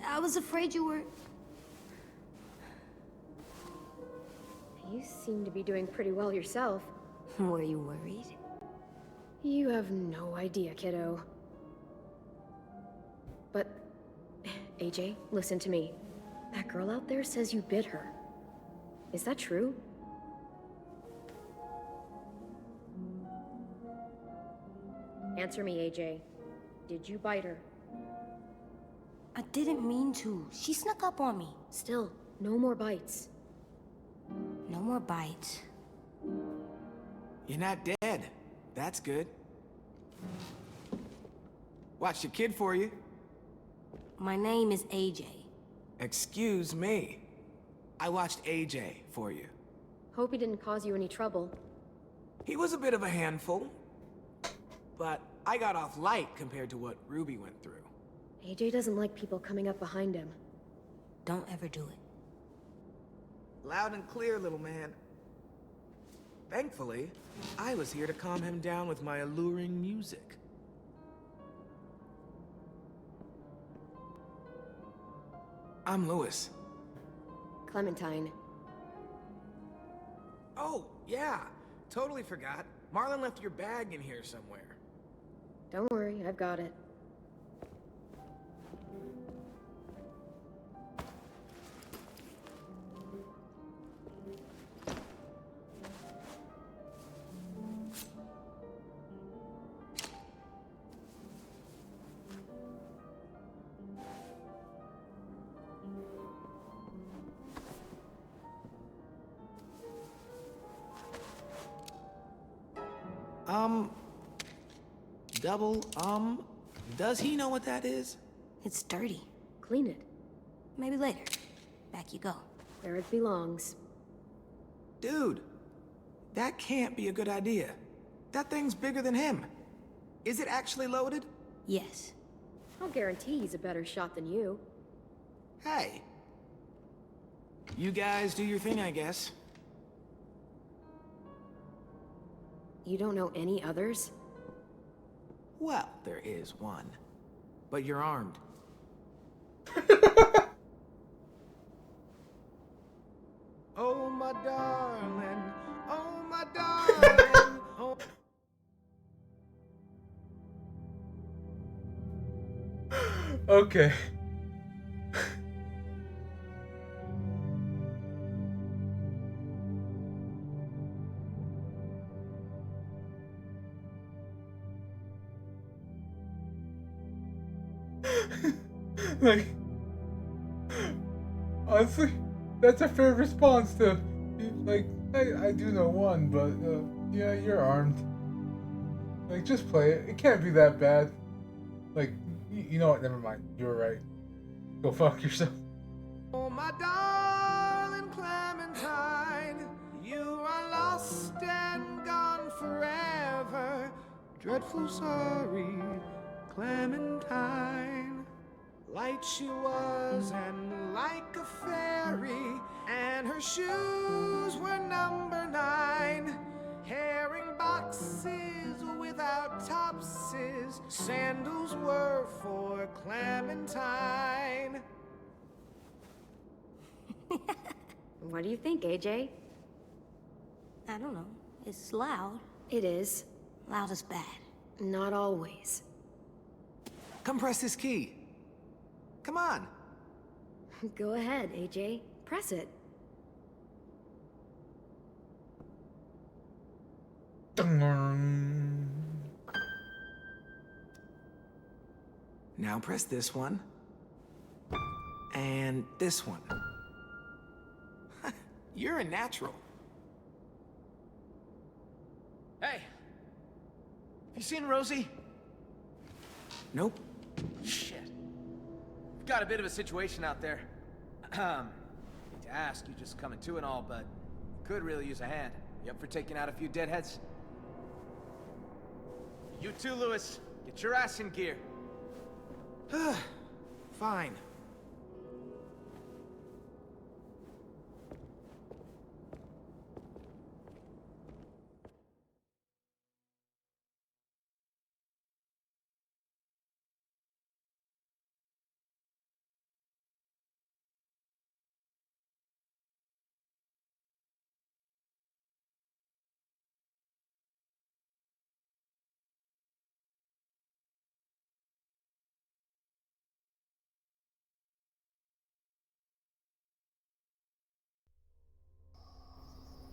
I was afraid you were... You seem to be doing pretty well yourself. Were you worried? You have no idea, kiddo. But, AJ, listen to me. That girl out there says you bit her. Is that true? Answer me, AJ. Did you bite her? I didn't mean to. She snuck up on me. Still, no more bites. No more bites. You're not dead. That's good. Watch your kid for you. My name is AJ. Excuse me. I watched AJ for you. Hope he didn't cause you any trouble. He was a bit of a handful, but I got off light compared to what Ruby went through. AJ doesn't like people coming up behind him. Don't ever do it. Loud and clear, little man. Thankfully, I was here to calm him down with my alluring music. I'm Louis. Clementine. Oh, yeah. Totally forgot. Marlon left your bag in here somewhere. Don't worry, I've got it. Does he know what that is? It's dirty. Clean it. Maybe later. Back you go. Where it belongs. Dude, that can't be a good idea. That thing's bigger than him. Is it actually loaded? Yes. I'll guarantee he's a better shot than you. Hey. You guys do your thing, I guess. You don't know any others? Well, there is one. But you're armed. Oh, my darling. Oh, my darling. Oh. Okay. Like, honestly, that's a fair response to, like, I do know one, but, yeah, you're armed. Like, just play it. It can't be that bad. Like, you know what, never mind. You were right. Go fuck yourself. Oh, my darling Clementine, you are lost and gone forever. Dreadful sorry, Clementine. Light she was and like a fairy, and her shoes were number 9. Herring boxes without topses, sandals were for Clementine. What do you think, AJ? I don't know. It's loud. It is. Loud is bad. Not always. Come press this key. Come on. Go ahead, AJ. Press it. Now press this one. And this one. You're a natural. Hey! You seen Rosie? Nope. Shit. We've got a bit of a situation out there. Hate to ask, you just coming to and all, but could really use a hand. You up for taking out a few deadheads? You too, Louis. Get your ass in gear. Fine.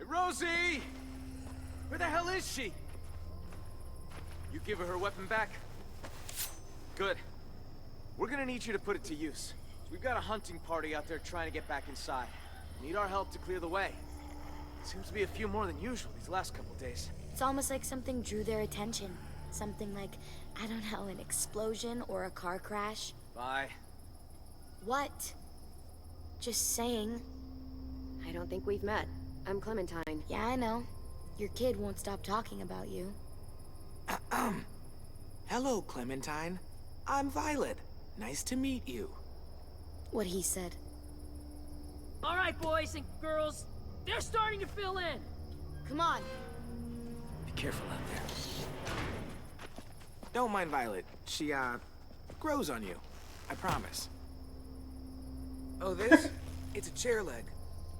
Hey, Rosie! Where the hell is she? You give her weapon back? Good. We're gonna need you to put it to use. We've got a hunting party out there trying to get back inside. Need our help to clear the way. Seems to be a few more than usual these last couple days. It's almost like something drew their attention. Something like, I don't know, an explosion or a car crash. Bye. What? Just saying. I don't think we've met. I'm Clementine. Yeah, I know. Your kid won't stop talking about you. Hello, Clementine. I'm Violet. Nice to meet you. What he said. All right, boys and girls. They're starting to fill in. Come on. Be careful out there. Don't mind Violet. She, grows on you. I promise. Oh, this? It's a chair leg.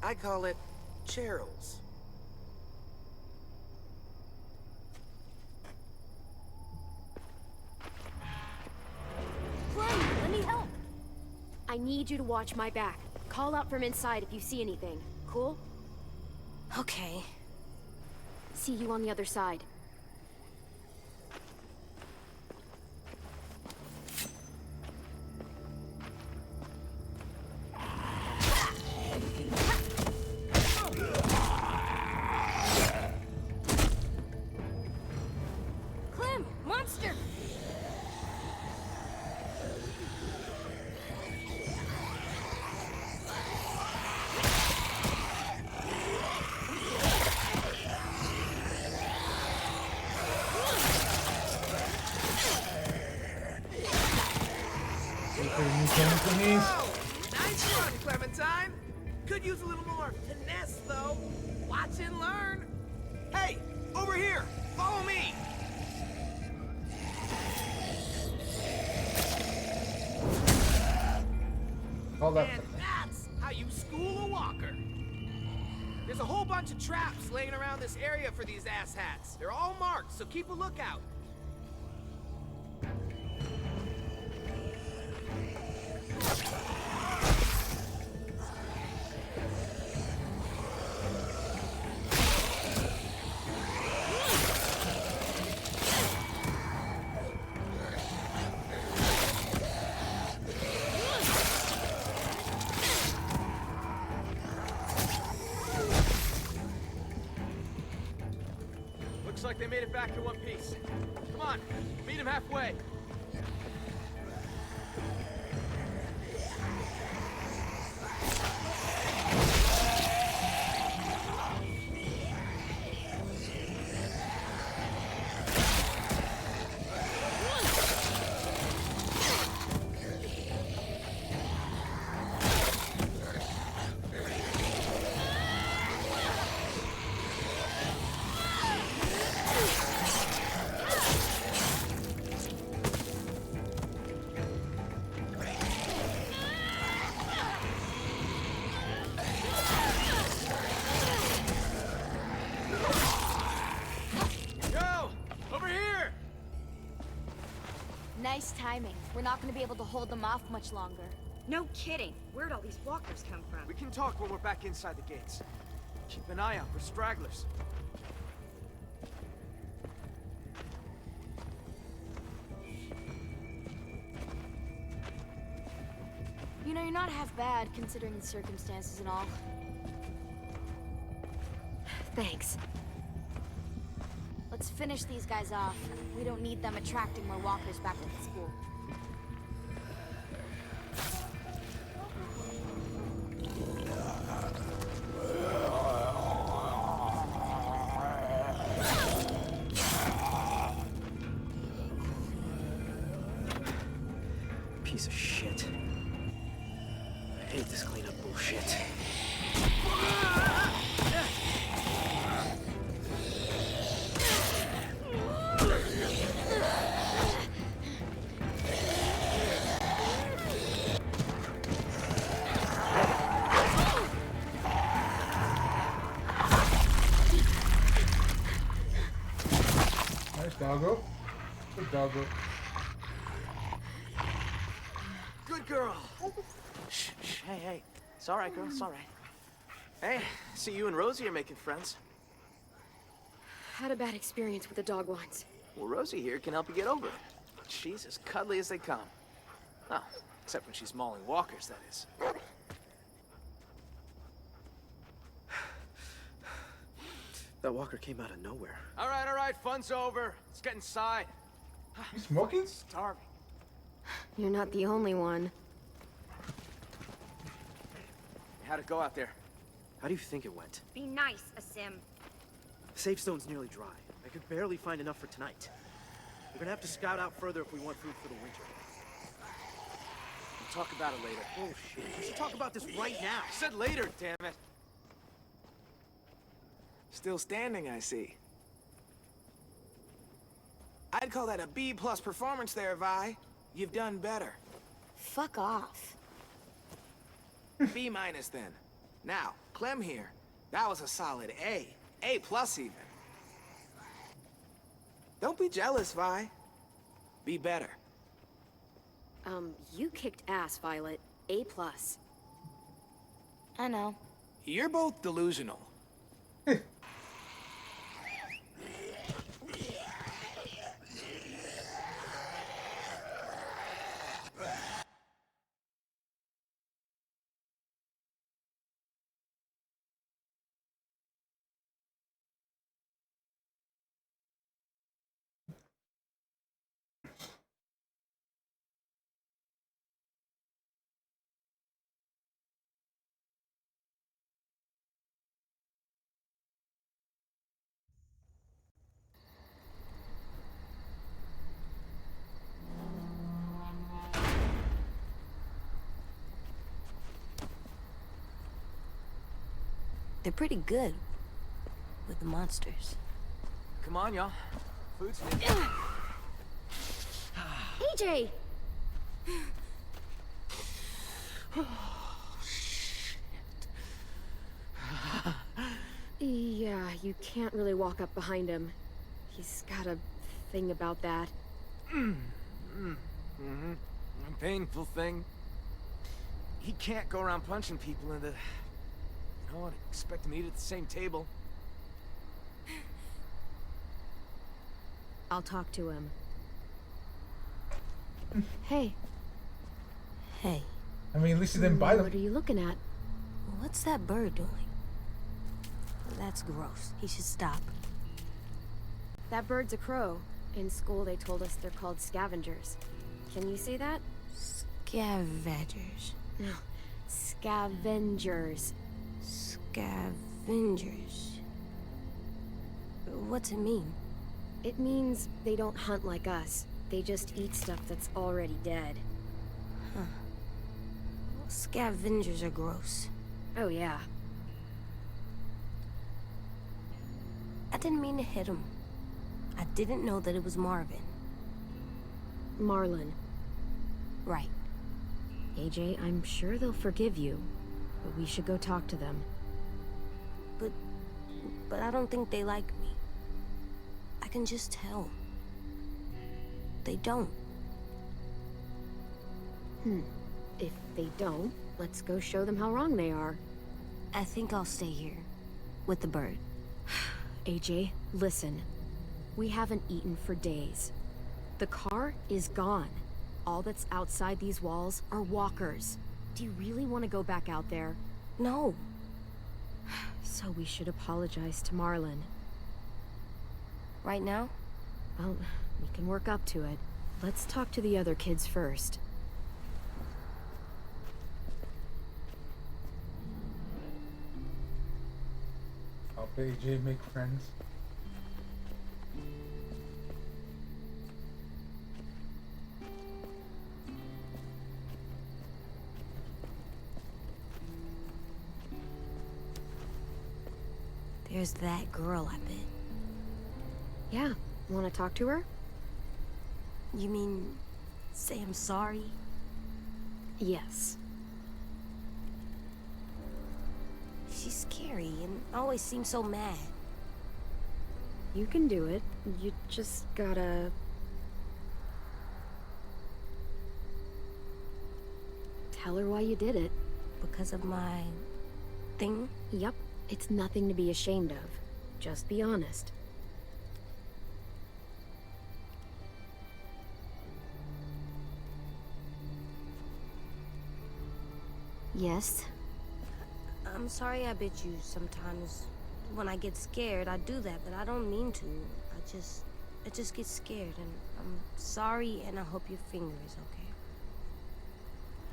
I call it Cheryl's. Clem, let me help. I need you to watch my back. Call out from inside if you see anything. Cool? Okay. See you on the other side. Clem, monster! Nice run, Clementine. Could use a little more finesse, though. Watch and learn. Hey, over here. Follow me. Hold up. And that's how you school a walker. There's a whole bunch of traps laying around this area for these asshats. They're all marked, so keep a lookout. Looks like they made it back to one piece. Come on, meet him halfway. Nice timing. We're not gonna be able to hold them off much longer. No kidding. Where'd all these walkers come from? We can talk when we're back inside the gates. Keep an eye out for stragglers. You know, you're not half bad, considering the circumstances and all. Thanks. Let's finish these guys off. We don't need them attracting more walkers back to the school. Piece of shit. I hate this cleanup bullshit. Nice doggo. Good doggo. Good girl. Shh, shh, hey, hey. It's all right, girl. It's all right. Hey, see you and Rosie are making friends. Had a bad experience with the dog once. Well, Rosie here can help you get over it. She's as cuddly as they come. Oh, except when she's mauling walkers, that is. That walker came out of nowhere. All right, fun's over. Let's get inside. You smoking? Starving. You're not the only one. How'd it go out there? How do you think it went? Be nice, Asim. The safe stone's nearly dry. I could barely find enough for tonight. We're gonna have to scout out further if we want food for the winter. We'll talk about it later. Bullshit. We should talk about this right now. I said later, damn it. Still standing, I see. I'd call that a B+ performance there, Vi. You've done better. Fuck off. B- then. Now, Clem here. That was a solid A. A+ even. Don't be jealous, Vi. Be better. You kicked ass, Violet. A+. I know. You're both delusional. They're pretty good with the monsters. Come on, y'all. Food's near. AJ! Yeah, you can't really walk up behind him. He's got a thing about that. A painful thing. He can't go around punching people in the... You know, I'd expect him to eat at the same table. I'll talk to him. Hey. Hey. I mean, at least he didn't bite him. What are you looking at? What's that bird doing? That's gross. He should stop. That bird's a crow. In school, they told us they're called scavengers. Can you say that? Scavengers. No. Scavengers. Scavengers. What's it mean? It means they don't hunt like us. They just eat stuff that's already dead. Huh. Well, scavengers are gross. Oh, yeah. I didn't mean to hit him. I didn't know that it was Marvin. Marlon. Right. AJ, I'm sure they'll forgive you, but we should go talk to them. But I don't think they like me. I can just tell. They don't. If they don't, let's go show them how wrong they are. I think I'll stay here. With the bird. AJ, listen. We haven't eaten for days. The car is gone. All that's outside these walls are walkers. Do you really want to go back out there? No. So we should apologize to Marlon. Right now? Well, we can work up to it. Let's talk to the other kids first. Help AJ make friends. There's that girl, I bet. Yeah, want to talk to her? You mean, say I'm sorry? Yes. She's scary and always seems so mad. You can do it. You just gotta... Tell her why you did it. Because of my... thing? Yup. It's nothing to be ashamed of. Just be honest. Yes? I'm sorry I bit you sometimes. When I get scared, I do that, but I don't mean to. I just get scared, and I'm sorry, and I hope your finger is okay.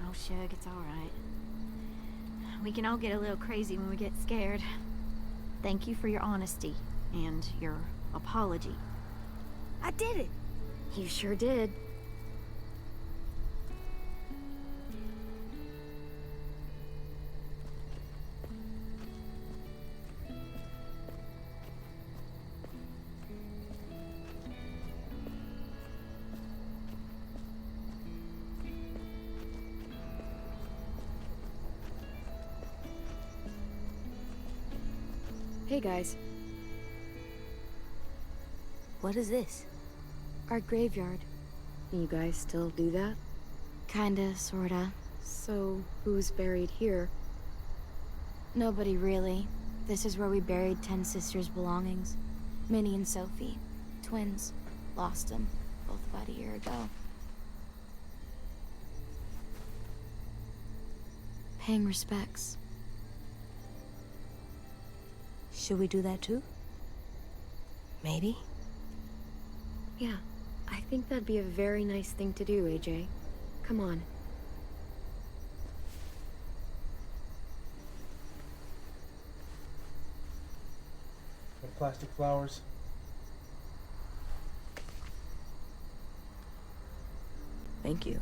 Oh, Shug, it's all right. We can all get a little crazy when we get scared. Thank you for your honesty and your apology. I did it! You sure did. Hey guys. What is this? Our graveyard. You guys still do that? Kinda, sorta. So, who's buried here? Nobody really. This is where we buried 10 sisters' belongings. Minnie and Sophie. Twins. Lost them. Both about a year ago. Paying respects. Should we do that too? Maybe? Yeah, I think that'd be a very nice thing to do, AJ. Come on. The plastic flowers. Thank you.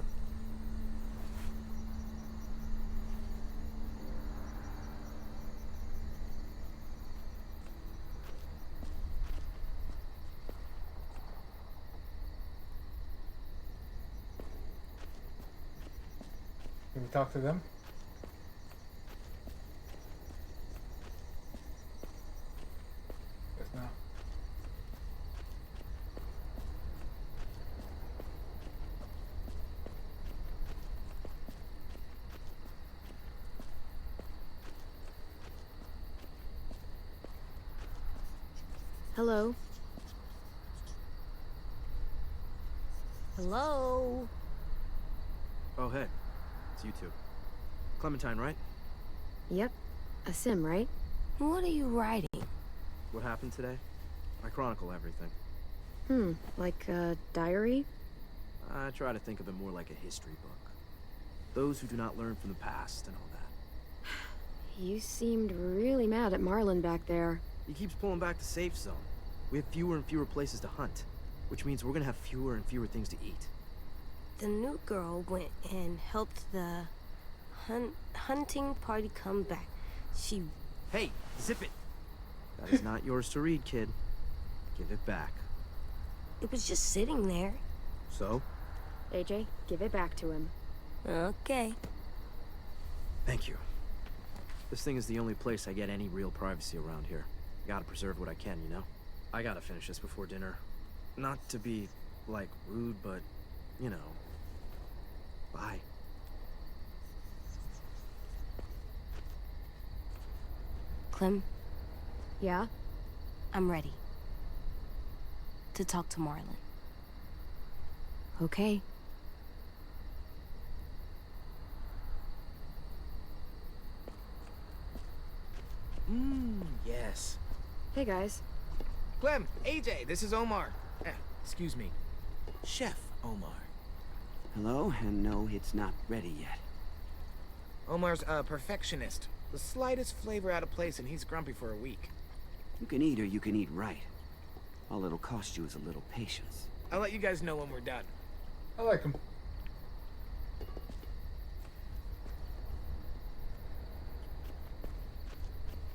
Can we talk to them? Guess not. Hello? Hello? Oh, hey. It's you two. Clementine, right? Yep. A sim, right? What are you writing? What happened today? I chronicle everything. Like a diary? I try to think of it more like a history book. Those who do not learn from the past and all that. You seemed really mad at Marlon back there. He keeps pulling back the safe zone. We have fewer and fewer places to hunt, which means we're gonna have fewer and fewer things to eat. The new girl went and helped the hunting party come back. She... Hey, zip it! That is not yours to read, kid. Give it back. It was just sitting there. So? AJ, give it back to him. Okay. Thank you. This thing is the only place I get any real privacy around here. Gotta preserve what I can, you know? I gotta finish this before dinner. Not to be, like, rude, but, you know. Bye. Clem? Yeah? I'm ready. To talk to Marlon. Okay. Yes. Hey guys. Clem, AJ, this is Omar. Excuse me. Chef Omar. Hello, and no, it's not ready yet. Omar's a perfectionist. The slightest flavor out of place and he's grumpy for a week. You can eat or you can eat right. All it'll cost you is a little patience. I'll let you guys know when we're done. I like him.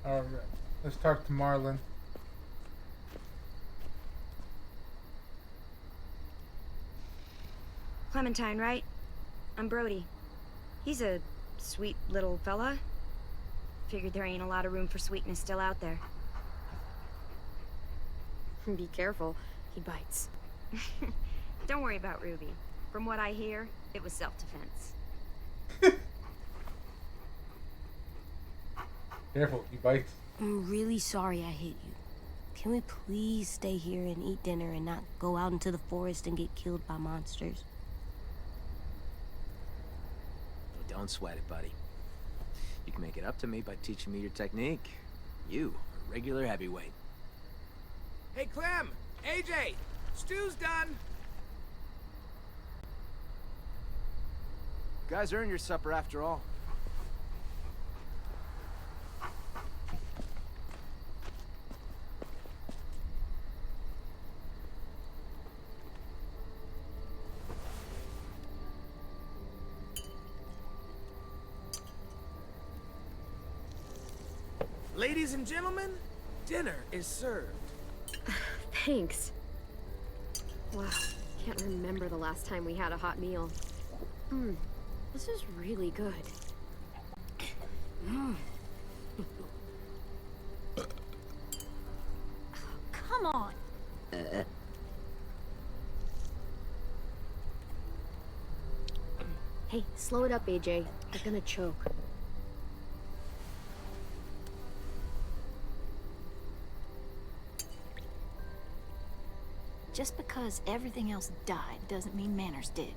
Alright, let's talk to Marlon. Clementine, right? I'm Brody. He's a sweet little fella. Figured there ain't a lot of room for sweetness still out there. Be careful. He bites. Don't worry about Ruby. From what I hear, it was self-defense. Careful, he bites. I'm really sorry I hit you. Can we please stay here and eat dinner and not go out into the forest and get killed by monsters? Don't sweat it, buddy. You can make it up to me by teaching me your technique. You are a regular heavyweight. Hey, Clem! AJ! Stew's done! Guys earned your supper after all. Ladies and gentlemen, dinner is served. Thanks. Wow, can't remember the last time we had a hot meal. This is really good. Come on. Hey, slow it up, AJ. You're gonna choke. Just because everything else died doesn't mean manners did.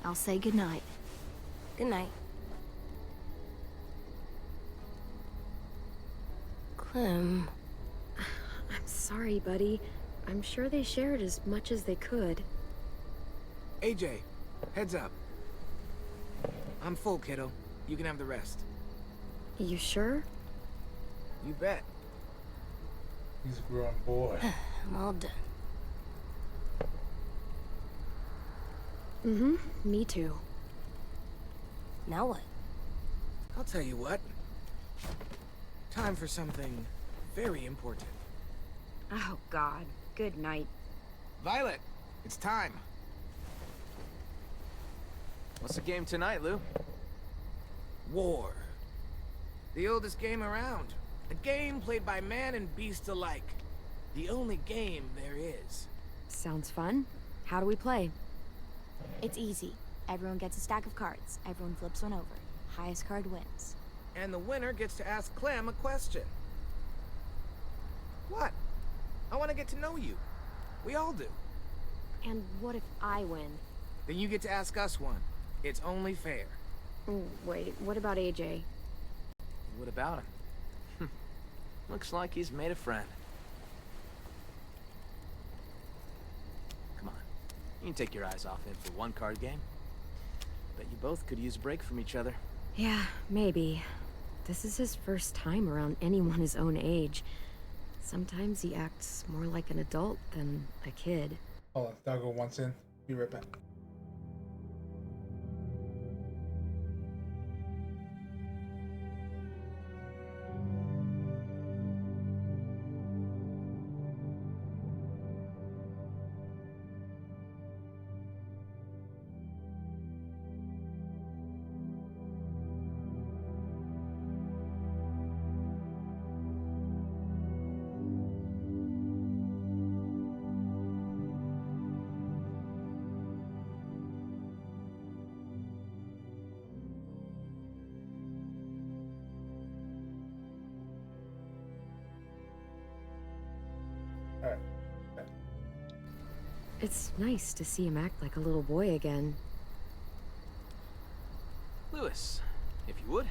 I'll say goodnight. Good night. Clem. I'm sorry, buddy. I'm sure they shared as much as they could. AJ, heads up. I'm full, kiddo. You can have the rest. You sure? You bet. He's a grown boy. I'm all done. Me too. Now what? I'll tell you what. Time for something very important. Oh, God. Good night. Violet, it's time. What's the game tonight, Lou? War. The oldest game around. A game played by man and beast alike. The only game there is. Sounds fun. How do we play? It's easy. Everyone gets a stack of cards. Everyone flips one over. Highest card wins. And the winner gets to ask Clem a question. What? I want to get to know you. We all do. And what if I win? Then you get to ask us one. It's only fair. Wait, what about AJ? What about him? Looks like he's made a friend. Come on. You can take your eyes off him for one card game. Bet you both could use a break from each other. Yeah, maybe. This is his first time around anyone his own age. Sometimes he acts more like an adult than a kid. Hold on, I'll go once in. Be right back. It's nice to see him act like a little boy again. Lewis, if you would.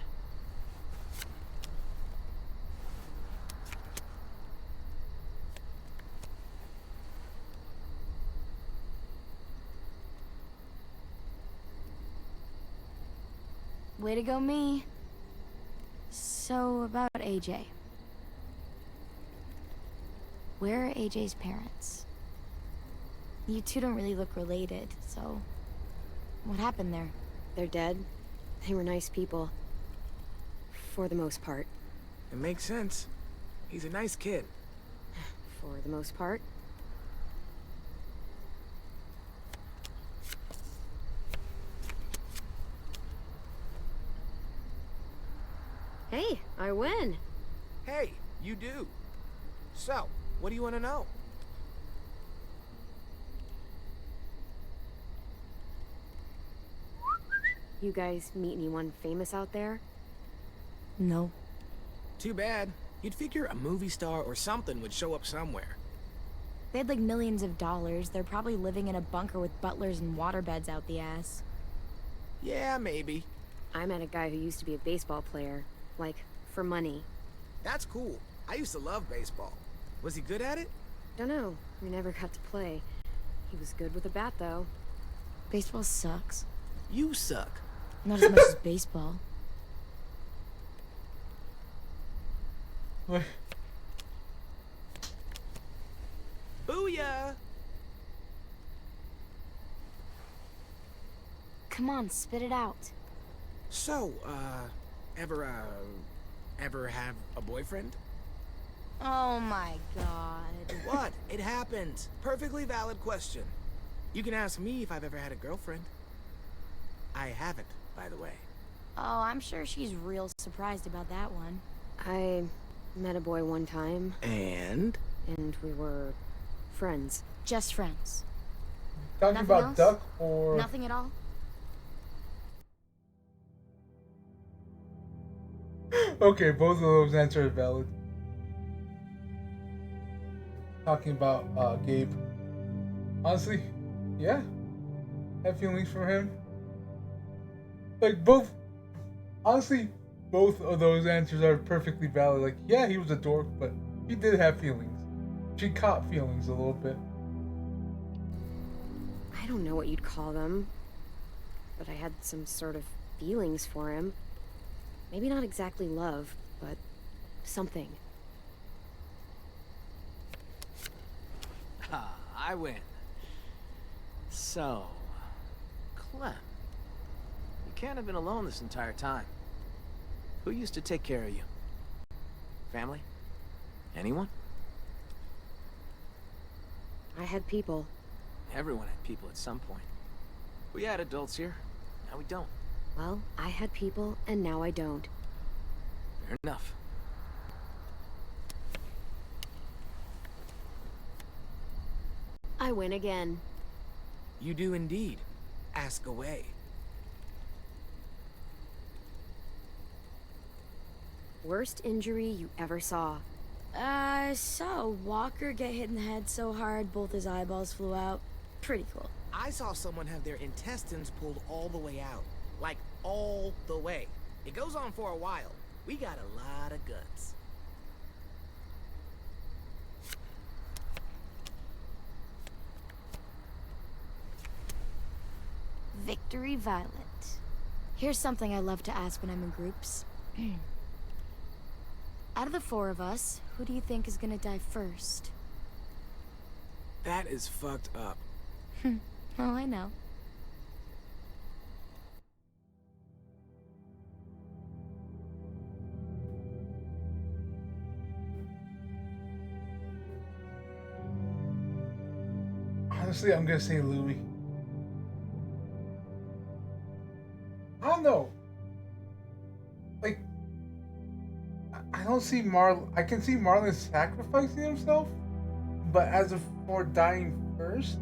Way to go, me. So, about AJ. Where are AJ's parents? You two don't really look related, so... What happened there? They're dead. They were nice people. For the most part. It makes sense. He's a nice kid. For the most part. Hey, I win. Hey, you do. So, what do you want to know? You guys meet anyone famous out there? No. Too bad. You'd figure a movie star or something would show up somewhere. They had like millions of dollars. They're probably living in a bunker with butlers and waterbeds out the ass. Yeah, maybe. I met a guy who used to be a baseball player. Like, for money. That's cool. I used to love baseball. Was he good at it? Dunno. We never got to play. He was good with a bat, though. Baseball sucks. You suck. Not as much as baseball. What? Booyah! Come on, spit it out. So, ever have a boyfriend? Oh my god. What? It happens. Perfectly valid question. You can ask me if I've ever had a girlfriend. I haven't, by the way. Oh, I'm sure she's real surprised about that one. I met a boy one time. And? And we were friends. Just friends. Talking Nothing about else? Duck or... Nothing at all? Okay, both of those answers are valid. Talking about Gabe. Honestly, yeah. Have feelings for him. Like both, honestly, both of those answers are perfectly valid. Like, yeah, he was a dork, but he did have feelings. She caught feelings a little bit. I don't know what you'd call them, but I had some sort of feelings for him. Maybe not exactly love, but something. Ah, I win. So, Clem, you can't have been alone this entire time. Who used to take care of you? Family? Anyone? I had people. Everyone had people at some point. We had adults here. Now we don't. Well, I had people, and now I don't. Fair enough. I win again. You do indeed. Ask away. Worst injury you ever saw? I saw a walker get hit in the head so hard both his eyeballs flew out. Pretty cool. I saw someone have their intestines pulled all the way out. Like, all the way. It goes on for a while. We got a lot of guts. Victory Violet. Here's something I love to ask when I'm in groups. Out of the four of us, who do you think is gonna die first? That is fucked up. Oh, I know. Honestly, I'm gonna say Louis. I don't know. Like, I don't see I can see Marlon sacrificing himself, but as for dying first,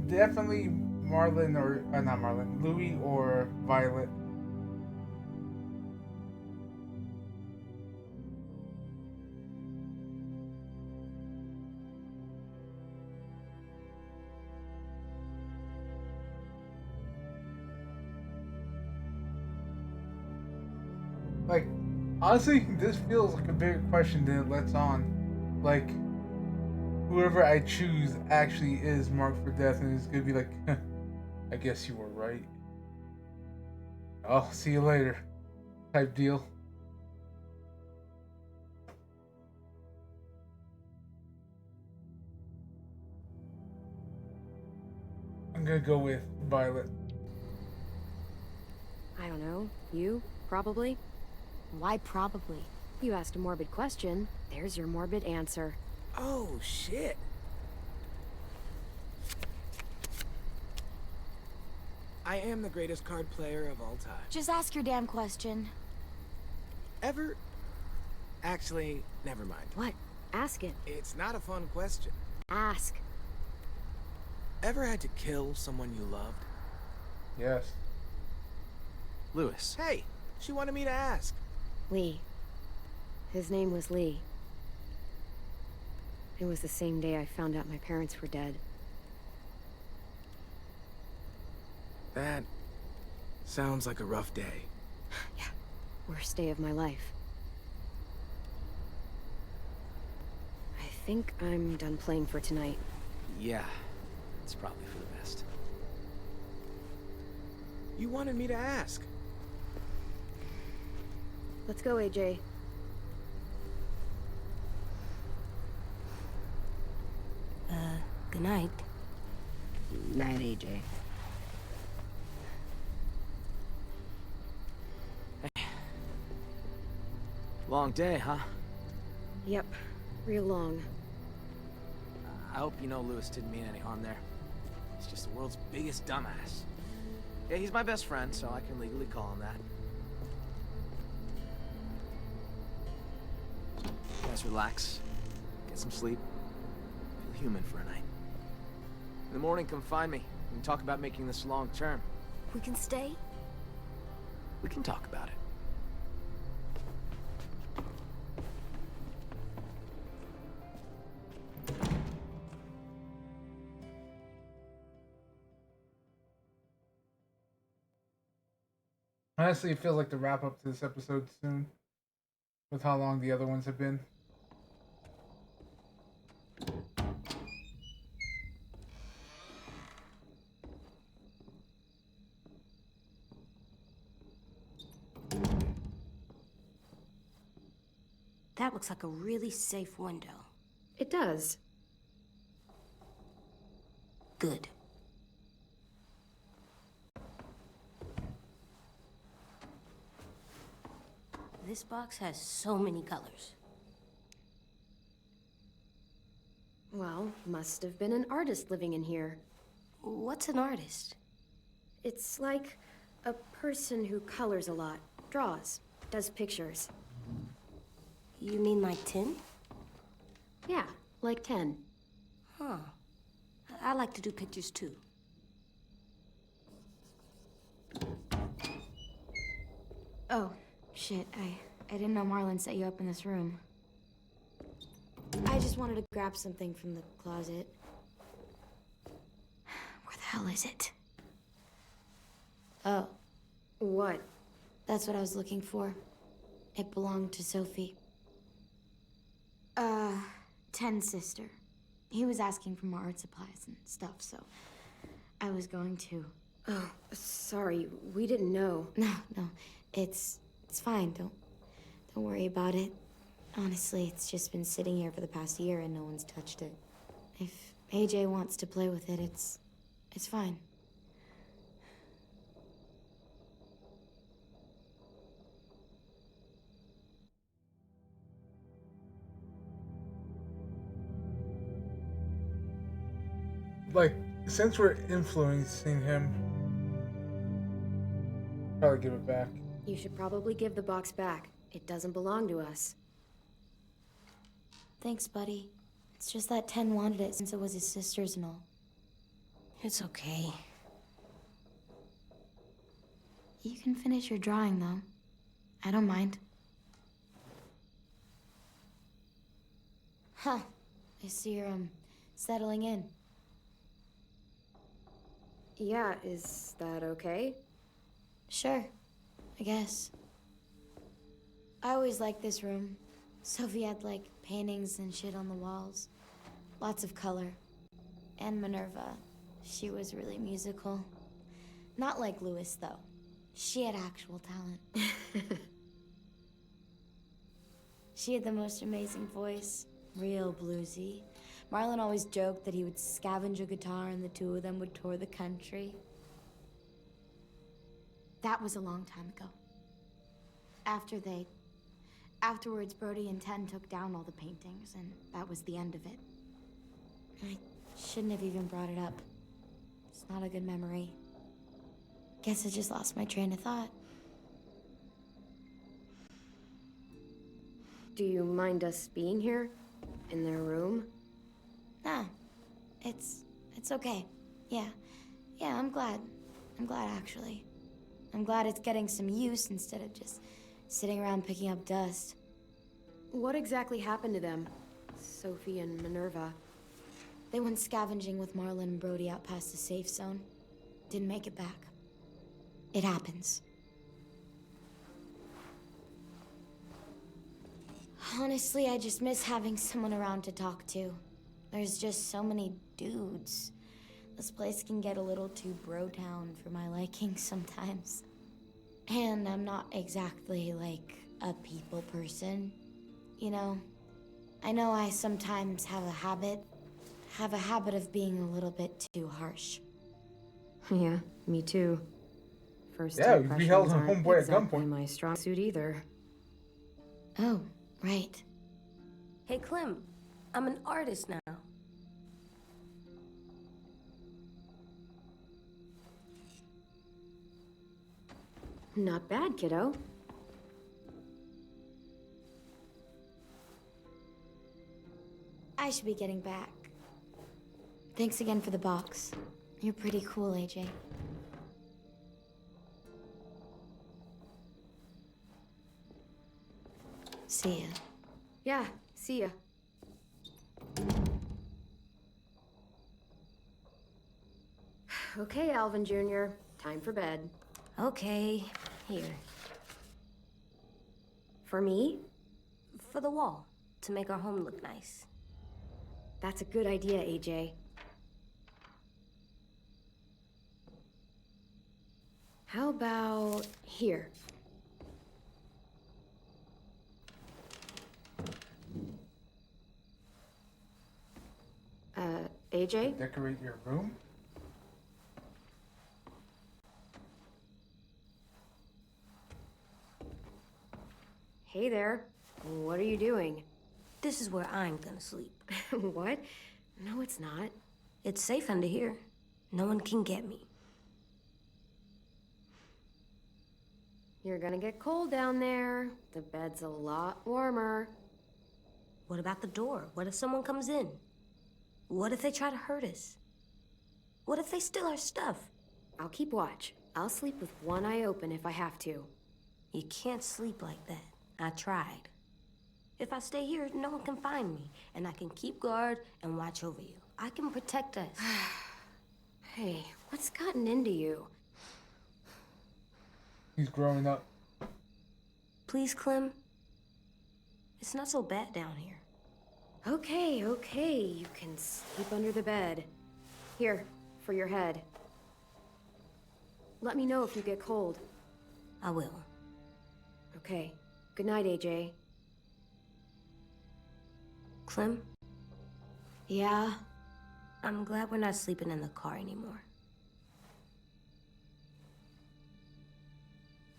definitely Marlon or not Marlon, Louis or Violet. Like, honestly, this feels like a bigger question than it lets on. Like, whoever I choose actually is marked for death, and it's gonna be like, I guess you were right. I'll see you later, type deal. I'm gonna go with Violet. I don't know. You? Probably? Why probably? You asked a morbid question. There's your morbid answer. Oh, shit. I am the greatest card player of all time. Just ask your damn question. Ever? Actually, never mind. What? Ask it. It's not a fun question. Ask. Ever had to kill someone you loved? Yes. Lewis. Hey, she wanted me to ask. Lee. His name was Lee. It was the same day I found out my parents were dead. That Sounds like a rough day. Yeah, worst day of my life. I think I'm done playing for tonight. Yeah, it's probably for the best. You wanted me to ask. Let's go, AJ. Good night. Night, AJ. Long day, huh? Yep, real long. I hope you know Lewis didn't mean any harm there. He's just the world's biggest dumbass. Yeah, he's my best friend, so I can legally call him that. You guys relax, get some sleep, feel human for a night. In the morning, come find me. We can talk about making this long term. We can stay? We can talk about it. Honestly, it feels like the wrap up to this episode soon, with how long the other ones have been. That looks like a really safe window. It does. Good. This box has so many colors. Well, must have been an artist living in here. What's an artist? It's like a person who colors a lot, draws, does pictures. You mean like 10? Yeah, like 10. Huh. I like to do pictures too. Oh, shit. I didn't know Marlon set you up in this room. I just wanted to grab something from the closet. Where the hell is it? Oh. What? That's what I was looking for. It belonged to Sophie. Ten's sister. He was asking for more art supplies and stuff, so I was going to. Oh, sorry. We didn't know. No. It's fine. Don't worry about it. Honestly, it's just been sitting here for the past year and no one's touched it. If AJ wants to play with it, it's fine. Like, since we're influencing him, probably give it back. You should probably give the box back. It doesn't belong to us. Thanks, buddy. It's just that Ten wanted it since it was his sister's and all. It's okay. You can finish your drawing, though. I don't mind. Huh. I see you're, settling in. Yeah, is that okay? Sure. I guess. I always liked this room. Sophie had, like, paintings and shit on the walls. Lots of color. And Minerva. She was really musical. Not like Lewis, though. She had actual talent. She had the most amazing voice. Real bluesy. Marlon always joked that he would scavenge a guitar and the two of them would tour the country. That was a long time ago. Afterwards, Brody and Ten took down all the paintings, and that was the end of it. I shouldn't have even brought it up. It's not a good memory. Guess I just lost my train of thought. Do you mind us being here? In their room? Nah. It's okay. Yeah, I'm glad. I'm glad, actually. I'm glad it's getting some use instead of just sitting around picking up dust. What exactly happened to them? Sophie and Minerva? They went scavenging with Marlon and Brody out past the safe zone. Didn't make it back. It happens. Honestly, I just miss having someone around to talk to. There's just so many dudes. This place can get a little too bro-town for my liking sometimes. And I'm not exactly like a people person, you know? I know I sometimes have a habit of being a little bit too harsh. Yeah, me too. First Yeah, we impressions held a aren't homeboy at exactly gunpoint. my strong suit either. Oh, right. Hey, Clem, I'm an artist now. Not bad, kiddo. I should be getting back. Thanks again for the box. You're pretty cool, AJ. See ya. Yeah, see ya. Okay, Alvin Jr., time for bed. Okay, here. For me? For the wall, to make our home look nice. That's a good idea, AJ. How about here? AJ? Decorate your room? Hey there. What are you doing? This is where I'm gonna sleep. What? No, it's not. It's safe under here. No one can get me. You're gonna get cold down there. The bed's a lot warmer. What about the door? What if someone comes in? What if they try to hurt us? What if they steal our stuff? I'll keep watch. I'll sleep with one eye open if I have to. You can't sleep like that. I tried. If I stay here, no one can find me, and I can keep guard and watch over you. I can protect us. Hey, what's gotten into you? He's growing up. Please, Clem. It's not so bad down here. Okay, okay. You can sleep under the bed. Here, for your head. Let me know if you get cold. I will. Okay. Good night, AJ. Clem? Yeah? I'm glad we're not sleeping in the car anymore.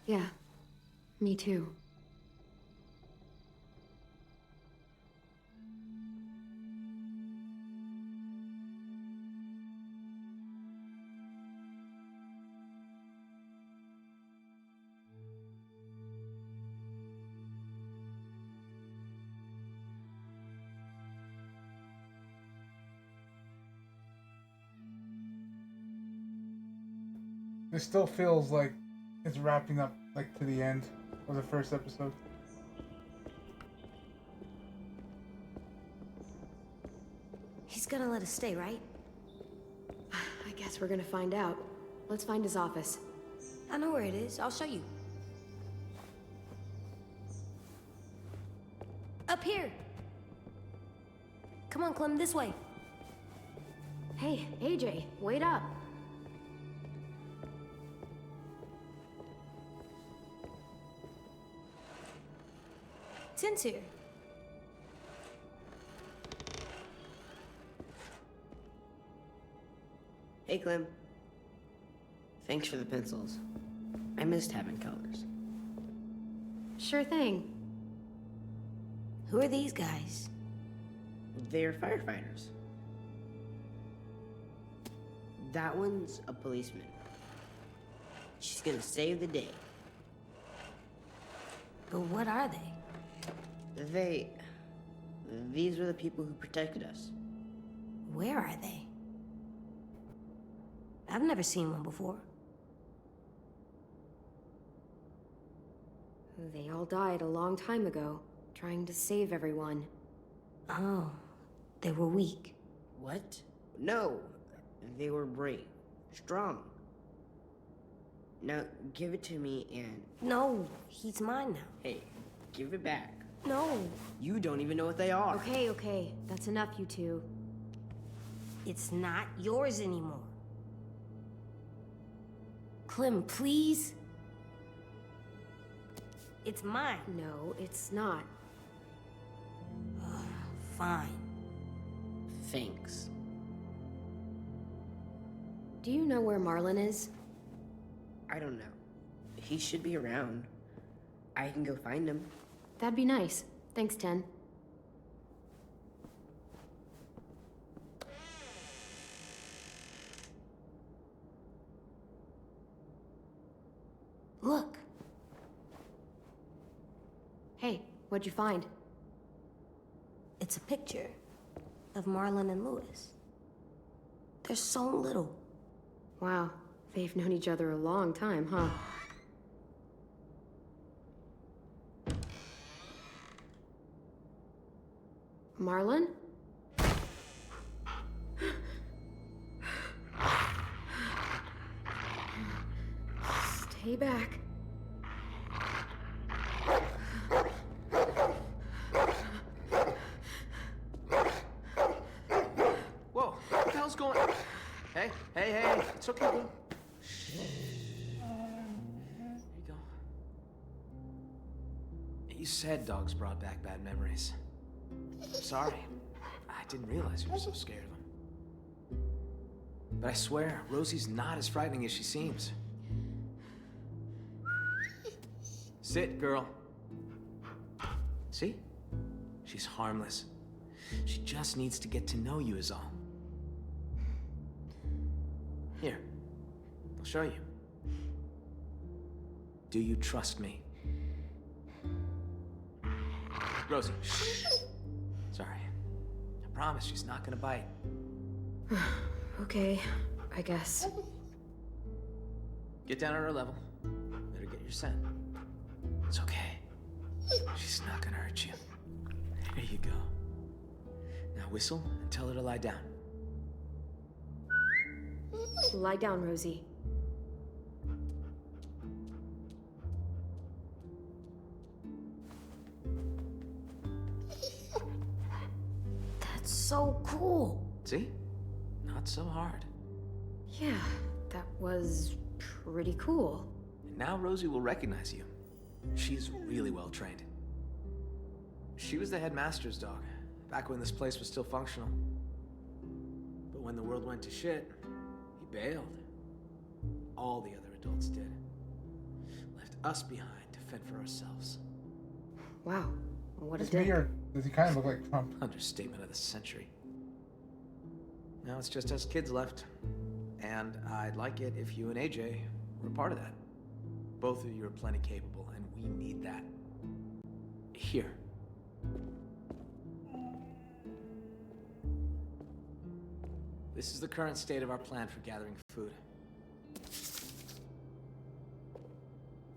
Yeah. Me too. It still feels like it's wrapping up like to the end of the first episode. He's gonna let us stay, right? I guess we're gonna find out. Let's find his office. I know where it is. I'll show you. Up here! Come on, Clem, this way. Hey, AJ, wait up. Tin's here. Hey, Clem. Thanks for the pencils. I missed having colors. Sure thing. Who are these guys? They're firefighters. That one's a policeman. She's gonna save the day. But what are they? These were the people who protected us. Where are they? I've never seen one before. They all died a long time ago, trying to save everyone. Oh, they were weak. What? No, they were brave, strong. Now, give it to me and... No, he's mine now. Hey, give it back. No. You don't even know what they are. Okay. That's enough, you two. It's not yours anymore. Clem, please. It's mine. No, it's not. Fine. Thanks. Do you know where Marlon is? I don't know. He should be around. I can go find him. That'd be nice. Thanks, Ten. Look. Hey, what'd you find? It's a picture of Marlon and Lewis. They're so little. Wow, they've known each other a long time, huh? Marlon? Stay back. Whoa, what the hell's going on? Hey, it's okay. There you go. You said dogs brought back bad memories. Sorry. I didn't realize you were so scared of him. But I swear, Rosie's not as frightening as she seems. Sit, girl. See? She's harmless. She just needs to get to know you is all. Here, I'll show you. Do you trust me? Rosie, shh. Sorry. I promise she's not gonna bite. Okay, I guess. Get down on her level. Let her get your scent. It's okay. She's not gonna hurt you. There you go. Now whistle and tell her to lie down. Lie down, Rosie. That's so cool. See? Not so hard. Yeah, that was pretty cool. And now Rosie will recognize you. She's really well trained. She was the headmaster's dog, back when this place was still functional. But when the world went to shit, he bailed. All the other adults did. Left us behind to fend for ourselves. Wow, what a Is dick. me, or does he kind of look like Trump? Understatement of the century. Now it's just us kids left. And I'd like it if you and AJ were a part of that. Both of you are plenty capable, and we need that. Here. This is the current state of our plan for gathering food.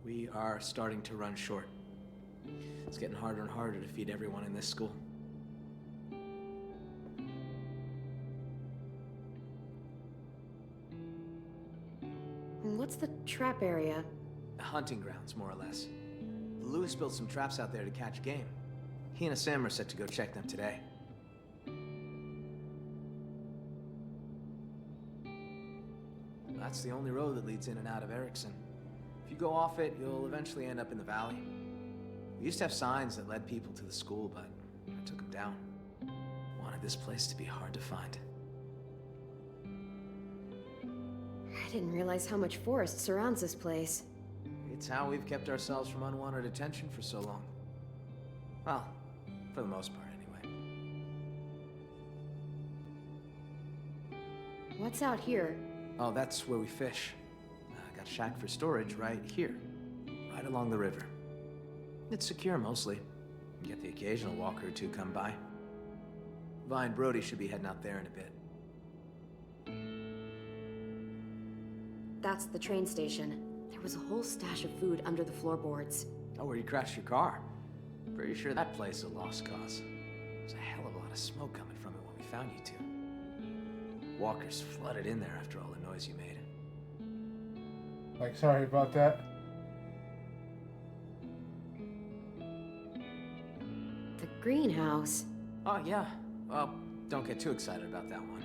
We are starting to run short. It's getting harder and harder to feed everyone in this school. What's the trap area? Hunting grounds, more or less. Lewis built some traps out there to catch game. He and Sam are set to go check them today. That's the only road that leads in and out of Erickson. If you go off it, you'll eventually end up in the valley. We used to have signs that led people to the school, but I took them down. Wanted this place to be hard to find. I didn't realize how much forest surrounds this place. It's how we've kept ourselves from unwanted attention for so long. Well, for the most part, anyway. What's out here? Oh, that's where we fish. I got a shack for storage right here, right along the river. It's secure mostly. Get the occasional walker or two come by. Vi and Brody should be heading out there in a bit. That's the train station. There was a whole stash of food under the floorboards. Oh, where you crashed your car. Pretty sure that place is a lost cause. There's a hell of a lot of smoke coming from it when we found you two. Walkers flooded in there after all the noise you made. Like, sorry about that. The greenhouse. Oh, yeah. Well, don't get too excited about that one.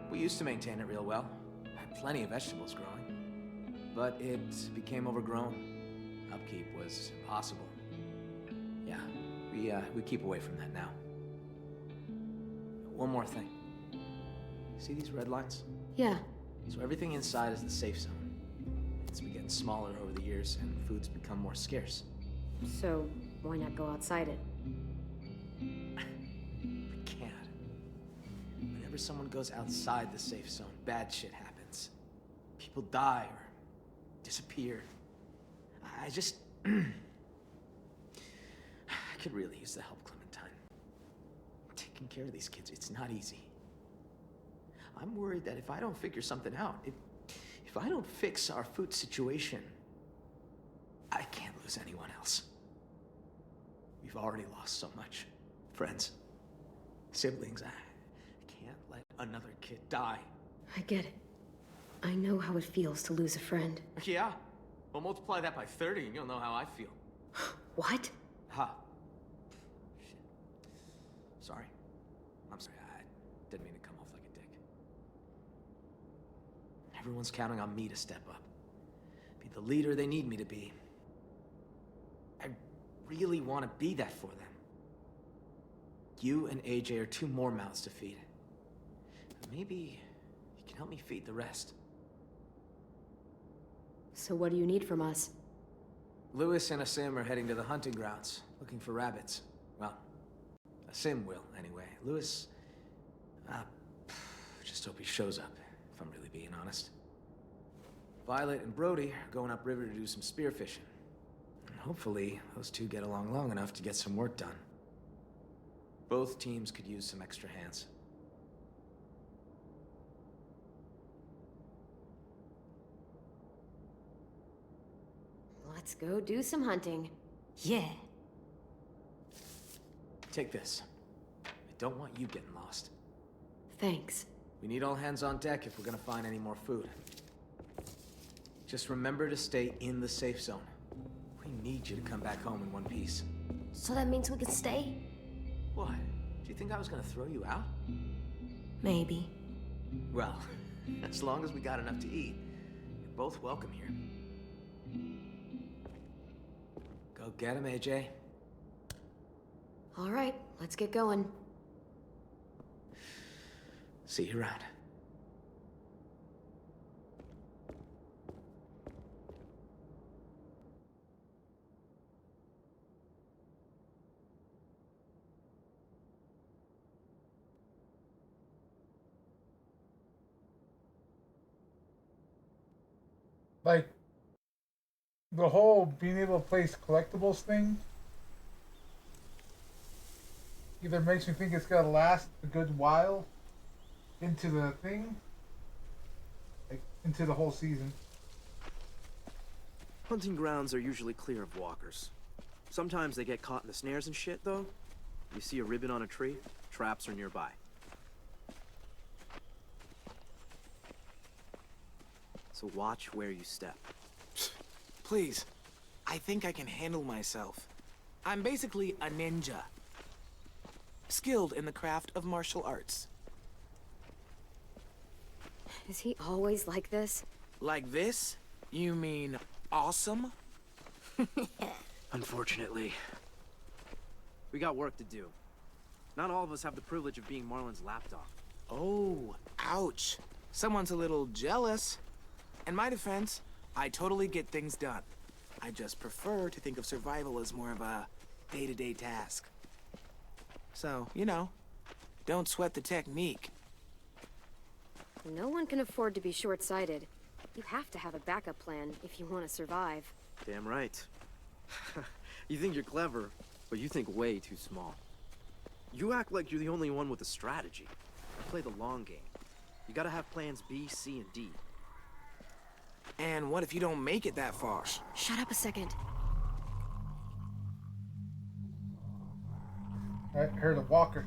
We used to maintain it real well. Had plenty of vegetables growing. But it became overgrown. Upkeep was impossible. Yeah, we keep away from that now. One more thing. See these red lines? Yeah. So everything inside is the safe zone. It's been getting smaller over the years, and food's become more scarce. So, why not go outside it? We can't. Whenever someone goes outside the safe zone, bad shit happens. People die or disappear. I just... I could really use the help, Clementine. Taking care of these kids, it's not easy. I'm worried that if I don't figure something out, if I don't fix our food situation, I can't lose anyone else. We've already lost so much. Friends, siblings, I can't let another kid die. I get it. I know how it feels to lose a friend. Yeah? Well, multiply that by 30 and you'll know how I feel. What? Ha. Shit. Sorry. I'm sorry. I didn't mean to come off like a dick. Everyone's counting on me to step up. Be the leader they need me to be. I really want to be that for them. You and AJ are 2 more mouths to feed. Maybe you can help me feed the rest. So what do you need from us? Lewis and Asim are heading to the hunting grounds, looking for rabbits. Well, Asim will, anyway. Lewis... just hope he shows up, if I'm really being honest. Violet and Brody are going upriver to do some spearfishing. And hopefully, those 2 get along long enough to get some work done. Both teams could use some extra hands. Let's go do some hunting. Yeah. Take this. I don't want you getting lost. Thanks. We need all hands on deck if we're gonna find any more food. Just remember to stay in the safe zone. We need you to come back home in one piece. So that means we can stay? What? Do you think I was gonna throw you out? Maybe. Well, as long as we got enough to eat, you're both welcome here. Go get him, AJ. All right, let's get going. See you around. Like, the whole being able to place collectibles thing either makes me think it's gonna last a good while into the thing, like, into the whole season. Hunting grounds are usually clear of walkers. Sometimes they get caught in the snares and shit, though. You see a ribbon on a tree, traps are nearby. So watch where you step. Please, I think I can handle myself. I'm basically a ninja. Skilled in the craft of martial arts. Is he always like this? Like this? You mean awesome? Unfortunately. We got work to do. Not all of us have the privilege of being Marlon's lapdog. Oh, ouch. Someone's a little jealous. In my defense, I totally get things done. I just prefer to think of survival as more of a day-to-day task. So, you know, don't sweat the technique. No one can afford to be short-sighted. You have to have a backup plan if you want to survive. Damn right. You think you're clever, but you think way too small. You act like you're the only one with a strategy. I play the long game. You gotta have plans B, C, and D. And what if you don't make it that far? Shut up a second. I heard a walker.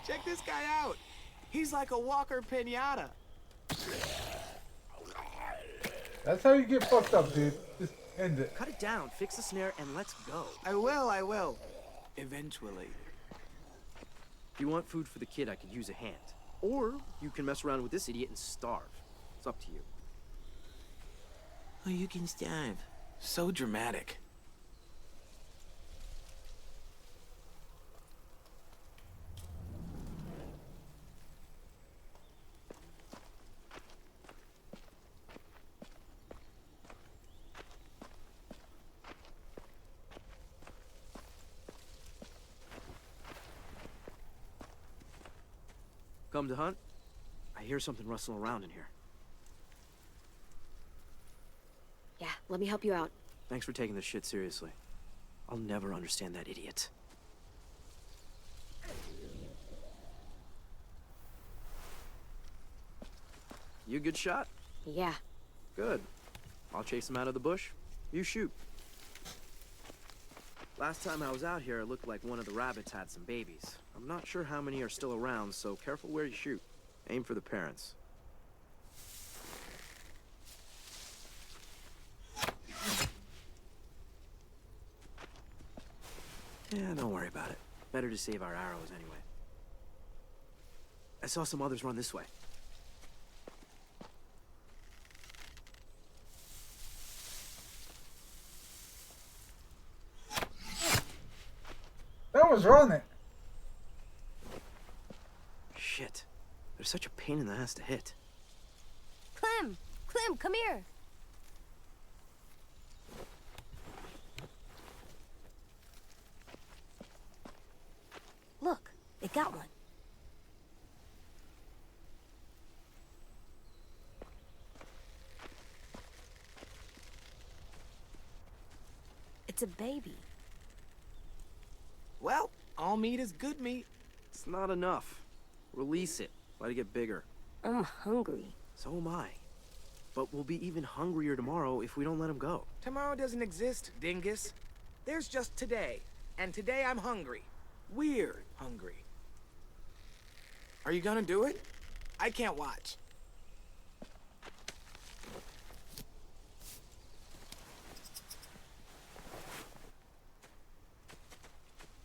Check this guy out. He's like a walker pinata. That's how you get fucked up, dude. Just end it. Cut it down, fix the snare, and let's go. I will. Eventually. If you want food for the kid, I could use a hand. Or you can mess around with this idiot and starve. It's up to you. Oh, you can starve. So dramatic. Come to hunt? I hear something rustling around in here. Yeah, let me help you out. Thanks for taking this shit seriously. I'll never understand that idiot. You a good shot? Yeah. Good. I'll chase him out of the bush. You shoot. Last time I was out here, it looked like one of the rabbits had some babies. I'm not sure how many are still around, so careful where you shoot. Aim for the parents. Yeah, don't worry about it. Better to save our arrows anyway. I saw some others run this way. That was running. Shit. They're such a pain in the ass to hit. Clem! Clem, come here! Look, they got one. It's a baby. Well, all meat is good meat. It's not enough. Release it. Let it get bigger. I'm hungry. So am I. But we'll be even hungrier tomorrow if we don't let him go. Tomorrow doesn't exist, dingus. There's just today. And today I'm hungry. Weird hungry. Are you gonna do it? I can't watch.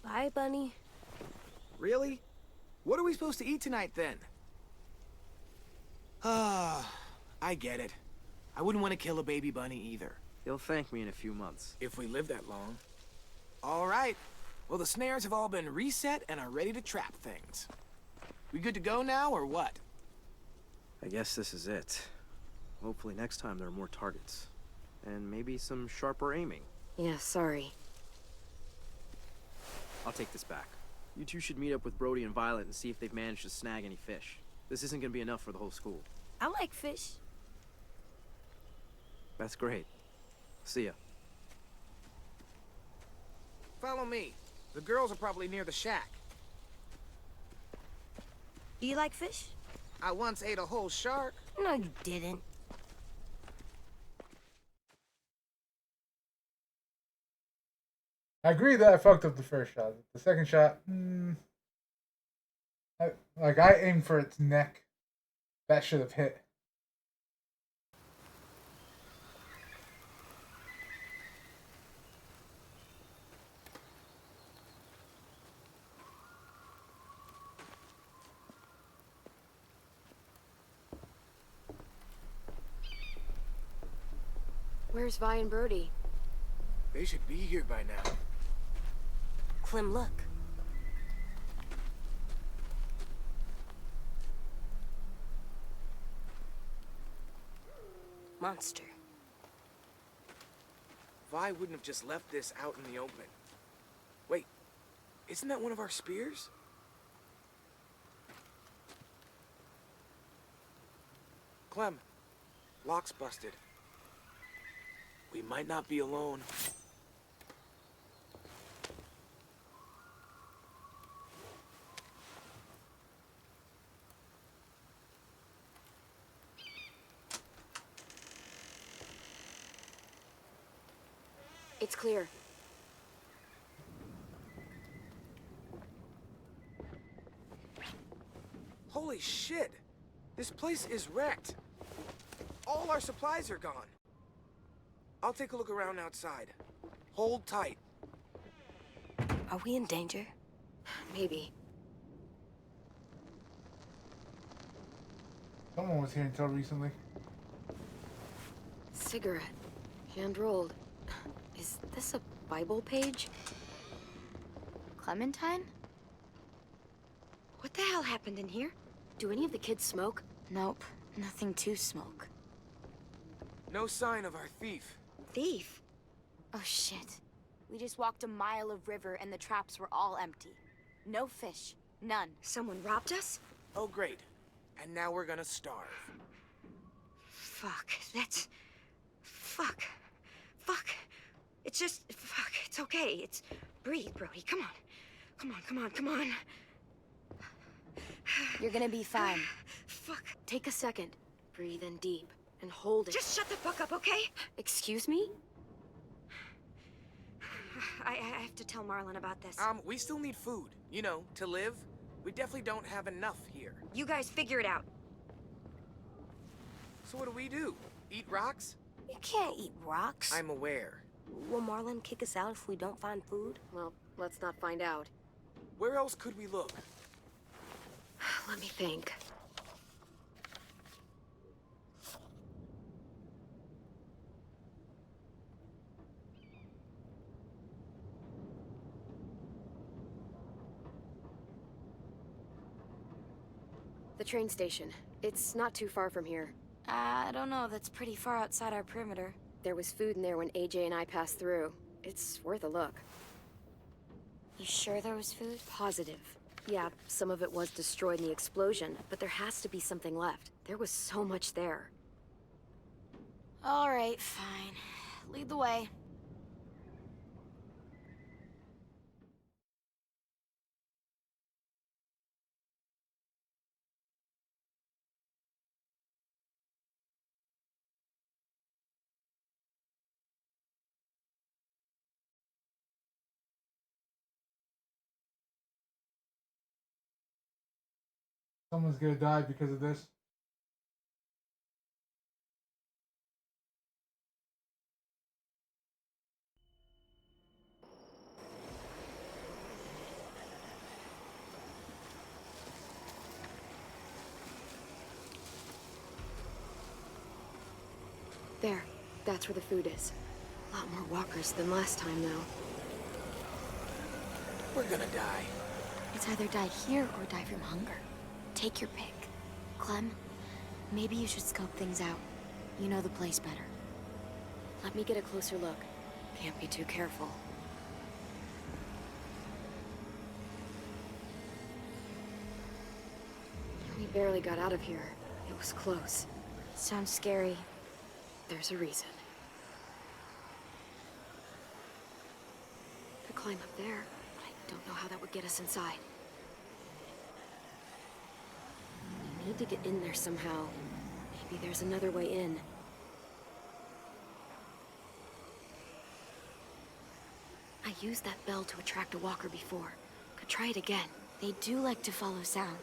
Bye, Bunny. Really? What are we supposed to eat tonight, then? Ah, I get it. I wouldn't want to kill a baby bunny either. He'll thank me in a few months. If we live that long. All right. Well, the snares have all been reset and are ready to trap things. We good to go now, or what? I guess this is it. Hopefully next time there are more targets. And maybe some sharper aiming. Yeah, sorry. I'll take this back. You two should meet up with Brody and Violet and see if they've managed to snag any fish. This isn't gonna be enough for the whole school. I like fish. That's great. See ya. Follow me. The girls are probably near the shack. Do you like fish? I once ate a whole shark. No, you didn't. I agree that I fucked up the first shot. The second shot, I aimed for its neck. That should have hit. Where's Vi and Brody? They should be here by now. Clem, look. Monster. Vi wouldn't have just left this out in the open. Wait, isn't that one of our spears? Clem, lock's busted. We might not be alone. It's clear. shit! This place is wrecked. All our supplies are gone. I'll take a look around outside. Hold tight. Are we in danger? Maybe. Someone was here until recently. Cigarette. Hand-rolled. Is this a Bible page? Clementine? What the hell happened in here? Do any of the kids smoke? Nope. Nothing to smoke. No sign of our thief. Thief? Oh shit. We just walked a mile of river and the traps were all empty. No fish. None. Someone robbed us? Oh, great. And now we're gonna starve. Fuck. That's... Fuck. Fuck. It's just... Fuck. It's okay. It's... Breathe, Brody. Come on. Come on, come on, come on. You're gonna be fine. Fuck. Take a second. Breathe in deep. And hold it. Just shut the fuck up, okay? Excuse me? I have to tell Marlon about this. We still need food. You know, to live. We definitely don't have enough here. You guys figure it out. So what do? Eat rocks? You can't eat rocks. I'm aware. Will Marlon kick us out if we don't find food? Well, let's not find out. Where else could we look? Let me think. The train station. It's not too far from here. I don't know. That's pretty far outside our perimeter. There was food in there when AJ and I passed through. It's worth a look. You sure there was food? Positive. Yeah, some of it was destroyed in the explosion, but there has to be something left. There was so much there. All right, fine. Lead the way. Someone's gonna die because of this. There. That's where the food is. A lot more walkers than last time, though. We're gonna die. It's either die here or die from hunger. Take your pick. Clem, maybe you should scope things out. You know the place better. Let me get a closer look. Can't be too careful. We barely got out of here. It was close. Sounds scary. There's a reason. Could climb up there, but I don't know how that would get us inside. We need to get in there somehow. Maybe there's another way in. I used that bell to attract a walker before. Could try it again. They do like to follow sound.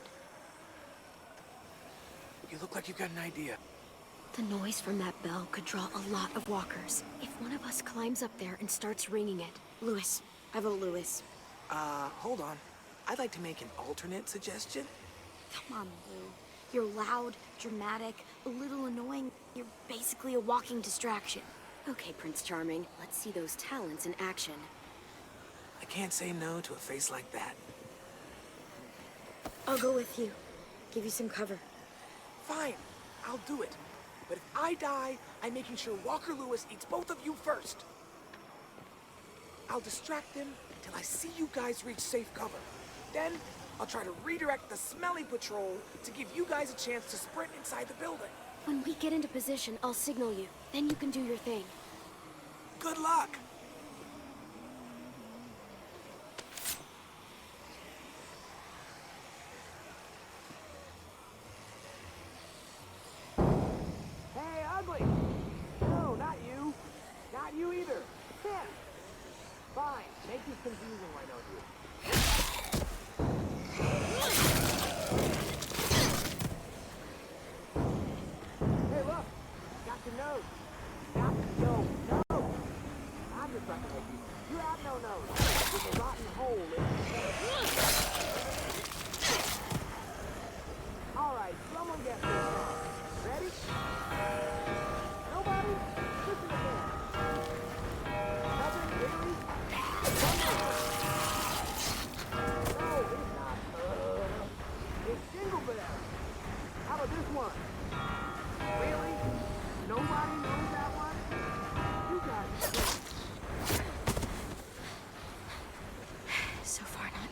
You look like you've got an idea. The noise from that bell could draw a lot of walkers. If one of us climbs up there and starts ringing it. Louis. I vote Louis. Hold on. I'd like to make an alternate suggestion. Come on, Lou. You're loud, dramatic, a little annoying. You're basically a walking distraction. Okay, Prince Charming. Let's see those talents in action. I can't say no to a face like that. I'll go with you. Give you some cover. Fine. I'll do it. But if I die, I'm making sure Walker Lewis eats both of you first. I'll distract them until I see you guys reach safe cover. Then, I'll try to redirect the smelly patrol to give you guys a chance to sprint inside the building. When we get into position, I'll signal you. Then you can do your thing. Good luck! Hey, ugly! No, not you. Not you either. Him. Fine. Make this confusing, why don't you?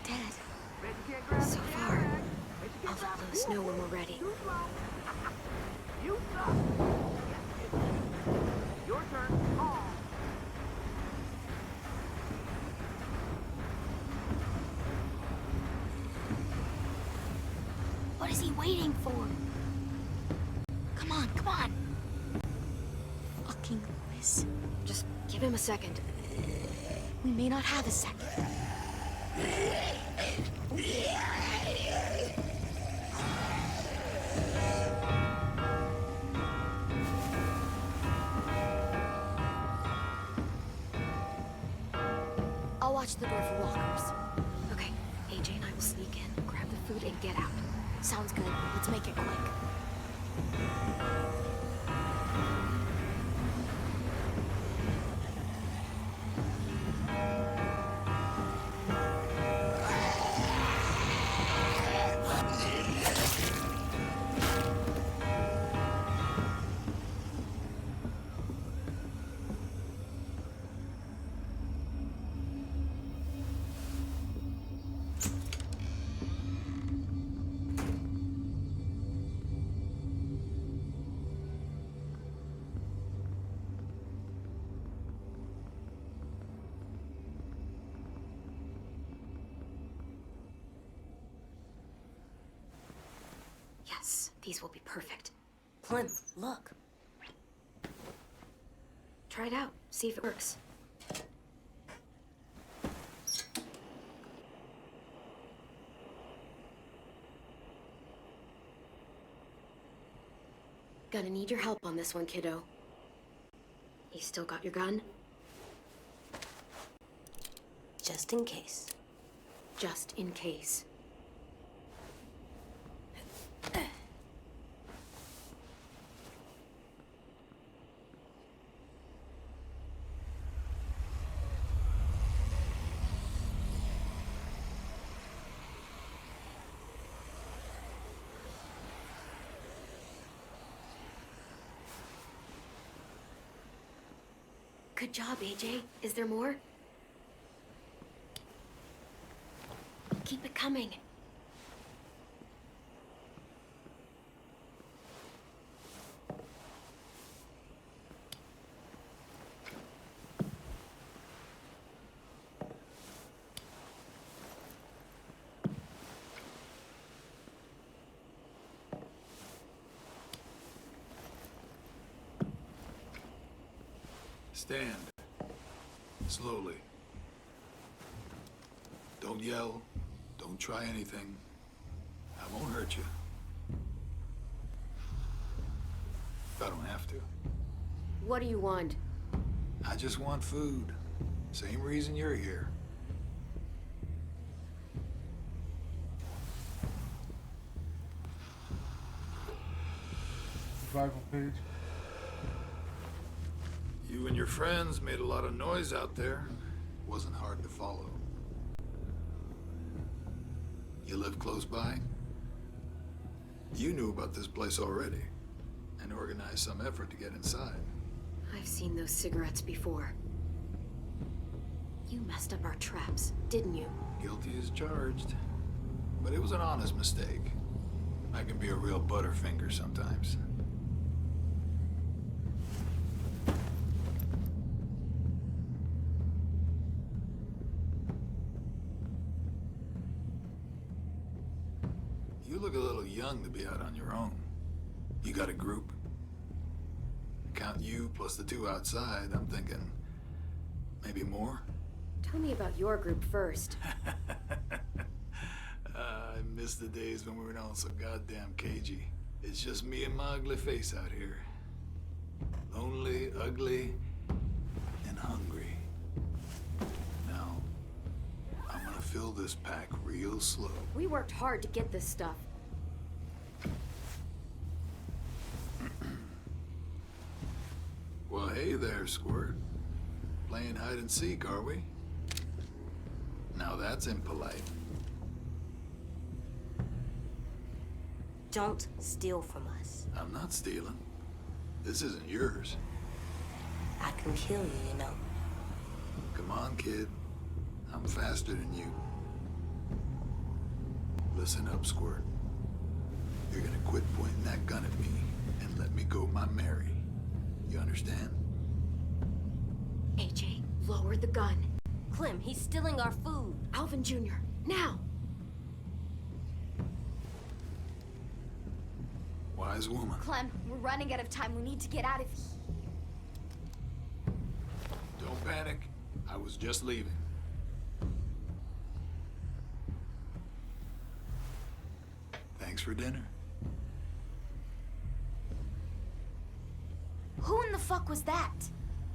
dead. So far. I'll let Louis know when we're ready. You suck! Your turn. What is he waiting for? Come on, come on. Fucking Louis. Just give him a second. We may not have a second. I'll watch the door for walkers. Okay, AJ and I will sneak in, grab the food, and get out. Sounds good. Let's make it quick. Yes, these will be perfect. Clem, look. Try it out. See if it works. Gonna need your help on this one, kiddo. You still got your gun? Just in case. Just in case. Good job, AJ. Is there more? Keep it coming. Stand. Slowly. Don't yell. Don't try anything. I won't hurt you. I don't have to. What do you want? I just want food. Same reason you're here. Survival page. You and your friends made a lot of noise out there. Wasn't hard to follow. You live close by? You knew about this place already and organized some effort to get inside. I've seen those cigarettes before. You messed up our traps, didn't you? Guilty as charged. But it was an honest mistake. I can be a real butterfinger sometimes. You look a little young to be out on your own. You got a group? Count you plus the two outside, I'm thinking maybe more? Tell me about your group first. I miss the days when we were all so goddamn cagey. It's just me and my ugly face out here. Lonely, ugly, and hungry. Now, I'm gonna fill this pack real slow. We worked hard to get this stuff. Well, hey there, Squirt. Playing hide and seek, are we? Now that's impolite. Don't steal from us. I'm not stealing. This isn't yours. I can kill you, you know. Come on, kid. I'm faster than you. Listen up, Squirt. You're gonna quit pointing that gun at me and let me go my Mary. You understand? AJ, lower the gun. Clem, he's stealing our food. Alvin Jr., now! Wise woman. Clem, we're running out of time. We need to get out of here. Don't panic. I was just leaving. Thanks for dinner. Who in the fuck was that?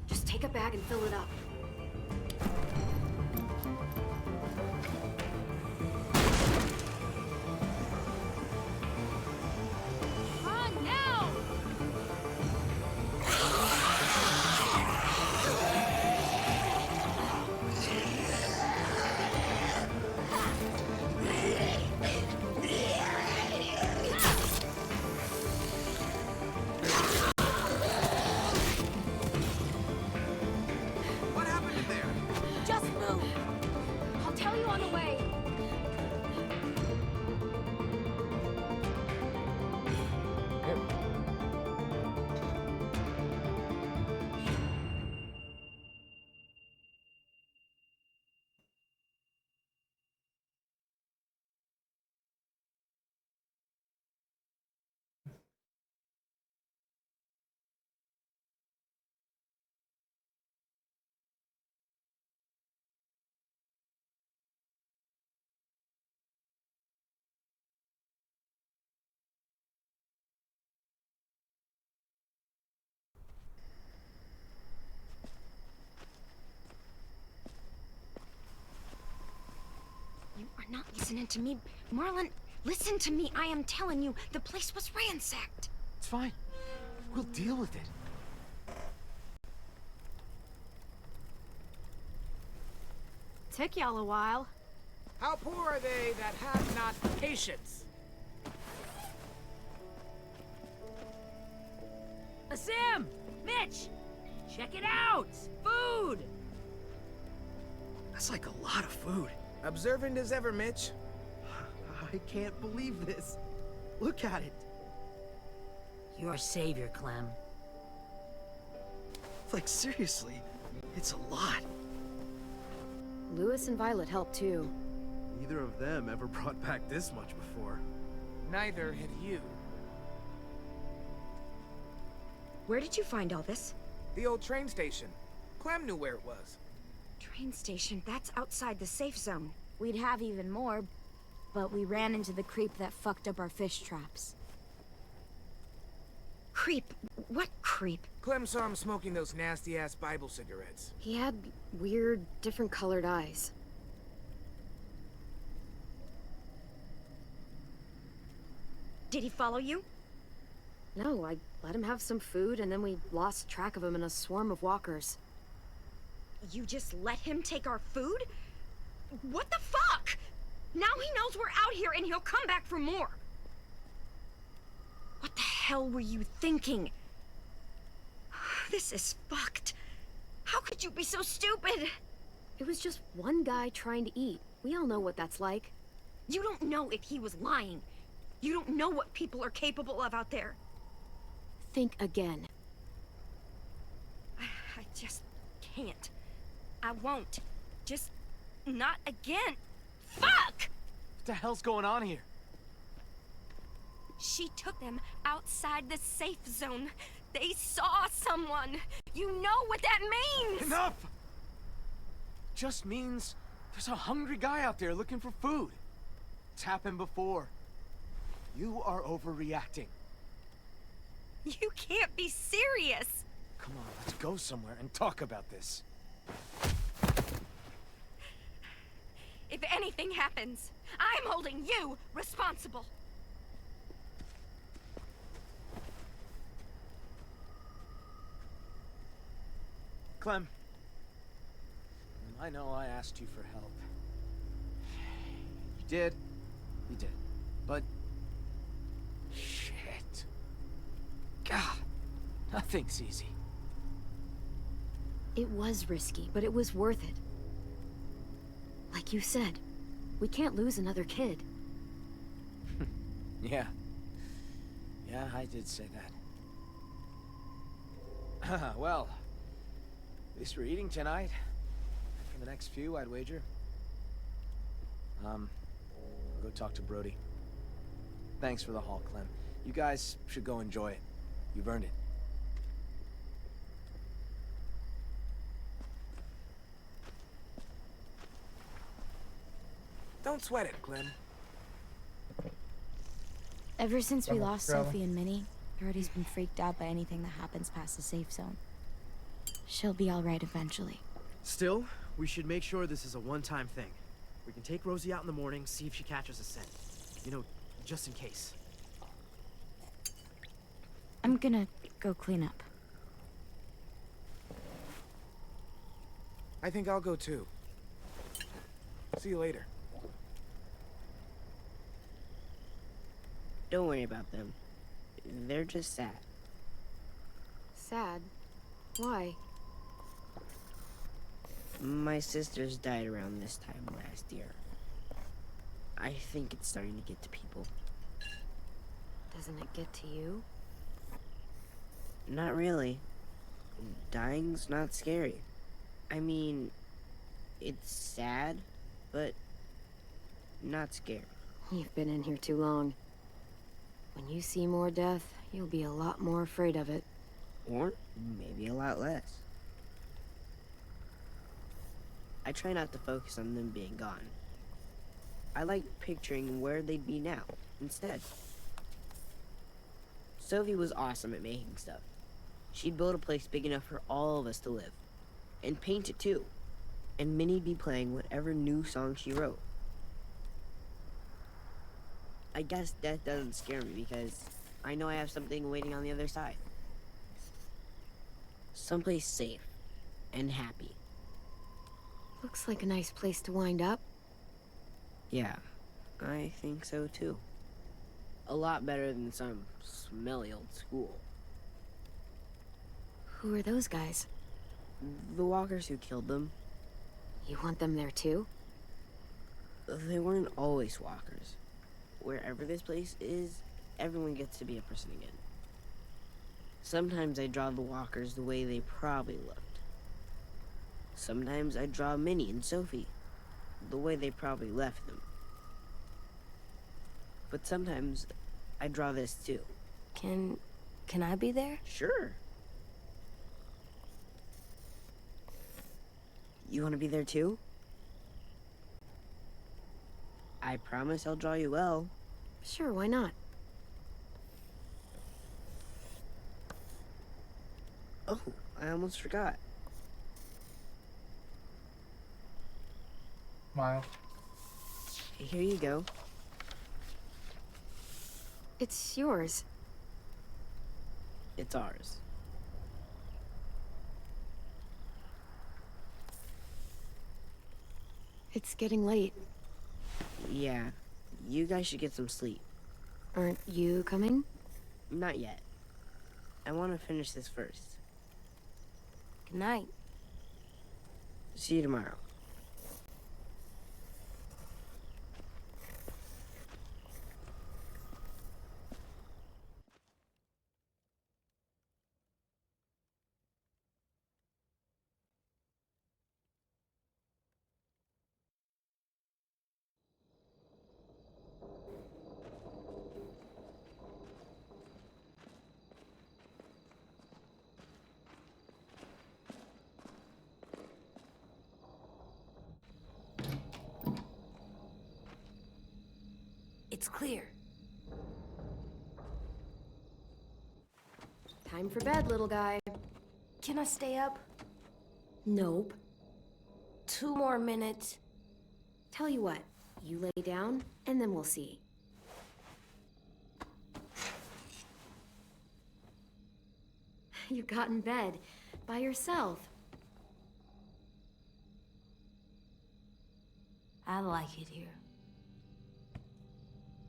Just take a bag and fill it up. Run now! What happened in there? Just move! I'll tell you on the way. You are not listening to me. Marlon, listen to me. I am telling you, the place was ransacked. It's fine. We'll deal with it. Took y'all a while. How poor are they that have not patience? Sam! Mitch! Check it out! Food! That's like a lot of food. Observant as ever, Mitch. I can't believe this. Look at it. Your savior, Clem. Like, seriously, it's a lot. Lewis and Violet helped too. Neither of them ever brought back this much before. Neither had you. Where did you find all this? The old train station. Clem knew where it was. Train station, that's outside the safe zone. We'd have even more, but we ran into the creep that fucked up our fish traps. Creep? What creep? Clem saw him smoking those nasty-ass Bible cigarettes. He had weird, different colored eyes. Did he follow you? No, I let him have some food and then we lost track of him in a swarm of walkers. You just let him take our food? What the fuck? Now he knows we're out here and he'll come back for more. What the hell were you thinking? This is fucked. How could you be so stupid? It was just one guy trying to eat. We all know what that's like. You don't know if he was lying. You don't know what people are capable of out there. Think again. I just can't. I won't. Just not again. Fuck! What the hell's going on here? She took them outside the safe zone. They saw someone. You know what that means! Enough! Just means there's a hungry guy out there looking for food. It's happened before. You are overreacting. You can't be serious! Come on, let's go somewhere and talk about this. If anything happens, I'm holding you responsible. Clem, I know I asked you for help. You did. You did. But... shit. God, nothing's easy. It was risky, but it was worth it. Like you said, we can't lose another kid. Yeah. Yeah, I did say that. Well, at least we're eating tonight. For the next few, I'd wager. I'll go talk to Brody. Thanks for the haul, Clem. You guys should go enjoy it. You've earned it. Don't sweat it, Clem. Ever since we lost Grandma. Sophie and Minnie, Brody's been freaked out by anything that happens past the safe zone. She'll be all right eventually. Still, we should make sure this is a one-time thing. We can take Rosie out in the morning, see if she catches a scent. You know, just in case. I'm gonna go clean up. I think I'll go too. See you later. Don't worry about them. They're just sad. Sad? Why? My sisters died around this time last year. I think it's starting to get to people. Doesn't it get to you? Not really. Dying's not scary. I mean, it's sad, but not scary. You've been in here too long. When you see more death, you'll be a lot more afraid of it. Or maybe a lot less. I try not to focus on them being gone. I like picturing where they'd be now, instead. Sophie was awesome at making stuff. She'd build a place big enough for all of us to live. And paint it too. And Minnie'd be playing whatever new song she wrote. I guess death doesn't scare me because I know I have something waiting on the other side. Someplace safe and happy. Looks like a nice place to wind up. Yeah, I think so too. A lot better than some smelly old school. Who are those guys? The walkers who killed them. You want them there too? They weren't always walkers. Wherever this place is, everyone gets to be a person again. Sometimes I draw the walkers the way they probably looked. Sometimes I draw Minnie and Sophie the way they probably left them. But sometimes I draw this too. Can I be there? Sure. You want to be there too? I promise I'll draw you well. Sure, why not? Oh, I almost forgot. Smile. Here you go. It's yours. It's ours. It's getting late. Yeah, you guys should get some sleep. Aren't you coming? Not yet. I want to finish this first. Good night. See you tomorrow. It's clear. Time for bed, little guy. Can I stay up? Nope. 2 more minutes. Tell you what, you lay down, and then we'll see. You got in bed by yourself. I like it here.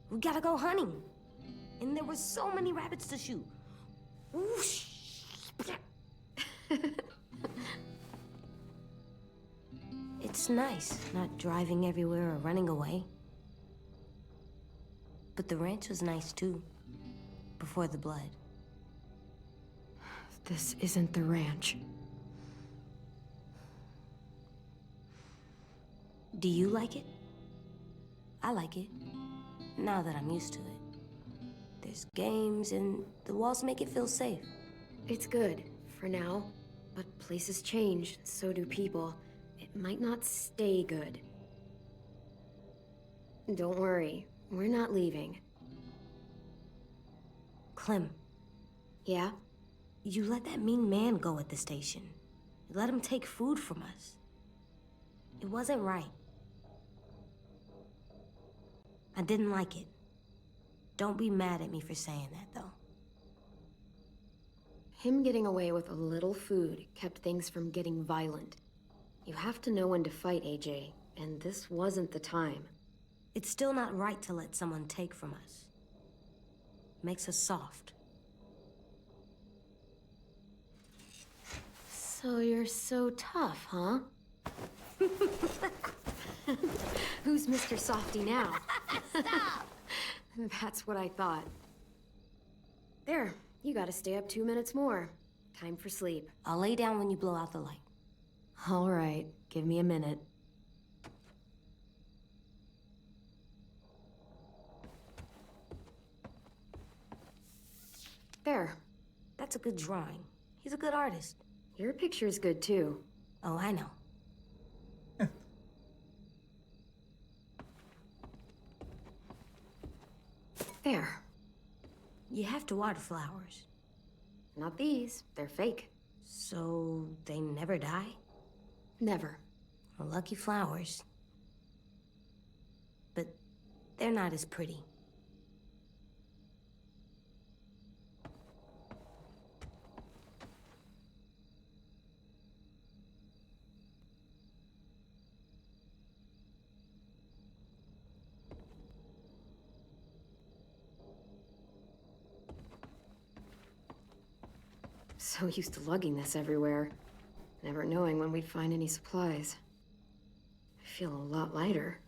We gotta go hunting. And there were so many rabbits to shoot. Whoosh. It's nice not driving everywhere or running away. But the ranch was nice too. Before the blood. This isn't the ranch. Do you like it? I like it. Now that I'm used to it. There's games and the walls make it feel safe. It's good, for now. But places change, so do people. It might not stay good. Don't worry, we're not leaving. Clem. Yeah? You let that mean man go at the station. You let him take food from us. It wasn't right. I didn't like it. Don't be mad at me for saying that, though. Him getting away with a little food kept things from getting violent. You have to know when to fight, AJ, and this wasn't the time. It's still not right to let someone take from us. Makes us soft. So you're so tough, huh? Who's Mr. Softy now? Stop! That's what I thought. There, you gotta stay up 2 minutes more. Time for sleep. I'll lay down when you blow out the light. All right, give me a minute. There. That's a good drawing. He's a good artist. Your picture's good too. Oh, I know. There. You have to water flowers. Not these. They're fake. So they never die? Never. Well, lucky flowers. But they're not as pretty. So used to lugging this everywhere, never knowing when we'd find any supplies. I feel a lot lighter.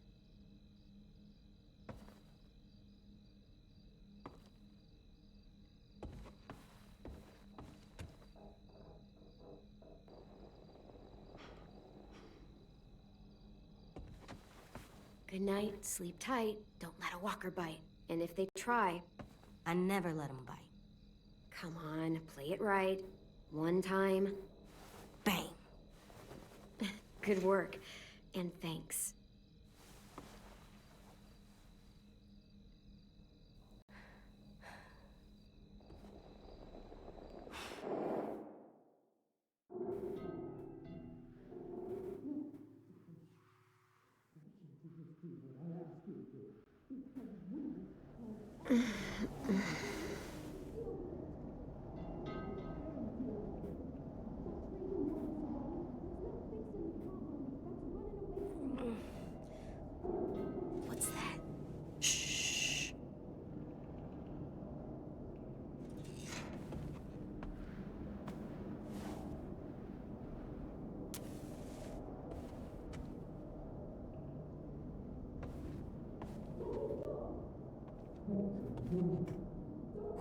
Good night, sleep tight, don't let a walker bite. And if they try, I never let them bite. Come on, play it right. One time. Bang. Good work. And thanks. What's that? Shh.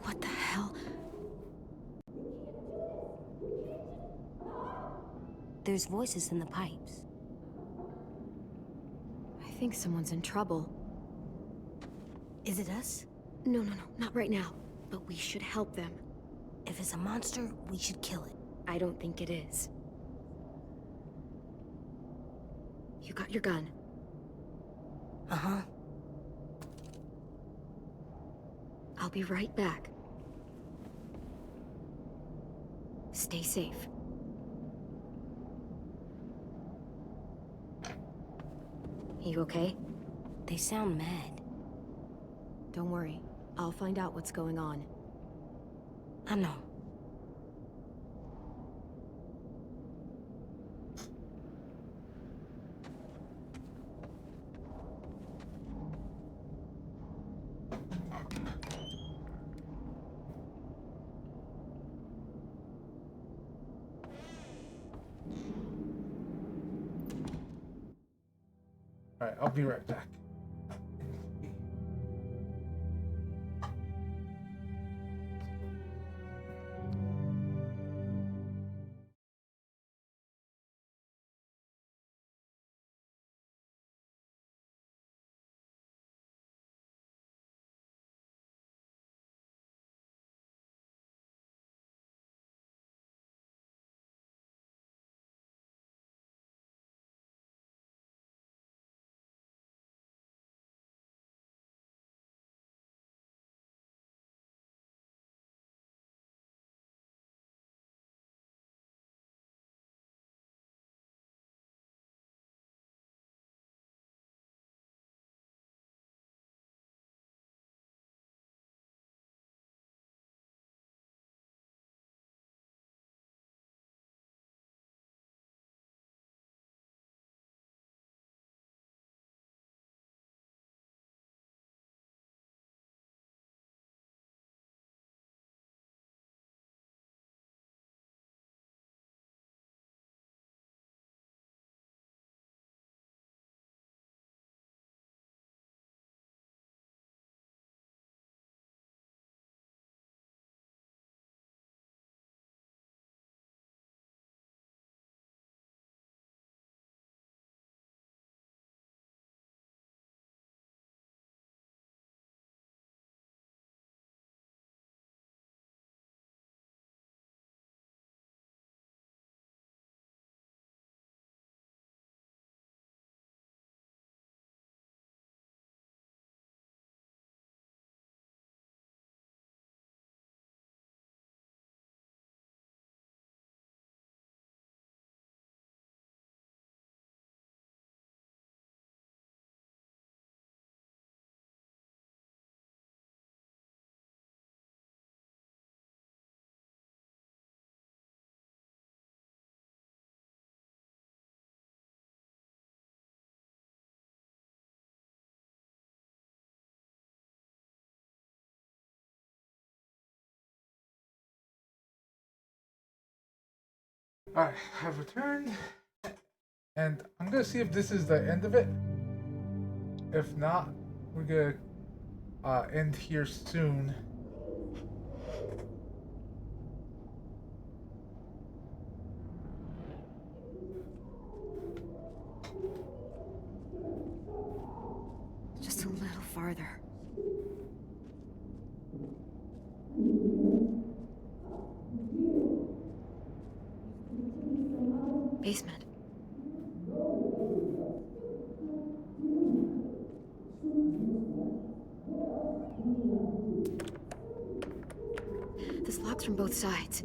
What the hell? There's voices in the pipes. I think someone's in trouble. Is it us? No, not right now. But we should help them. If it's a monster, we should kill it. I don't think it is. You got your gun? Uh-huh. I'll be right back. Stay safe. You okay? They sound mad. Don't worry. I'll find out what's going on. I know. Alright, I'll be right back. Alright, I've returned. And I'm gonna see if this is the end of it. If not, we're gonna end here soon. Just a little farther. Basement. This lock's from both sides.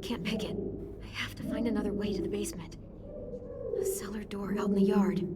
Can't pick it. I have to find another way to the basement. A cellar door out in the yard.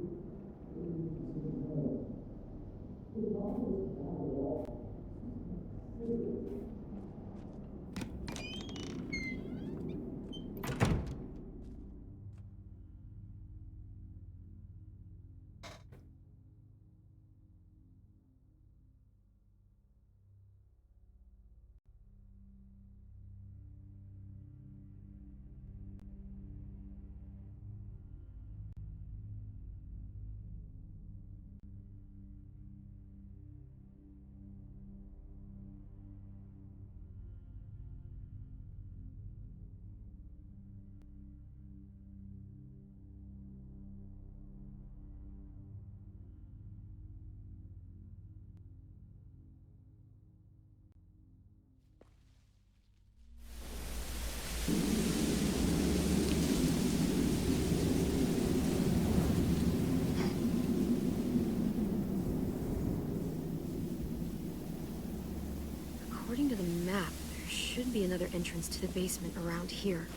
According to the map, there should be another entrance to the basement around here.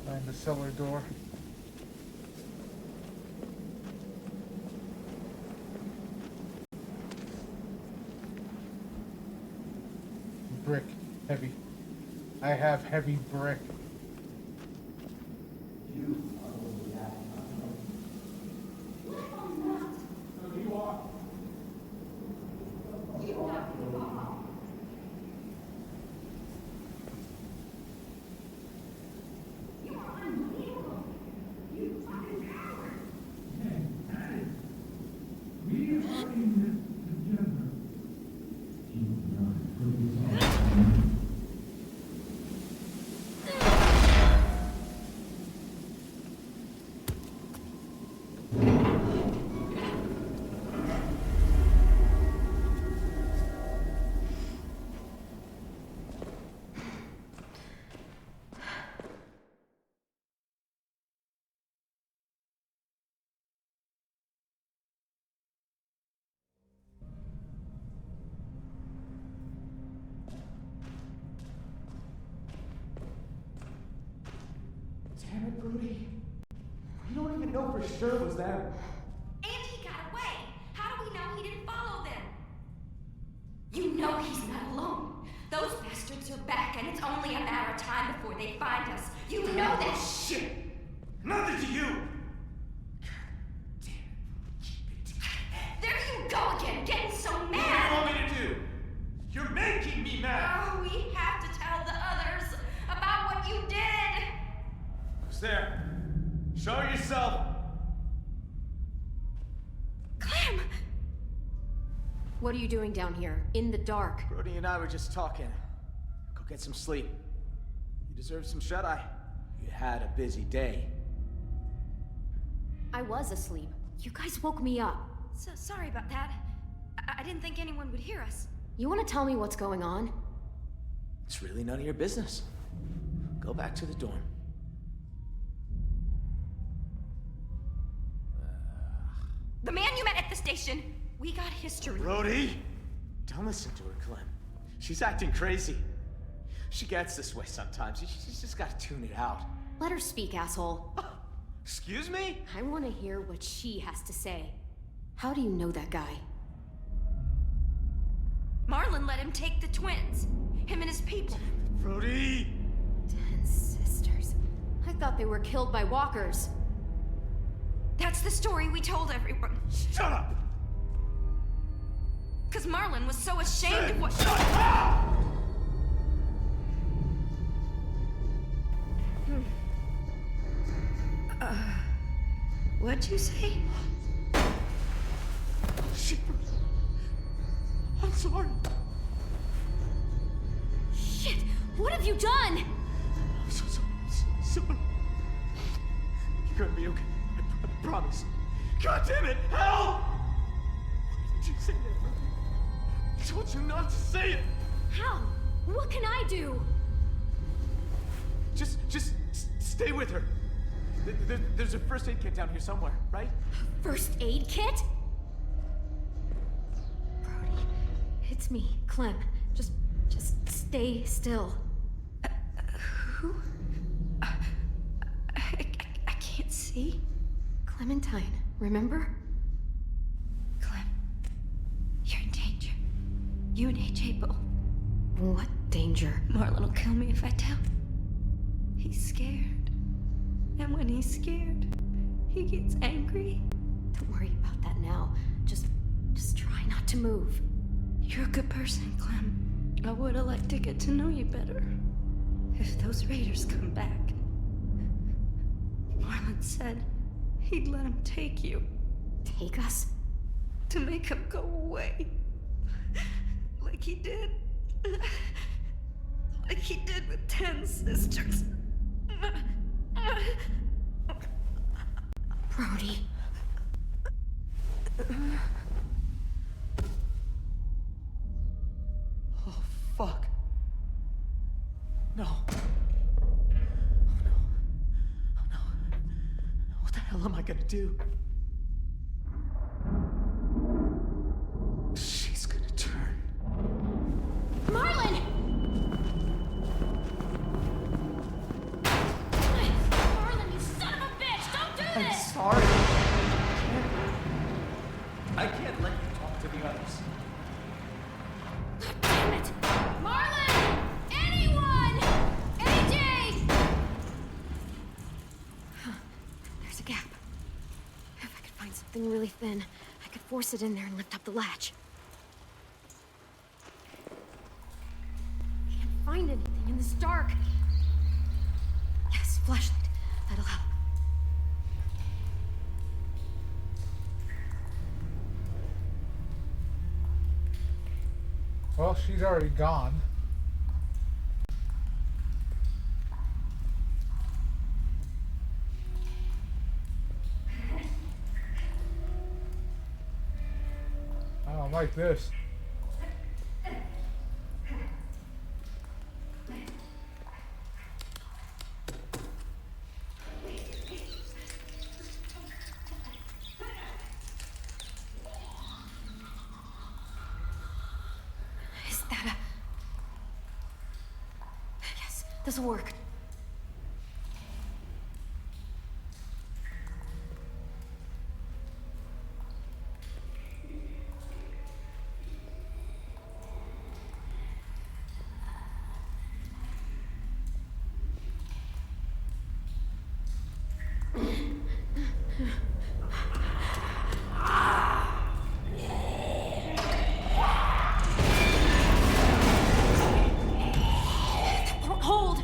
Find the cellar door. Brick. Heavy. I have heavy brick. Damn it, Rudy. We don't even know for sure it was them. And he got away. How do we know he didn't follow them? You know he's not alone. Those bastards are back, and it's only a matter of time before they find us. You know that shit. Nothing to you. There you go again, getting so mad. What do you want me to do? You're making me mad. Oh, we have to tell the others about what you did. Who's there? Show yourself. Clem! What are you doing down here, in the dark? Brody and I were just talking. Go get some sleep. You deserve some shut-eye. You had a busy day. I was asleep. You guys woke me up. So sorry about that. I didn't think anyone would hear us. You want to tell me what's going on? It's really none of your business. Go back to the dorm. The man you met at the station. We got history. Brody! Don't listen to her, Clem. She's acting crazy. She gets this way sometimes. She's just got to tune it out. Let her speak, asshole. Excuse me? I want to hear what she has to say. How do you know that guy? Marlon let him take the twins. Him and his people. Brody! 10 sisters. I thought they were killed by walkers. That's the story we told everyone. Shut up! Because Marlon was so ashamed of what— Shut up! What'd you say? Shit. I'm sorry. Shit! What have you done? I'm so sorry. You're gonna be okay. I promise. God damn it! Help! Why did you say that? I told you not to say it. How? What can I do? Just stay with her. There's a first aid kit down here somewhere, right? First aid kit? Brody, it's me, Clem. Just stay still. Who? I can't see. Clementine, remember? Clem, you're in danger. You and AJ both. What danger? Marlon will kill me if I tell. He's scared. And when he's scared, he gets angry. Don't worry about that now. Just try not to move. You're a good person, Clem. I would have liked to get to know you better. If those raiders come back. Marlon said he'd let him take you. Take us? To make him go away. Like he did. Like he did with 10 sisters. Brody. Oh, fuck. No. Oh, no. What the hell am I gonna do? She's gonna turn. Marlon! Marlon, you son of a bitch! Don't do I'm this! sorry. I can't let you talk to the others. Damn it! Marlon! Anyone! AJ! There's a gap. If I could find something really thin, I could force it in there and lift up the latch. Can't find anything in this dark. Yes, flashlight. That'll help. Well, she's already gone. I don't like this. Is that a... Yes, this'll work. Hold!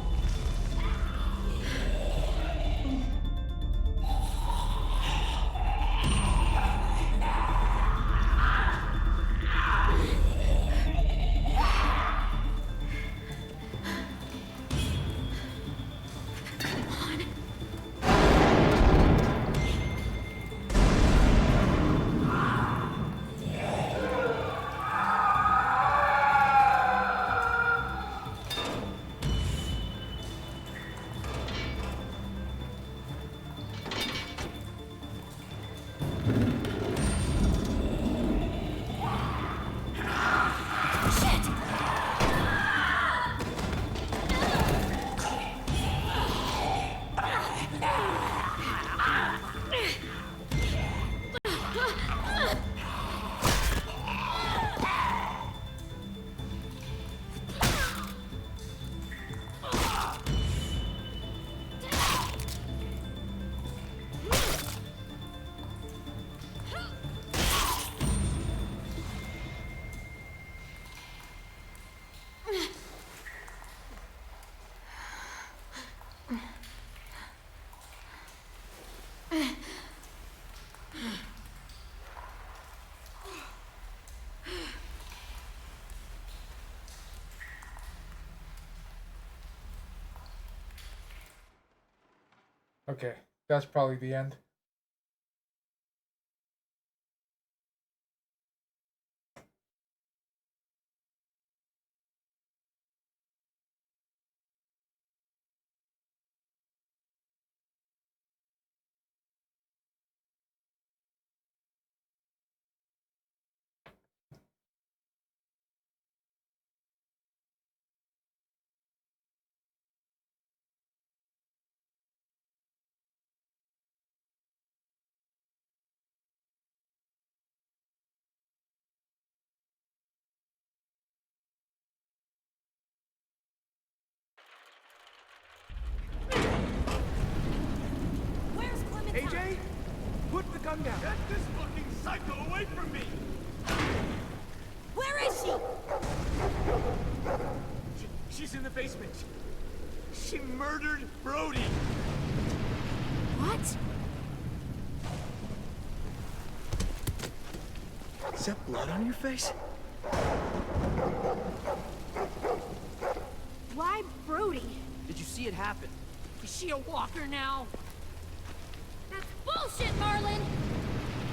Okay, that's probably the end. AJ, put the gun down. Get this fucking psycho away from me! Where is she? She's in the basement. She murdered Brody. What? Is that blood on your face? Why Brody? Did you see it happen? Is she a walker now? That's bullshit, Marlon!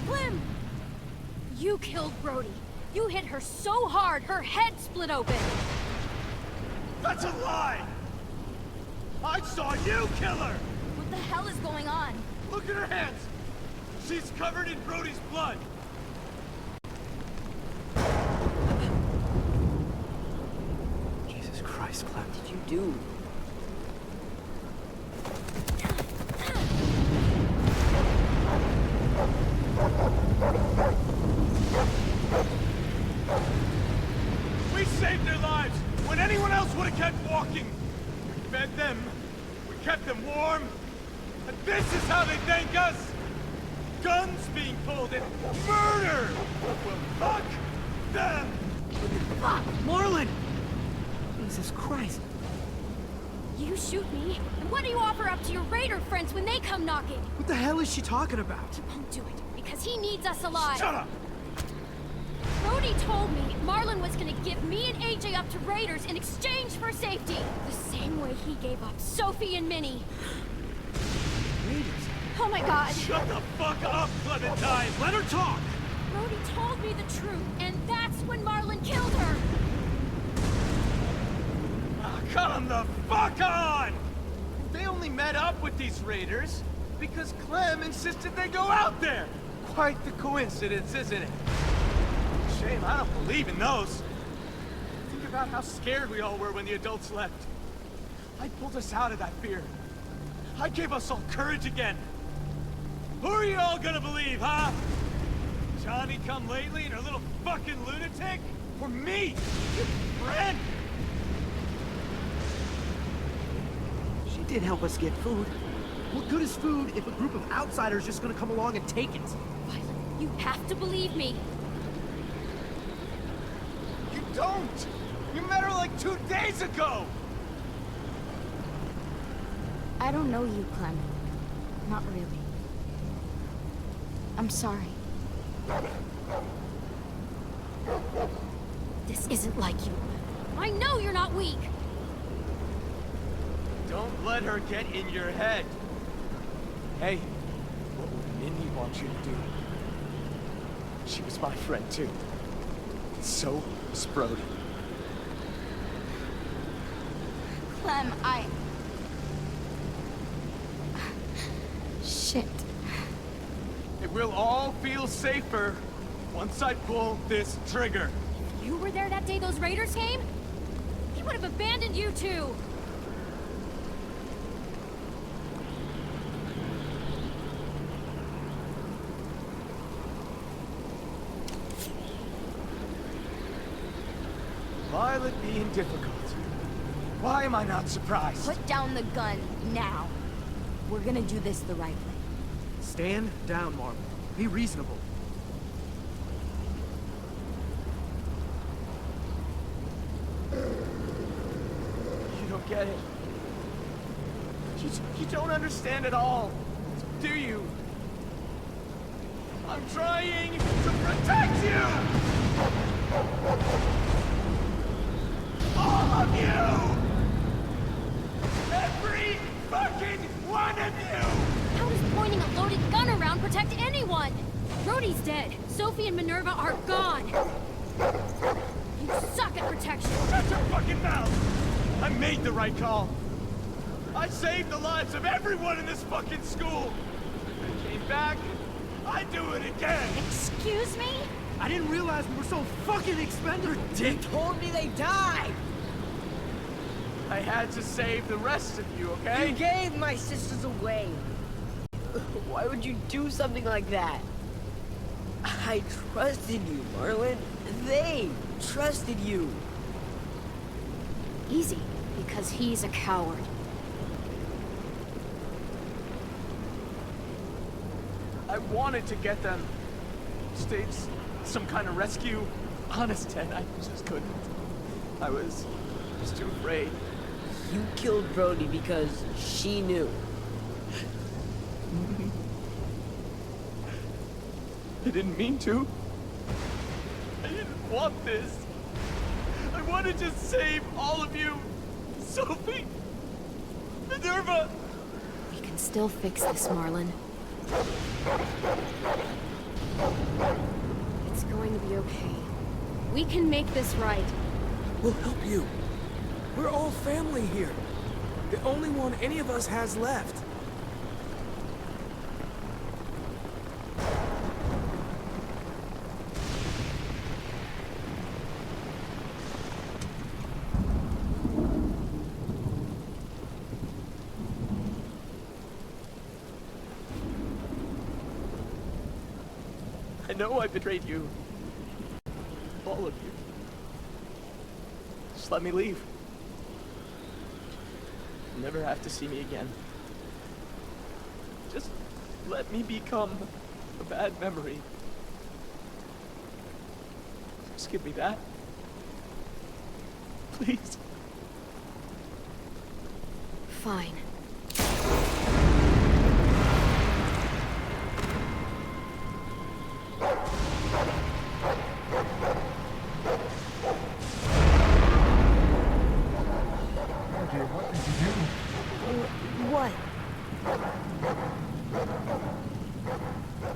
Clem! You killed Brody. You hit her so hard, her head split open. That's a lie! I saw you kill her! What the hell is going on? Look at her hands! She's covered in Brody's blood! Jesus Christ, Clem, what did you do? We saved their lives when anyone else would have kept walking. We fed them, we kept them warm, and this is how they thank us. Guns being pulled and murder! Well, fuck them! Fuck! Marlon! Jesus Christ. You shoot me, and what do you offer up to your Raider friends when they come knocking? What the hell is she talking about? He won't do it, because he needs us alive. Shut up! Brody told me Marlon was gonna give me and AJ up to Raiders in exchange for safety. The same way he gave up Sophie and Minnie. Raiders? Oh my god. Shut the fuck up, Clementine! Let her talk! Brody told me the truth, and that's when Marlon killed her. Come the fuck on! They only met up with these raiders because Clem insisted they go out there. Quite the coincidence, isn't it? Shame I don't believe in those. Think about how scared we all were when the adults left. I pulled us out of that fear. I gave us all courage again. Who are you all gonna believe, huh? Johnny come lately and her little fucking lunatic? Or me, your friend? She did help us get food. What good is food if a group of outsiders just gonna come along and take it? Violet, you have to believe me. You don't! You met her like 2 days ago! I don't know you, Clem. Not really. I'm sorry. This isn't like you. I know you're not weak. Don't let her get in your head. Hey, what would Minnie want you to do? She was my friend too. And so was Brody. Clem, Shit. It will all feel safer once I pull this trigger. You were there that day those raiders came? He would have abandoned you too. Violet being difficult. Why am I not surprised? Put down the gun, now. We're gonna do this the right way. Stand down, Marlon. Be reasonable. You don't get it. You don't understand at all, do you? I'm trying to protect you! All of you! Every fucking one of you! How does pointing a loaded gun around protect anyone? Brody's dead. Sophie and Minerva are gone. You suck at protection. Shut your fucking mouth! I made the right call. I saved the lives of everyone in this fucking school. I came back. I'd do it again. Excuse me? I didn't realize we were so fucking expendable. They told me they died! I had to save the rest of you, okay? You gave my sisters away. Why would you do something like that? I trusted you, Marlon. They trusted you. Easy, because he's a coward. I wanted to get them. Stage some kind of rescue. Honest, Ted, I just couldn't. I was just too afraid. You killed Brody because she knew. I didn't mean to. I didn't want this. I wanted to save all of you. Sophie, Minerva. We can still fix this, Marlon. It's going to be okay. We can make this right. We'll help you. We're all family here. The only one any of us has left. I know I betrayed you. All of you. Just let me leave. You'll never have to see me again. Just let me become a bad memory. Just give me that. Please. Fine. What?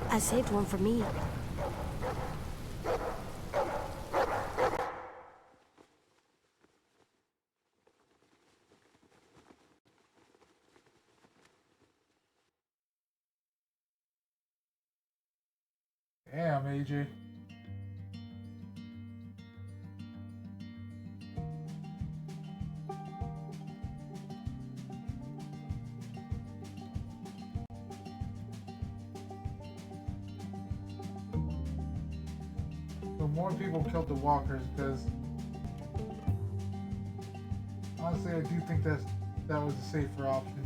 I saved one for me. Damn, AJ. So more people killed the walkers because honestly I do think that was a safer option.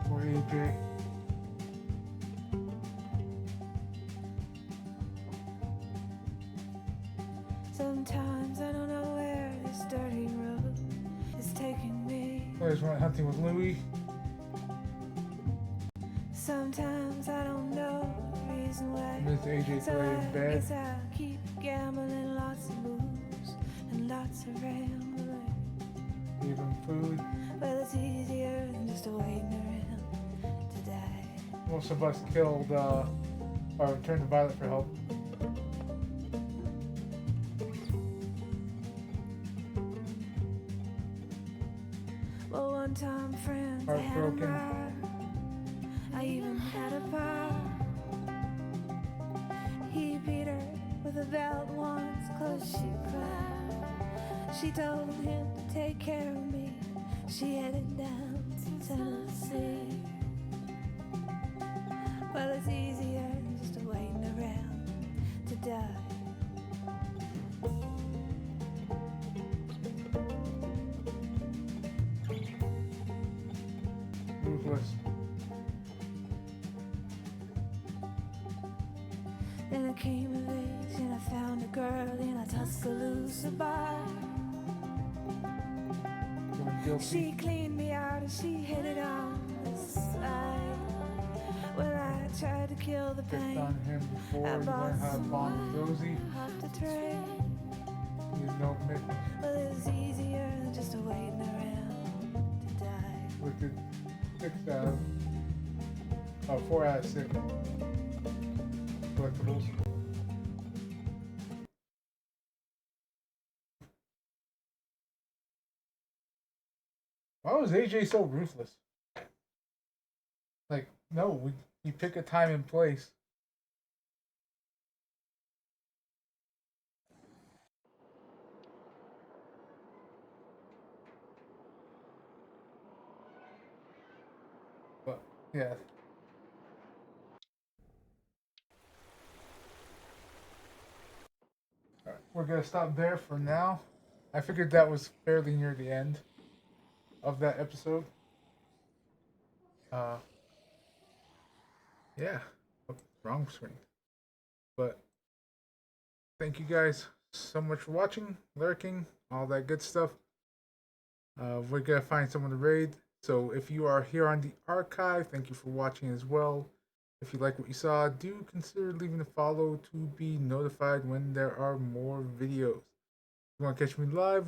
For AJ. Sometimes I don't know where this dirty road is taking me. Players went hunting with Louis. Sometimes I don't know the reason why. Miss AJ So played I bad. guess I'll keep gambling, lots of moves and lots of rambling. Gave him food. Well, it's easier than just waiting around to die. Most of us killed or turned to Violet for help. Well, one time friends I had a Heartbroken. ride. I even had a bar. He beat her with a belt once, 'cause she cried. She told him to take care of me. She headed down to Tennessee. Well, it's easier just waiting around to die. Ruthless. Then I came of age and I found a girl in a Tuscaloosa bar. She cleaned me out and she hit it on the side. Well, I tried to kill the Picked pain. on him before I he learned bought how to bond with Rosie. off the train. He's no commitment. Well, it's easier just waiting around to die. Look at 4 out of 6 collectibles. Why was AJ so ruthless? Like, no, you pick a time and place. But yeah. Alright, we're gonna stop there for now. I figured that was fairly near the end of that episode. Yeah. Oh, wrong screen. But thank you guys so much for watching, lurking, all that good stuff. We're gonna find someone to raid. So if you are here on the archive, thank you for watching as well. If you like what you saw, do consider leaving a follow to be notified when there are more videos. If you want to catch me live,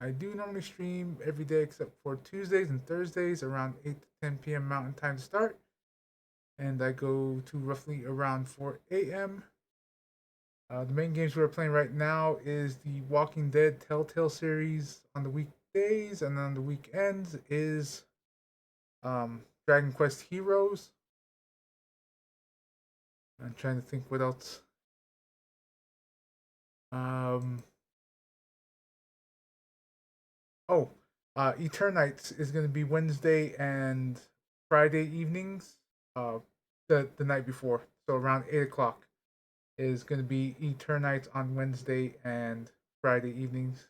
I do normally stream every day except for Tuesdays and Thursdays around 8 to 10 p.m. Mountain Time to start. And I go to roughly around 4 a.m. The main games we're playing right now is the Walking Dead Telltale series on the weekdays, and on the weekends is Dragon Quest Heroes. I'm trying to think what else. Eternights is going to be Wednesday and Friday evenings. The night before, so around 8 o'clock, is going to be Eternights on Wednesday and Friday evenings.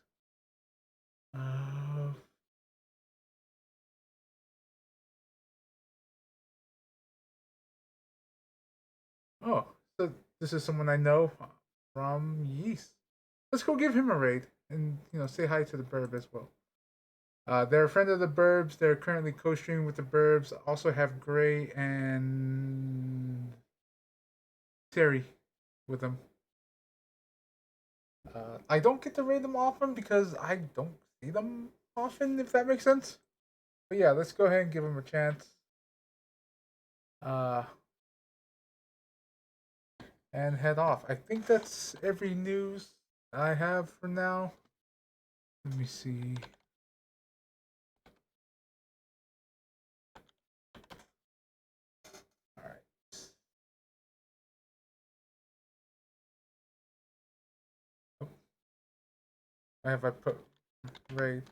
Oh, so this is someone I know from Yeast. Let's go give him a raid and, say hi to the Burb as well. They're a friend of the Burbs. They're currently co-streaming with the Burbs. Also have Gray and Terry with them. I don't get to raid them often because I don't see them often, if that makes sense. But yeah, let's go ahead and give them a chance. And head off. I think that's every news I have for now. Let me see. Alright. Oh. I put raid.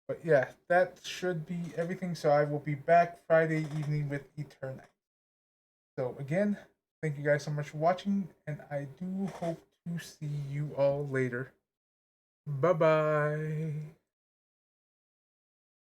But yeah, that should be everything. So I will be back Friday evening with Eternite. So again, thank you guys so much for watching, and I do hope to see you all later. Bye-bye.